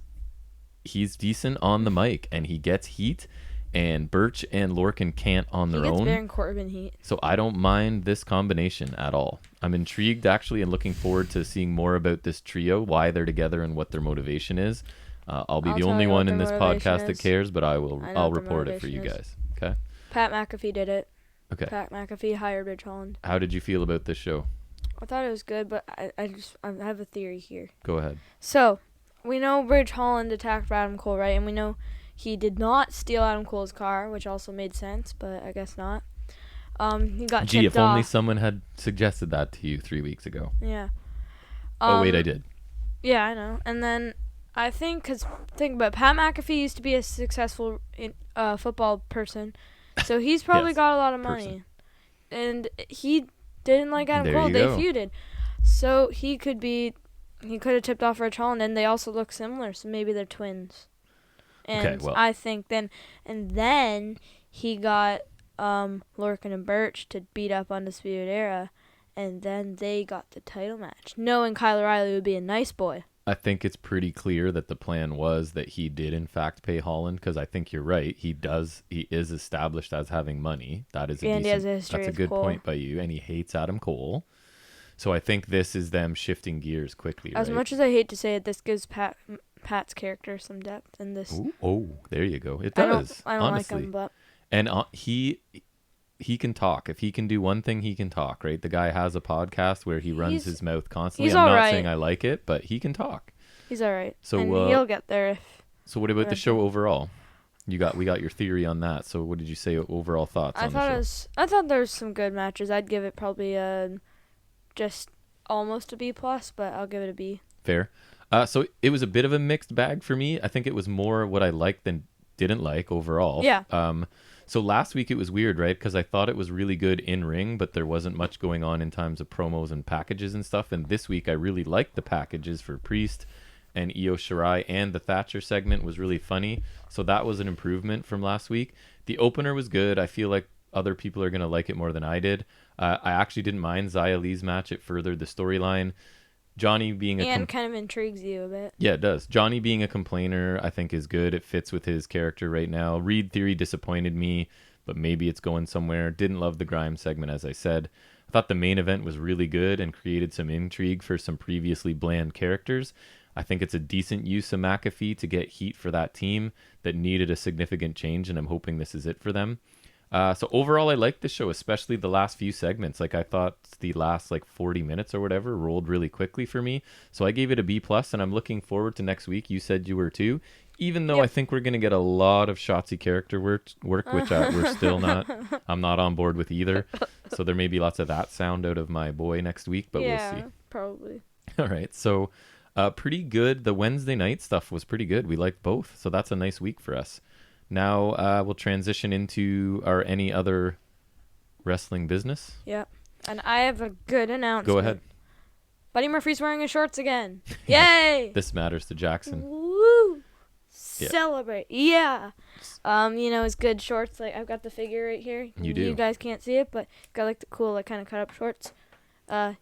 decent on the mic, and he gets heat, and Birch and Lorcan can't on their own. He gets
Baron Corbin heat.
So I don't mind this combination at all. I'm intrigued, actually, and looking forward to seeing more about this trio, why they're together, and what their motivation is. I'll be the only one in this podcast that cares, but I'll report it for you guys. Okay.
Pat McAfee did it.
Okay.
Pat McAfee hired Ridge Holland.
How did you feel about this show?
I thought it was good, but I have a theory here.
Go ahead.
So, we know Ridge Holland attacked Adam Cole, right? And we know he did not steal Adam Cole's car, which also made sense, but I guess not. He got
Gee, if
tipped off.
only someone had suggested that to you 3 weeks ago.
Yeah.
Oh, wait, I did.
Yeah, I know. And then I think about Pat McAfee used to be a successful football person, so he's probably got a lot of money, and he didn't like Adam Cole. They feuded, so he could have tipped off Rich Holland, and they also look similar, so maybe they're twins. And I think then he got Lorcan and Birch to beat up Undisputed Era, and then they got the title match, knowing Kyle O'Reilly would be a nice boy.
I think it's pretty clear that the plan was that he did in fact pay Holland, because I think you're right. He is established as having money. That is that's a good point by you, and he hates Adam Cole. So I think this is them shifting gears quickly.
As much as I hate to say it, this gives Pat's character some depth in this.
Ooh, oh, there you go. It does.
I don't honestly like him, but
and he can talk. If he can do one thing, he can talk, right? The guy has a podcast where he runs his mouth constantly. I'm not saying I like it, but he can talk.
He's all right.
So
and he'll get there.
So what about the show overall? We got your theory on that. So what did you say overall thoughts on the show?
I thought there was some good matches. I'd give it probably just almost a B+, but I'll give it a B.
Fair. So it was a bit of a mixed bag for me. I think it was more what I liked than didn't like overall.
Yeah.
So last week it was weird, right? Because I thought it was really good in ring, but there wasn't much going on in terms of promos and packages and stuff. And this week I really liked the packages for Priest and Io Shirai, and the Thatcher segment was really funny. So that was an improvement from last week. The opener was good. I feel like other people are going to like it more than I did. I actually didn't mind Xia Li's match. It furthered the storyline. Johnny being
kind of intrigues you a bit.
Yeah, it does. Johnny being a complainer, I think, is good. It fits with his character right now. Reed Theory disappointed me, but maybe it's going somewhere. Didn't love the Grimes segment, as I said. I thought the main event was really good and created some intrigue for some previously bland characters. I think it's a decent use of McAfee to get heat for that team that needed a significant change, and I'm hoping this is it for them. So overall, I liked the show, especially the last few segments. Like, I thought the last 40 minutes or whatever rolled really quickly for me. So I gave it a B+, and I'm looking forward to next week. You said you were too, even though I think we're going to get a lot of Shotzi character work, which we're still not. I'm not on board with either. So there may be lots of that sound out of my boy next week, but we'll see.
Yeah, probably.
All right. So pretty good. The Wednesday night stuff was pretty good. We liked both. So that's a nice week for us. Now we'll transition into our any other wrestling business.
Yep. And I have a good announcement.
Go ahead.
Buddy Murphy's wearing his shorts again. Yay!
This matters to Jackson.
Woo! Celebrate. Yeah. His good shorts. Like, I've got the figure right here.
You do.
You guys can't see it, but got like the cool, like, kind of cut up shorts.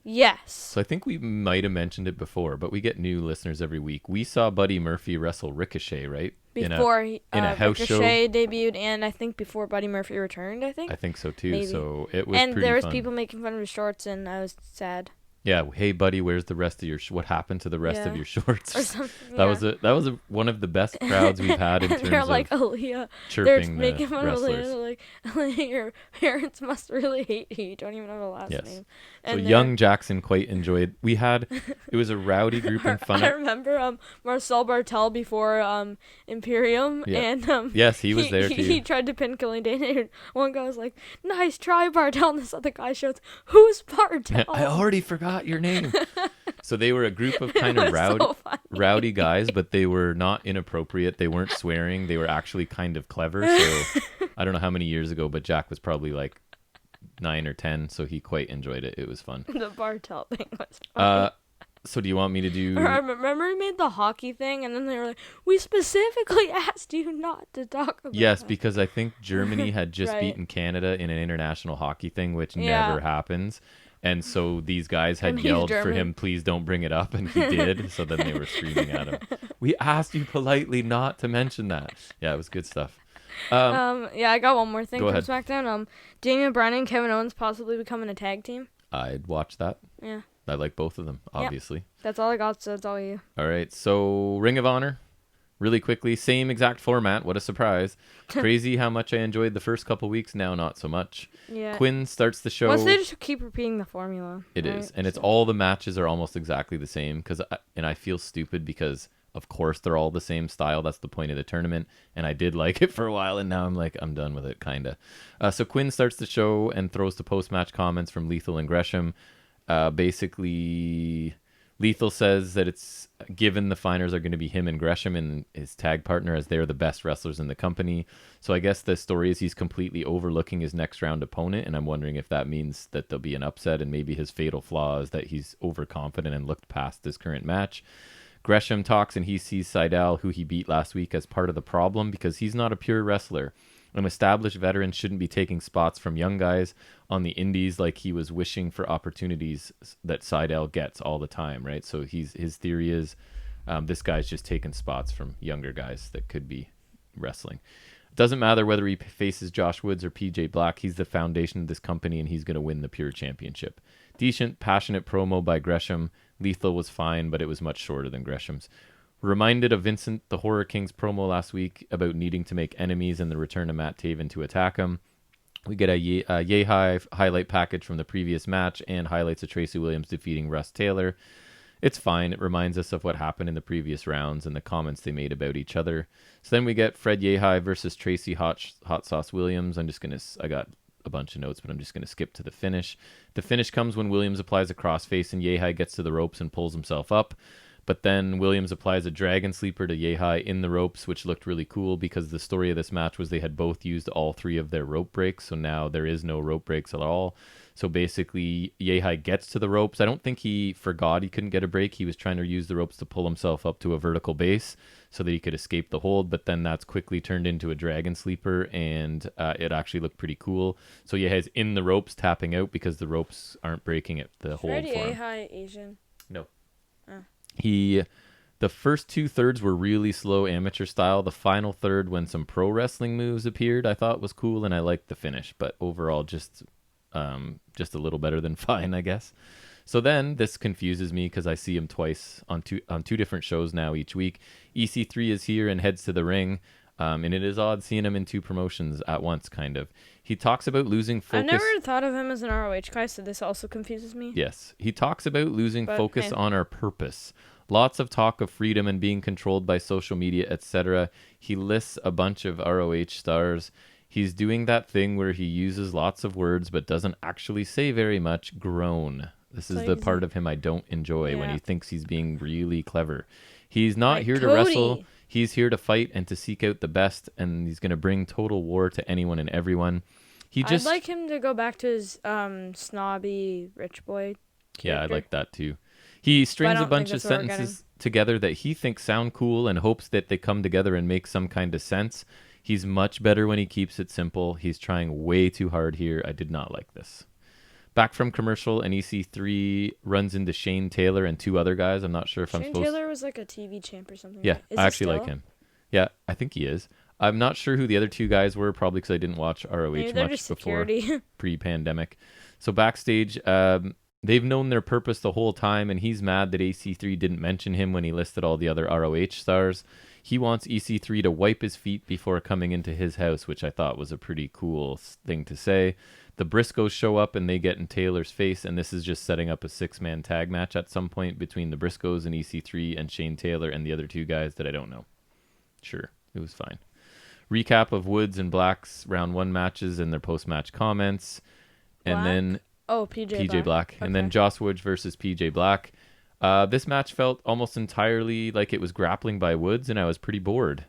Yes.
So I think we might have mentioned it before, but we get new listeners every week. We saw Buddy Murphy wrestle Ricochet, right?
Before
in a house
Ricochet
show.
debuted, and I think before Buddy Murphy returned, I think
So too.
Maybe.
So it was pretty fun.
And there was people making fun of his shorts, and I was sad.
Yeah, hey buddy, where's the rest of your what happened to the rest of your shorts?
Or something.
That was one of the best crowds we've had in terms
they're like,
of
Aaliyah.
chirping
They're making fun
wrestlers.
of Aaliyah. They're like, your parents must really hate you. You don't even have a last name.
And so young Jackson quite enjoyed. It was a rowdy group and fun.
I remember Marcel Bartel before Imperium, and
yes, he was there too.
He tried to pin Killing Dane, and one guy was like, "Nice try, Bartel," and this other guy shouts, "Who's Bartel?"
I already forgot your name. So they were a group of kind of rowdy guys, but they were not inappropriate. They weren't swearing. They were actually kind of clever. So I don't know how many years ago, but Jack was probably like 9 or 10, so he quite enjoyed it. It was fun.
The Bartel thing was funny.
So do you want me to do...
I remember he made the hockey thing, and then they were like, "We specifically asked you not to talk about
Yes,
that."
because I think Germany had just
Right.
beaten Canada in an international hockey thing, which never happens. And so these guys had yelled for him, "Please don't bring it up," and he did. So then they were screaming at him. "We asked you politely not to mention that." Yeah, it was good stuff.
I got one more thing
Go
from
ahead.
SmackDown. Daniel Bryan and Kevin Owens possibly becoming a tag team.
I'd watch that.
Yeah.
I like both of them, obviously.
That's all I got, so that's all you.
All right, so Ring of Honor, really quickly, same exact format. What a surprise. Crazy how much I enjoyed the first couple weeks, now not so much.
Yeah.
Quinn starts the show.
Once they just keep repeating the formula.
It is, and it's all the matches are almost exactly the same, and I feel stupid because, of course, they're all the same style. That's the point of the tournament, and I did like it for a while, and now I'm like, I'm done with it, kind of. So Quinn starts the show and throws the post-match comments from Lethal and Gresham. Basically, Lethal says that it's given the finals are going to be him and Gresham and his tag partner, as they're the best wrestlers in the company. So I guess the story is he's completely overlooking his next round opponent, and I'm wondering if that means that there'll be an upset, and maybe his fatal flaw is that he's overconfident and looked past this current match. Gresham talks and he sees Seidel, who he beat last week, as part of the problem because he's not a pure wrestler. An established veteran shouldn't be taking spots from young guys on the indies like he was wishing for opportunities that Seidel gets all the time, right? So his theory is this guy's just taking spots from younger guys that could be wrestling. Doesn't matter whether he faces Josh Woods or PJ Black. He's the foundation of this company, and he's going to win the Pure Championship. Decent, passionate promo by Gresham. Lethal was fine, but it was much shorter than Gresham's. Reminded of Vincent the Horror King's promo last week about needing to make enemies and the return of Matt Taven to attack him. We get a Yehai highlight package from the previous match and highlights of Tracy Williams defeating Russ Taylor. It's fine. It reminds us of what happened in the previous rounds and the comments they made about each other. So then we get Fred Yehai versus Tracy Hot Sauce Williams. I got a bunch of notes, but I'm just going to skip to the finish. The finish comes when Williams applies a crossface and Yehai gets to the ropes and pulls himself up. But then Williams applies a dragon sleeper to Yehai in the ropes, which looked really cool because the story of this match was they had both used all 3 of their rope breaks. So now there is no rope breaks at all. So basically, Yehai gets to the ropes. I don't think he forgot he couldn't get a break. He was trying to use the ropes to pull himself up to a vertical base so that he could escape the hold. But then that's quickly turned into a dragon sleeper, and it actually looked pretty cool. So Yehai's in the ropes tapping out because the ropes aren't breaking at the hold for him.
Yehai Asian?
No.
Oh.
The first 2/3 were really slow amateur style. The final third, when some pro wrestling moves appeared, I thought was cool, and I liked the finish. But overall, just a little better than fine, I guess. So then this confuses me because I see him twice on two different shows now each week. EC3 is here and heads to the ring. And it is odd seeing him in 2 promotions at once, kind of. He talks about losing focus.
I've never thought of him as an ROH guy, so this also confuses me.
Yes. He talks about losing focus
hey.
on our purpose. Lots of talk of freedom and being controlled by social media, etc. He lists a bunch of ROH stars. He's doing that thing where he uses lots of words but doesn't actually say very much. Groan. This is the part of him I don't enjoy, when he thinks he's being really clever. He's not here to wrestle. He's here to fight and to seek out the best, and he's going to bring total war to anyone and everyone. I'd
like him to go back to his snobby rich boy character.
Yeah, I like that too. He
But I
strings a
don't think
bunch of
that's what we're getting.
sentences together that he thinks sound cool and hopes that they come together and make some kind of sense. He's much better when he keeps it simple. He's trying way too hard here. I did not like this. Back from commercial, and EC3 runs into Shane Taylor and two other guys. I'm not sure if I'm
Shane
supposed to.
Taylor was like a TV champ or something.
Yeah,
right? Is
I
he
actually like
still?
him. Yeah, I think he is. I'm not sure who the other two guys were, probably because I didn't watch ROH
Maybe they're
much
just
before
security.
pre-pandemic. So backstage, they've known their purpose the whole time, and he's mad that AC3 didn't mention him when he listed all the other ROH stars. He wants EC3 to wipe his feet before coming into his house, which I thought was a pretty cool thing to say. The Briscoes show up and they get in Taylor's face, and this is just setting up a six-man tag match at some point between the Briscoes and EC3 and Shane Taylor and the other two guys that I don't know. Sure, it was fine. Recap of Woods and Black's round one matches and their post-match comments. And then
PJ
Black.
Okay.
And then Joss Woods versus PJ Black. This match felt almost entirely like it was grappling by Woods, and I was pretty bored.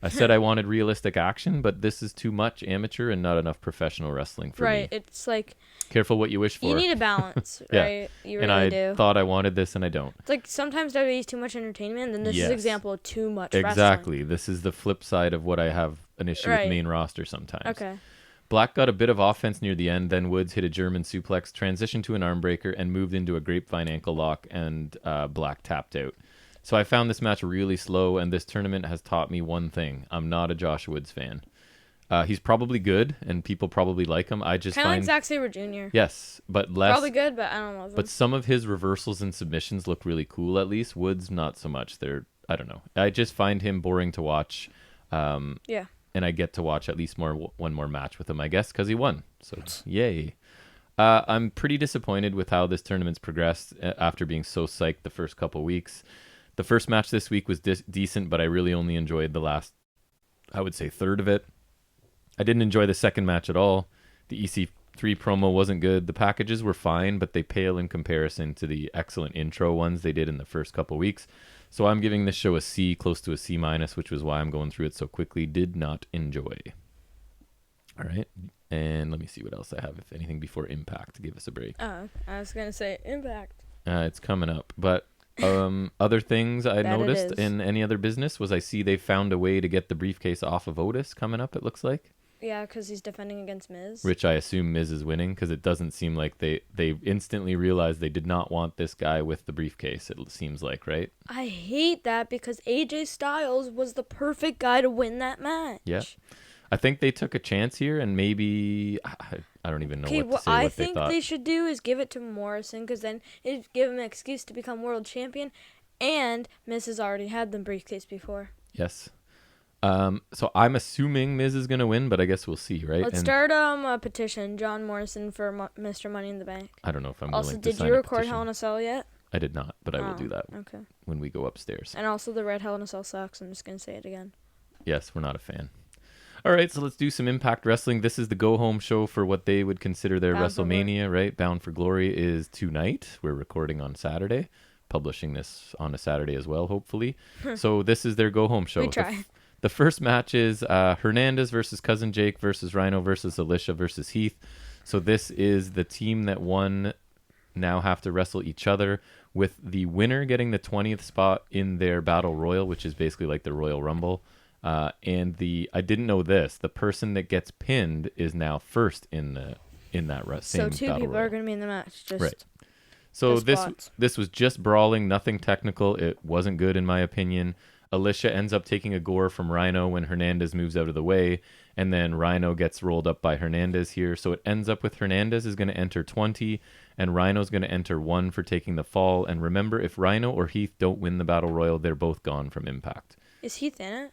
I said I wanted realistic action, but this is too much amateur and not enough professional wrestling for me.
Right. It's like
Careful what you wish for.
you need a balance,
Yeah.
right? You really
and I
do.
thought I wanted this, and I don't.
It's like sometimes WWE is too much entertainment, and then this is
Yes.
an example of too much
Exactly. This is the flip side of what I have an issue with
Right.
main roster sometimes.
wrestling. Okay.
Black got a bit of offense near the end, then Woods hit a German suplex, transitioned to an arm breaker, and moved into a grapevine ankle lock, and Black tapped out. So I found this match really slow, and this tournament has taught me one thing. I'm not a Josh Woods fan. He's probably good, and people probably like him. I just
Kind of like
find...
Zack Sabre Jr.
Yes, but less...
Probably good, but I don't love him.
But some of his reversals and submissions look really cool, at least. Woods, not so much. I don't know. I just find him boring to watch.
Yeah.
And I get to watch at least one more match with him, I guess, because he won. So, yay. I'm pretty disappointed with how this tournament's progressed after being so psyched the first couple weeks. The first match this week was decent, but I really only enjoyed the last, I would say, third of it. I didn't enjoy the second match at all. The EC3 promo wasn't good. The packages were fine, but they pale in comparison to the excellent intro ones they did in the first couple weeks. So I'm giving this show a C, close to a C-, which was why I'm going through it so quickly. Did not enjoy. All right. And let me see what else I have, if anything, before Impact. Give us a break.
Oh, I was going to say Impact.
It's coming up. But other things I
That it
noticed
is.
in any other business was I see they found a way to get the briefcase off of Otis coming up, it looks like.
Yeah, because he's defending against Miz.
Which I assume Miz is winning, because it doesn't seem like they instantly realized they did not want this guy with the briefcase, it seems like, right?
I hate that because AJ Styles was the perfect guy to win that match.
Yeah. I think they took a chance here, and maybe... I don't even know
Okay,
what to
what
say
I
what they
think
thought.
they should do is give it to Morrison, because then it'd give him an excuse to become world champion, and Miz has already had the briefcase before.
Yes. So I'm assuming Miz is going to win, but I guess we'll see, right?
Let's start a petition, John Morrison for Mr. Money in the Bank.
I don't know if I'm
Also,
willing to
did
sign
you
a
record
petition.
Hell in a Cell yet?
I did not, but I will
Oh,
do that
Okay.
when we go upstairs.
And also, the red Hell in a Cell sucks. I'm just going to say it again.
Yes, we're not a fan. All right, so let's do some Impact Wrestling. This is the go-home show for what they would consider their
Bound for
WrestleMania, right? Bound for Glory is tonight. We're recording on Saturday, publishing this on a Saturday as well, hopefully. So this is their go-home show.
We try.
The first match is Hernandez versus Cousin Jake versus Rhino versus Alicia versus Heath. So this is the team that won now have to wrestle each other, with the winner getting the 20th spot in their Battle Royal, which is basically like the Royal Rumble. I didn't know this. The person that gets pinned is now first in that same
So two
Battle
people
Royal.
are going to be in the match. Just
Right. So
the spots.
this was just brawling, nothing technical. It wasn't good in my opinion. Alicia ends up taking a gore from Rhino when Hernandez moves out of the way, and then Rhino gets rolled up by Hernandez here. So it ends up with Hernandez is going to enter 20, and Rhino's going to enter 1 for taking the fall. And remember, if Rhino or Heath don't win the Battle Royal, they're both gone from Impact.
Is Heath in it?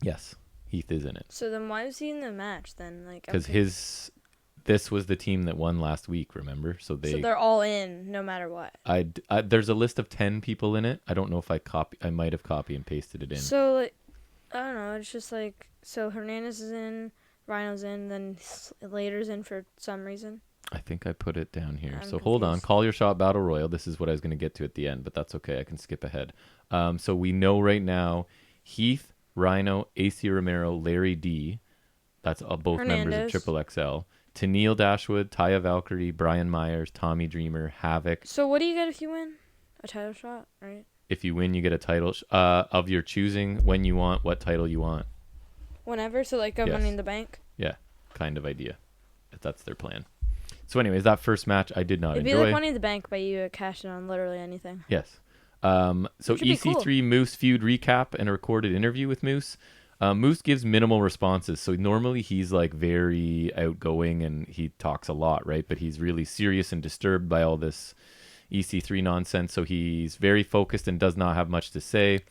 Yes, Heath is in it.
So then why is he in the match then? Like,
Because
okay.
this was the team that won last week, remember? So
they're all in no matter what.
there's a list of 10 people in it. I don't know if I might have copy and pasted it in.
So like, I don't know. It's just like, so Hernandez is in, Rhino's in, then Slater's in for some reason.
I think I put it down here.
I'm
So hold on.
confused.
Call your shot Battle Royal. This is what I was going to get to at the end, but that's okay. I can skip ahead. So we know right now Heath, Rhino, AC Romero, Larry D. That's both members of
Hernandez.
Triple XL. Tennille Dashwood, Taya Valkyrie, Brian Myers, Tommy Dreamer, Havoc.
So what do you get if you win? A title shot, right?
If you win, you get a title of your choosing when you want, what title you want.
Whenever, so like a
Yes.
Money in the Bank.
Yeah, kind of idea. If that's their plan. So anyways, that first match I did not
It'd be
enjoy.
like Money in the Bank, but you cash in on literally anything.
Yes. So
Which would be
EC3 Moose feud recap and a recorded interview with Moose. Moose gives minimal responses. So normally he's like very outgoing and he talks a lot, right? But he's really serious and disturbed by all this EC3 nonsense. So he's very focused and does not have much to say.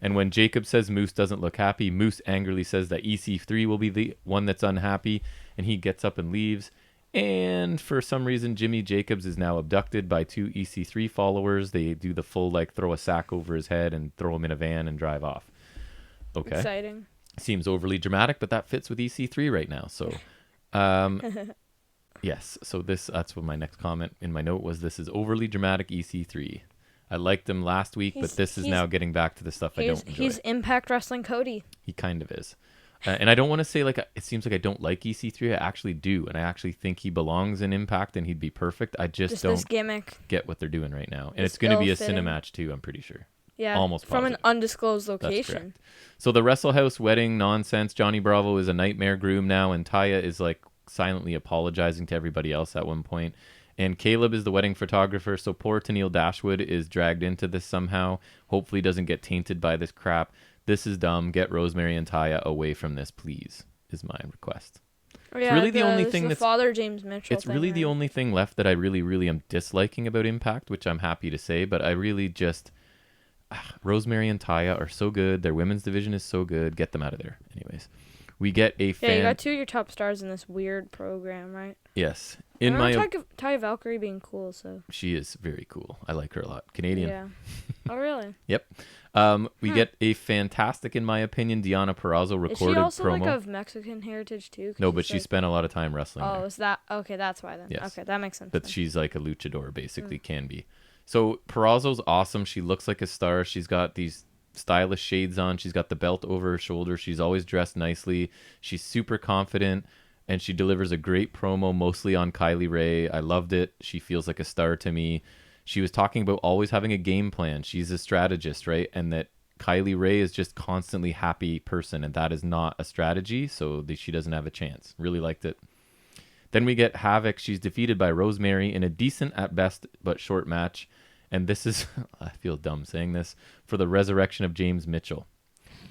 And when Jacob says Moose doesn't look happy, Moose angrily says that EC3 will be the one that's unhappy, and he gets up and leaves. And for some reason, Jimmy Jacobs is now abducted by 2 EC3 followers. They do the full, like, throw a sack over his head and throw him in a van and drive off. Okay.
Exciting.
Seems overly dramatic, but that fits with EC3 right now. So, yes. So that's what my next comment in my note was. This is overly dramatic EC3. I liked him last week, but this is now getting back to the stuff I don't enjoy.
He's Impact Wrestling Cody.
He kind of is. And I don't want to say like it seems like I don't like EC3. I actually do, and I actually think he belongs in Impact, and he'd be perfect. I just don't
this gimmick.
Get what they're doing right now, and it's going to be a Cinematch too. I'm pretty sure.
Yeah,
almost
from
positive.
An undisclosed location.
That's correct. So the Wrestle House wedding nonsense. Johnny Bravo is a nightmare groom now, and Taya is like silently apologizing to everybody else at one point. And Caleb is the wedding photographer, so poor Tennille Dashwood is dragged into this somehow. Hopefully doesn't get tainted by this crap. This is dumb. Get Rosemary and Taya away from this, please, is my request.
Oh, yeah,
it's really the only thing that's...
Father James Mitchell
It's really the only thing left that I really, really am disliking about Impact, which I'm happy to say, but I really just... Rosemary and Taya are so good. Their women's division is so good. Get them out of there. Anyways. We get a fan...
Yeah, you got 2 of your top stars in this weird program, right?
Yes.
Taya Valkyrie being cool, so...
She is very cool. I like her a lot. Canadian.
Yeah. Oh, really?
Yep. We get a fantastic, in my opinion, Deonna Purrazzo recorded promo. Is she
also like of Mexican heritage, too?
No, but she spent a lot of time wrestling there.
Is that... Okay, that's why then.
Yes.
Okay, that makes sense.
That she's like a luchador, basically, can be. So Purrazzo's awesome. She looks like a star. She's got these stylish shades on. She's got the belt over her shoulder. She's always dressed nicely. She's super confident, and she delivers a great promo, mostly on Kylie Rae. I loved it. She feels like a star to me. She was talking about always having a game plan. She's a strategist, right? And that Kylie Rae is just constantly happy person, and that is not a strategy, so she doesn't have a chance. Really liked it. Then we get Havoc. She's defeated by Rosemary in a decent at best but short match. And this is, I feel dumb saying this, for the resurrection of James Mitchell.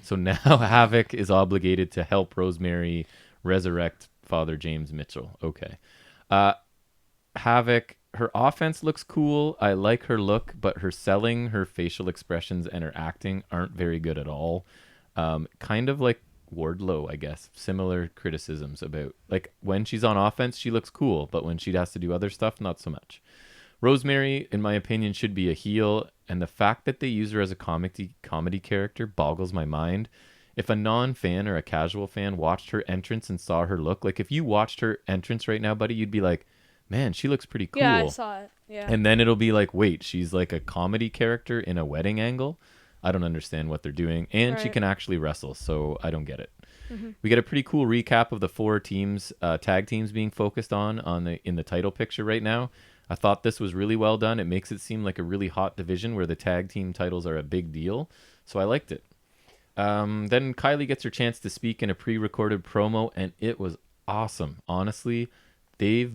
So now Havoc is obligated to help Rosemary resurrect Father James Mitchell. Okay. Havoc, her offense looks cool. I like her look, but her selling, her facial expressions, and her acting aren't very good at all. Kind of like Wardlow, I guess. Similar criticisms about, like, when she's on offense, she looks cool, but when she has to do other stuff, not so much. Rosemary, in my opinion, should be a heel, and the fact that they use her as a comedy character boggles my mind. If a non-fan or a casual fan watched her entrance and saw her look, like if you watched her entrance right now, buddy, you'd be like, man, she looks pretty cool.
Yeah, I saw it. Yeah.
And then it'll be like, wait, she's like a comedy character in a wedding angle? I don't understand what they're doing. And she can actually wrestle, so I don't get it. Mm-hmm. We get a pretty cool recap of the 4 teams, tag teams being focused on in the title picture right now. I thought this was really well done. It makes it seem like a really hot division where the tag team titles are a big deal. So I liked it. Then Kylie gets her chance to speak in a pre-recorded promo, and it was awesome. Honestly, they've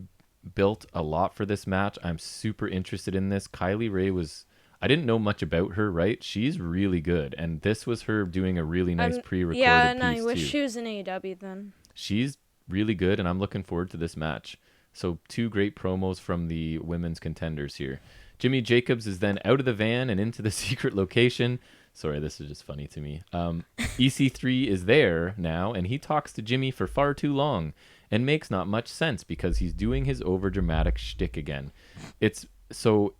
built a lot for this match. I'm super interested in this. Kylie Rae was... I didn't know much about her, right? She's really good. And this was her doing a really nice pre-recorded piece,
and I wish she was in AEW then.
She's really good, and I'm looking forward to this match. So 2 great promos from the women's contenders here. Jimmy Jacobs is then out of the van and into the secret location. Sorry, this is just funny to me. EC3 is there now, and he talks to Jimmy for far too long and makes not much sense because he's doing his overdramatic shtick again. It's about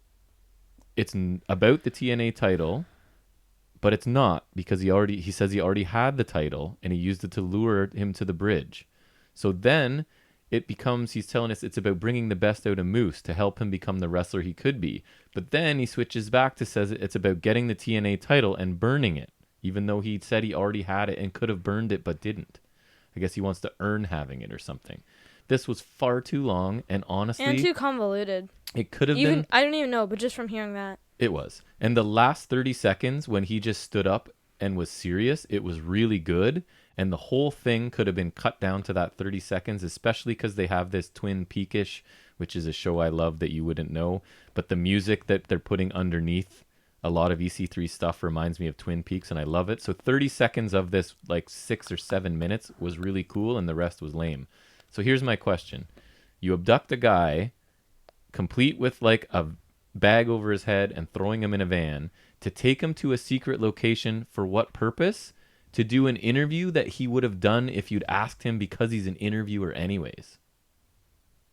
the TNA title, but it's not because he says he already had the title and he used it to lure him to the bridge. So then it becomes, he's telling us it's about bringing the best out of Moose to help him become the wrestler he could be. But then he switches back to says it's about getting the TNA title and burning it, even though he said he already had it and could have burned it but didn't. I guess he wants to earn having it or something. This was far too long, and honestly...
And too convoluted.
It could have been...
I don't even know, but just from hearing that.
It was. And the last 30 seconds when he just stood up and was serious, it was really good. And the whole thing could have been cut down to that 30 seconds, especially because they have this Twin Peakish, which is a show I love that you wouldn't know. But the music that they're putting underneath a lot of EC3 stuff reminds me of Twin Peaks, and I love it. So 30 seconds of this, like 6 or 7 minutes, was really cool, and the rest was lame. So here's my question. You abduct a guy, complete with like a bag over his head and throwing him in a van, to take him to a secret location for what purpose? To do an interview that he would have done if you'd asked him, because he's an interviewer anyways.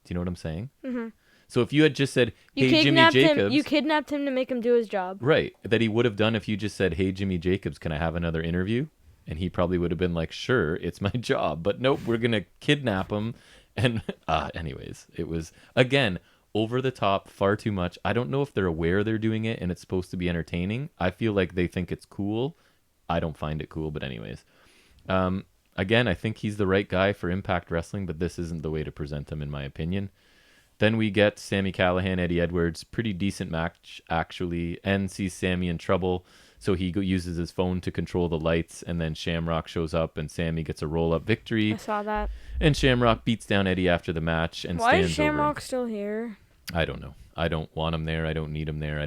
Do you know what I'm saying? Mm-hmm. So if you had just said, hey, Jimmy Jacobs.
You kidnapped him to make him do his job.
Right. That he would have done if you just said, hey, Jimmy Jacobs, can I have another interview? And he probably would have been like, sure, it's my job. But nope, we're going to kidnap him. And anyways, it was, again, over the top, far too much. I don't know if they're aware they're doing it and it's supposed to be entertaining. I feel like they think it's cool. I don't find it cool, but anyways. Again, I think he's the right guy for Impact Wrestling, but this isn't the way to present him, in my opinion. Then we get Sami Callihan, Eddie Edwards. Pretty decent match, actually. And sees Sami in trouble, so he uses his phone to control the lights, and then Shamrock shows up, and Sami gets a roll-up victory.
I saw that.
And Shamrock beats down Eddie after the match and
Why
stands
is Shamrock
over.
still here?
I don't know. I don't want him there. I don't need him there.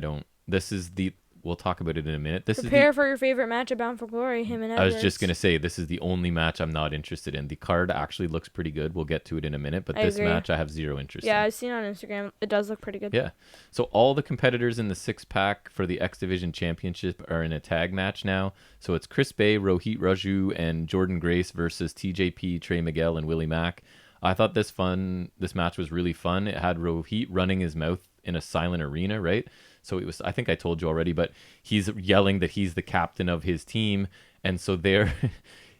This is the... We'll talk about it in a minute.
Prepare for your favorite match at Bound for Glory, him and Edwards.
I was just going to say, this is the only match I'm not interested in. The card actually looks pretty good. We'll get to it in a minute. But this match I have zero interest in.
Yeah, I've seen it on Instagram. It does look pretty good.
Yeah. So all the competitors in the six-pack for the X Division Championship are in a tag match now. So it's Chris Bay, Rohit Raju, and Jordan Grace versus TJP, Trey Miguel, and Willie Mack. I thought this match was really fun. It had Rohit running his mouth in a silent arena, right? So it was, I think I told you already, but he's yelling that he's the captain of his team. And so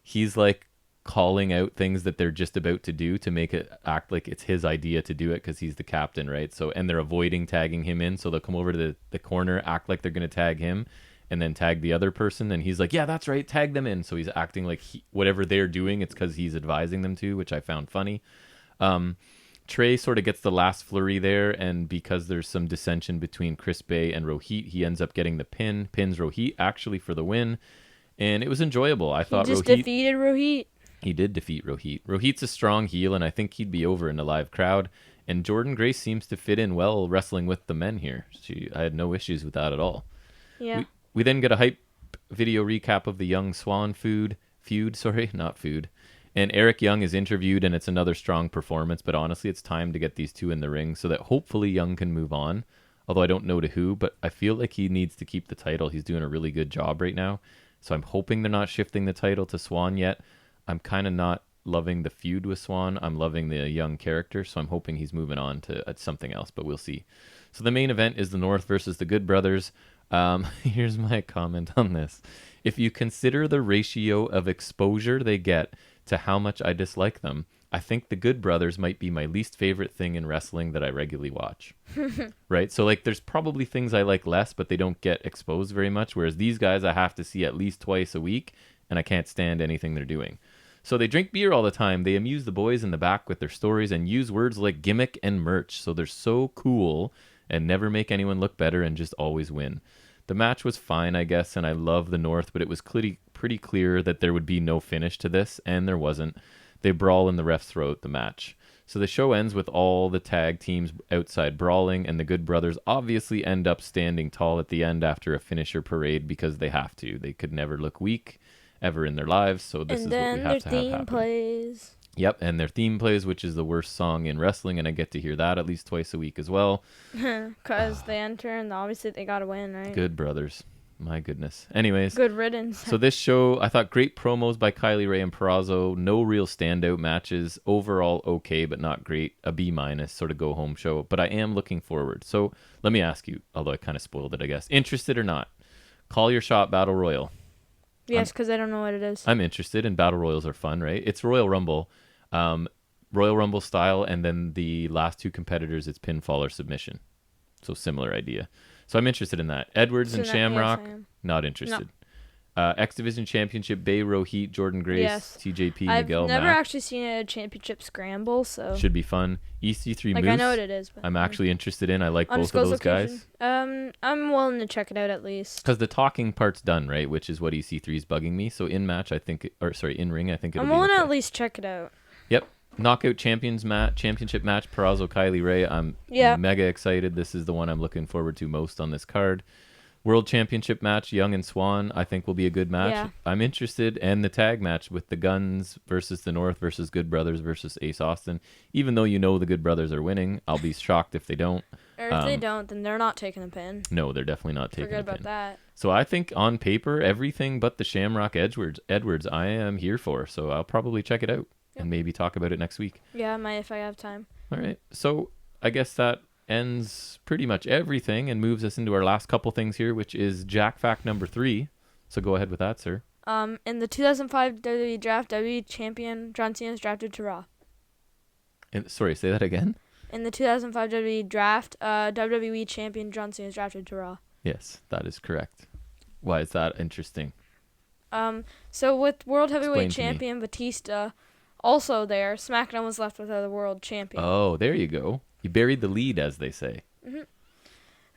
he's like calling out things that they're just about to do to make it act like it's his idea to do it because he's the captain, right? So, and they're avoiding tagging him in. So they'll come over to the corner, act like they're going to tag him, and then tag the other person. And he's like, yeah, that's right, tag them in. So he's acting like whatever they're doing, it's because he's advising them to, which I found funny. Trey sort of gets the last flurry there, and because there's some dissension between Chris Bay and Rohit, he ends up getting the pins Rohit actually for the win, and it was enjoyable. I thought
Rohit defeated Rohit.
He did defeat Rohit. Rohit's a strong heel, and I think he'd be over in a live crowd, and Jordan Grace seems to fit in well wrestling with the men here. I had no issues with that at all.
Yeah.
We then get a hype video recap of the Young Swan feud. And Eric Young is interviewed, and it's another strong performance. But honestly, it's time to get these two in the ring so that hopefully Young can move on. Although I don't know to who, but I feel like he needs to keep the title. He's doing a really good job right now. So I'm hoping they're not shifting the title to Swan yet. I'm kind of not loving the feud with Swan. I'm loving the Young character, so I'm hoping he's moving on to something else, but we'll see. So the main event is the North versus the Good Brothers. Here's my comment on this. If you consider the ratio of exposure they get to how much I dislike them, I think the Good Brothers might be my least favorite thing in wrestling that I regularly watch. Right? So like there's probably things I like less, but they don't get exposed very much, whereas these guys I have to see at least twice a week, and I can't stand anything they're doing. So they drink beer all the time. They amuse the boys in the back with their stories and use words like gimmick and merch. So they're so cool and never make anyone look better and just always win. The match was fine, I guess, and I love the North, but it was pretty clear that there would be no finish to this, and there wasn't. They brawl and the refs throw out the match. So the show ends with all the tag teams outside brawling, and the Good Brothers obviously end up standing tall at the end after a finisher parade because they have to. They could never look weak ever in their lives, so this is what we have to have happen. And then their theme
plays.
Yep, and their theme plays, which is the worst song in wrestling, and I get to hear that at least twice a week as well.
Because they enter, and obviously they gotta win, right?
Good Brothers. My goodness. Anyways.
Good riddance.
So this show, I thought great promos by Kylie Ray and Perazo. No real standout matches. Overall okay, but not great. A B- sort of go-home show. But I am looking forward. So let me ask you, although I kind of spoiled it, I guess. Interested or not? Call your shot Battle Royal.
Yes, because I don't know what it is.
I'm interested, and Battle Royals are fun, right? It's Royal Rumble. Royal Rumble style, and then the last two competitors, it's pinfall or submission. So similar idea. So I'm interested in that. Edwards and Shamrock, not interested. X Division Championship, Bay Rohit, Jordan Grace,
Yes.
TJP,
I've
Miguel
never
Mack.
actually seen a championship scramble, so
Should be fun. EC3
like
Moose.
I know what it is, but
I'm actually interested in. I like both of
undisclosed
those
location.
guys.
I'm willing to check it out at least.
Because the talking part's done, right? Which is what EC3 is bugging me. So in match, I think, in ring, I think it'll
I'm
be
willing
okay.
to at least check it out.
Yep. Knockout championship match, Perazo, Kylie Ray. I'm mega excited. This is the one I'm looking forward to most on this card. World Championship match, Young and Swan, I think will be a good match.
Yeah.
I'm interested. And the tag match with the Guns versus the North versus Good Brothers versus Ace Austin. Even though you know the Good Brothers are winning, I'll be shocked if they don't.
Or if they don't, then they're not taking a pin.
No, they're definitely not taking a pin.
Forget about that.
So I think on paper, everything but the Shamrock Edwards I am here for. So I'll probably check it out and maybe talk about it next week.
Yeah, I might if I have time.
All right. So I guess that ends pretty much everything and moves us into our last couple things here, which is Jack Fact number 3. So go ahead with that, sir.
In the 2005 WWE draft, WWE champion John Cena is drafted to Raw.
Sorry, say that again.
In the 2005 WWE draft, WWE champion John Cena is drafted to Raw.
Yes, that is correct. Why is that interesting?
So with World Heavyweight
Explain to me.
Champion Batista also there, SmackDown was left without a World Champion.
Oh, there you go. You buried the lead, as they say.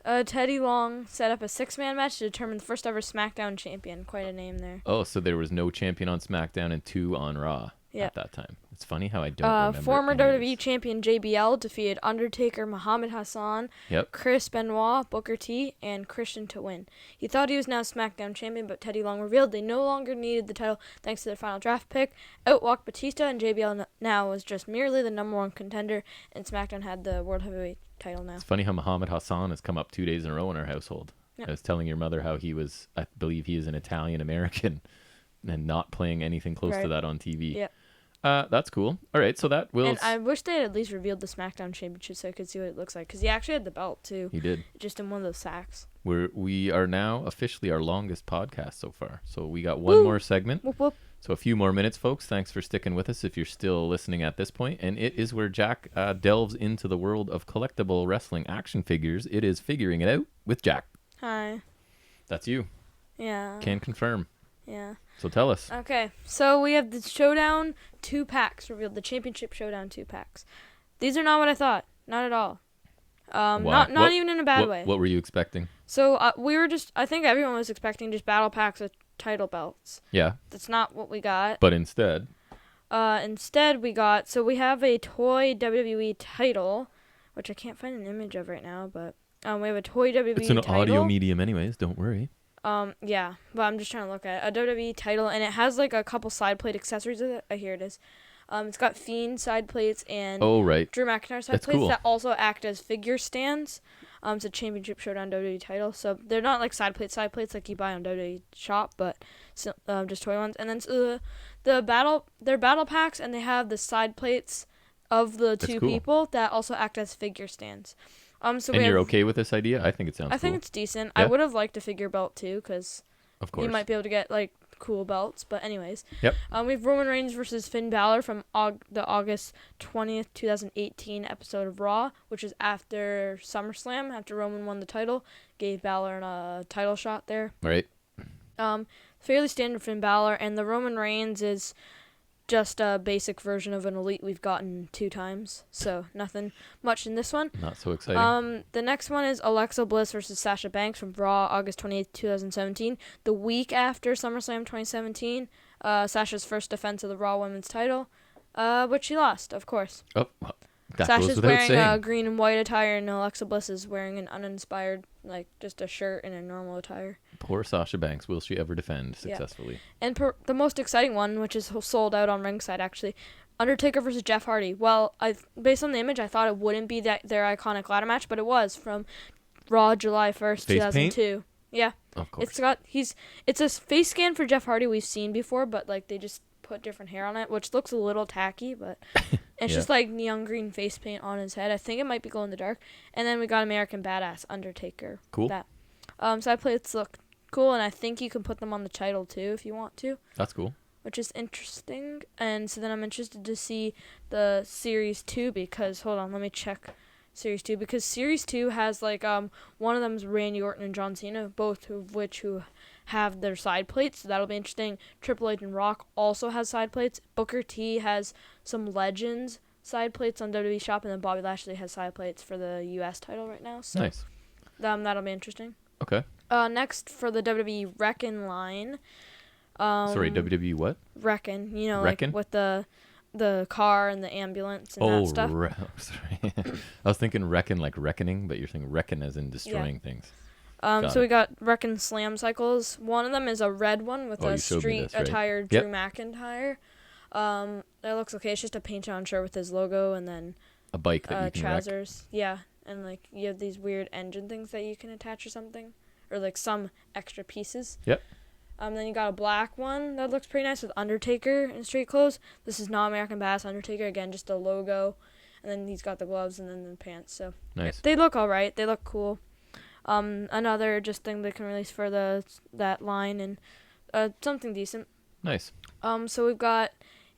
Teddy Long set up a 6-man match to determine the first ever SmackDown champion. Quite a name there.
Oh, so there was no champion on SmackDown and 2 on Raw at that time. It's funny how I don't remember.
Former
any of
WWE
this.
champion JBL defeated Undertaker, Muhammad Hassan, Chris Benoit, Booker T, and Christian to win. He thought he was now SmackDown champion, but Teddy Long revealed they no longer needed the title thanks to their final draft pick. Outwalked Batista, and JBL now was just merely the number 1 contender, and SmackDown had the World Heavyweight title now.
It's funny how Muhammad Hassan has come up 2 days in a row in our household. I was telling your mother how he was, I believe he is an Italian-American and not playing anything close to that on TV.
Yeah.
That's cool. All right, so that will...
And I wish they had at least revealed the SmackDown Championship so I could see what it looks like. Because he actually had the belt, too.
He did.
Just in one of those sacks.
We are now officially our longest podcast so far. So we got one more segment.
Whoop, whoop.
So a few more minutes, folks. Thanks for sticking with us if you're still listening at this point. And it is where Jack delves into the world of collectible wrestling action figures. It is Figuring It Out with Jack.
Hi.
That's you.
Yeah.
Can confirm.
Yeah.
So tell us.
Okay, so we have the Showdown 2-packs revealed, the Championship Showdown 2-packs. These are not what I thought. Not at all. Not even in a bad way.
What were you expecting?
So I think everyone was expecting just battle packs with title belts.
Yeah.
That's not what we got.
But instead
we have a toy WWE title, which I can't find an image of right now, but we have a toy WWE title.
It's an audio medium anyways, don't worry.
Yeah, but I'm just trying to look at it. A WWE title, and it has like a couple side plate accessories with it. Here it is. It's got Fiend side plates and Drew McIntyre side plates that also act as figure stands. It's a Championship Showdown WWE title, so they're not like side plates like you buy on WWE Shop, but just toy ones. And then they're battle packs, and they have the side plates of the two people that also act as figure stands.
You're okay with this idea? I think it sounds cool.
I think it's decent. Yeah? I would have liked a figure belt too, because you might be able to get like cool belts. But anyways, we have Roman Reigns versus Finn Balor from the August 20th, 2018 episode of Raw, which is after SummerSlam, after Roman won the title, gave Balor a title shot there.
Right.
Fairly standard Finn Balor, and the Roman Reigns is just a basic version of an Elite we've gotten 2 times, so nothing much in this one.
Not so exciting.
The next one is Alexa Bliss versus Sasha Banks from Raw, August 28th, 2017. The week after SummerSlam 2017, Sasha's first defense of the Raw Women's title, which she lost, of course.
Oh, well, that
Sasha's
goes without saying.
wearing green and white attire, and Alexa Bliss is wearing an uninspired, like just a shirt and a normal attire.
Poor Sasha Banks. Will she ever defend successfully?
Yeah. And the most exciting one, which is sold out on Ringside, actually, Undertaker versus Jeff Hardy. Well, based on the image, I thought it wouldn't be their iconic ladder match, but it was from Raw, July 1st, 2002. Paint? Yeah.
Of course.
It's a face scan for Jeff Hardy we've seen before, but like they just put different hair on it, which looks a little tacky, but it's just like neon green face paint on his head. I think it might be glow in the dark. And then we got American Badass Undertaker.
Cool.
Side plates look cool, and I think you can put them on the title too if you want to.
That's cool.
Which is interesting. And so then I'm interested to see the Series 2 because, hold on, let me check Series 2. Because Series 2 has like, one of them is Randy Orton and John Cena, both of which who have their side plates, so that'll be interesting. Triple H and Rock also has side plates. Booker T has some Legends side plates on WWE Shop, and then Bobby Lashley has side plates for the U.S. title right now. So
Nice.
That'll be interesting.
Okay.
Next for the WWE Reckon line.
Sorry, WWE what?
Reckon,
Reckon?
like with the car and the ambulance and that stuff.
Sorry. I was thinking reckon like reckoning, but you're saying reckon as in destroying things.
So we got Reckon Slam Cycles. One of them is a red one with a street attired Drew McIntyre. That looks okay. It's just a paint on shirt with his logo and then
a bike that you can
trousers. Yeah, and like you have these weird engine things that you can attach or something, or like some extra pieces.
Yep.
Then you got a black one that looks pretty nice with Undertaker in street clothes. This is not American Bass Undertaker. Again, just the logo. And then he's got the gloves and then the pants. So
nice.
They look all right. They look cool. Another just thing they can release for that line and something decent.
Nice.
So we've got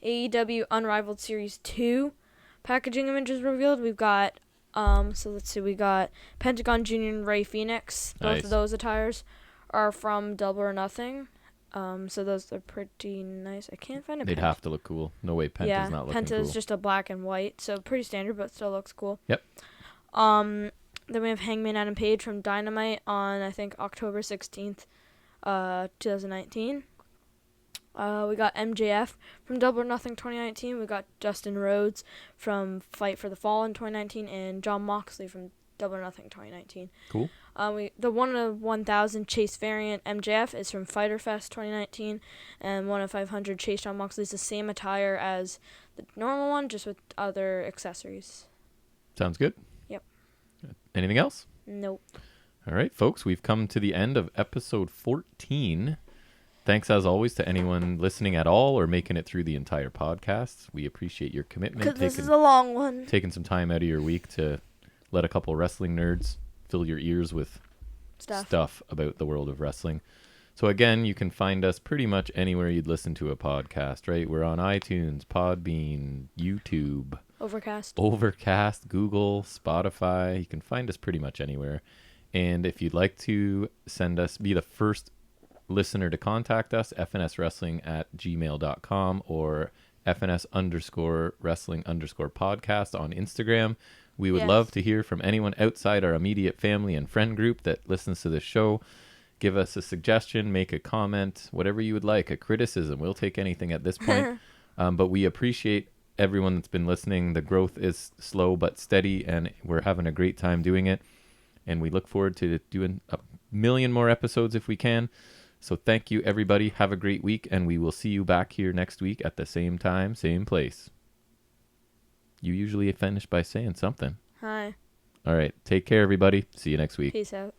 AEW Unrivaled Series 2 packaging images revealed. We've got so let's see, we got Pentagon Jr. and Ray Fenix. Both of those attires are from Double or Nothing. So those are pretty nice. I can't find a
They'd have to look cool. No way Penta's not looking cool.
Penta's just a black and white, so pretty standard, but still looks cool.
Yep.
Then we have Hangman Adam Page from Dynamite on, I think, October 16th, 2019. We got MJF from Double or Nothing 2019. We got Justin Rhodes from Fight for the Fallen 2019, and Jon Moxley from Double or Nothing 2019.
Cool.
The 1/1000 Chase variant MJF is from Fyter Fest 2019, and 1/500 Chase Jon Moxley is the same attire as the normal one, just with other accessories.
Sounds good.
Yep.
Anything else?
Nope.
All right, folks, we've come to the end of episode 14. Thanks, as always, to anyone listening at all or making it through the entire podcast. We appreciate your commitment.
Because this is a long one.
Taking some time out of your week to let a couple wrestling nerds fill your ears with stuff about the world of wrestling. So again, you can find us pretty much anywhere you'd listen to a podcast, right? We're on iTunes, Podbean, YouTube, Overcast, Google, Spotify. You can find us pretty much anywhere. And if you'd like to be the first listener to contact us, fnswrestling@gmail.com or FNS_wrestling_podcast on Instagram. We would love to hear from anyone outside our immediate family and friend group that listens to this show. Give us a suggestion, make a comment, whatever you would like, a criticism. We'll take anything at this point. But we appreciate everyone that's been listening. The growth is slow but steady, and we're having a great time doing it. And we look forward to doing a million more episodes if we can. So thank you, everybody. Have a great week, and we will see you back here next week at the same time, same place. You usually finish by saying something.
Hi.
All right. Take care, everybody. See you next week.
Peace out.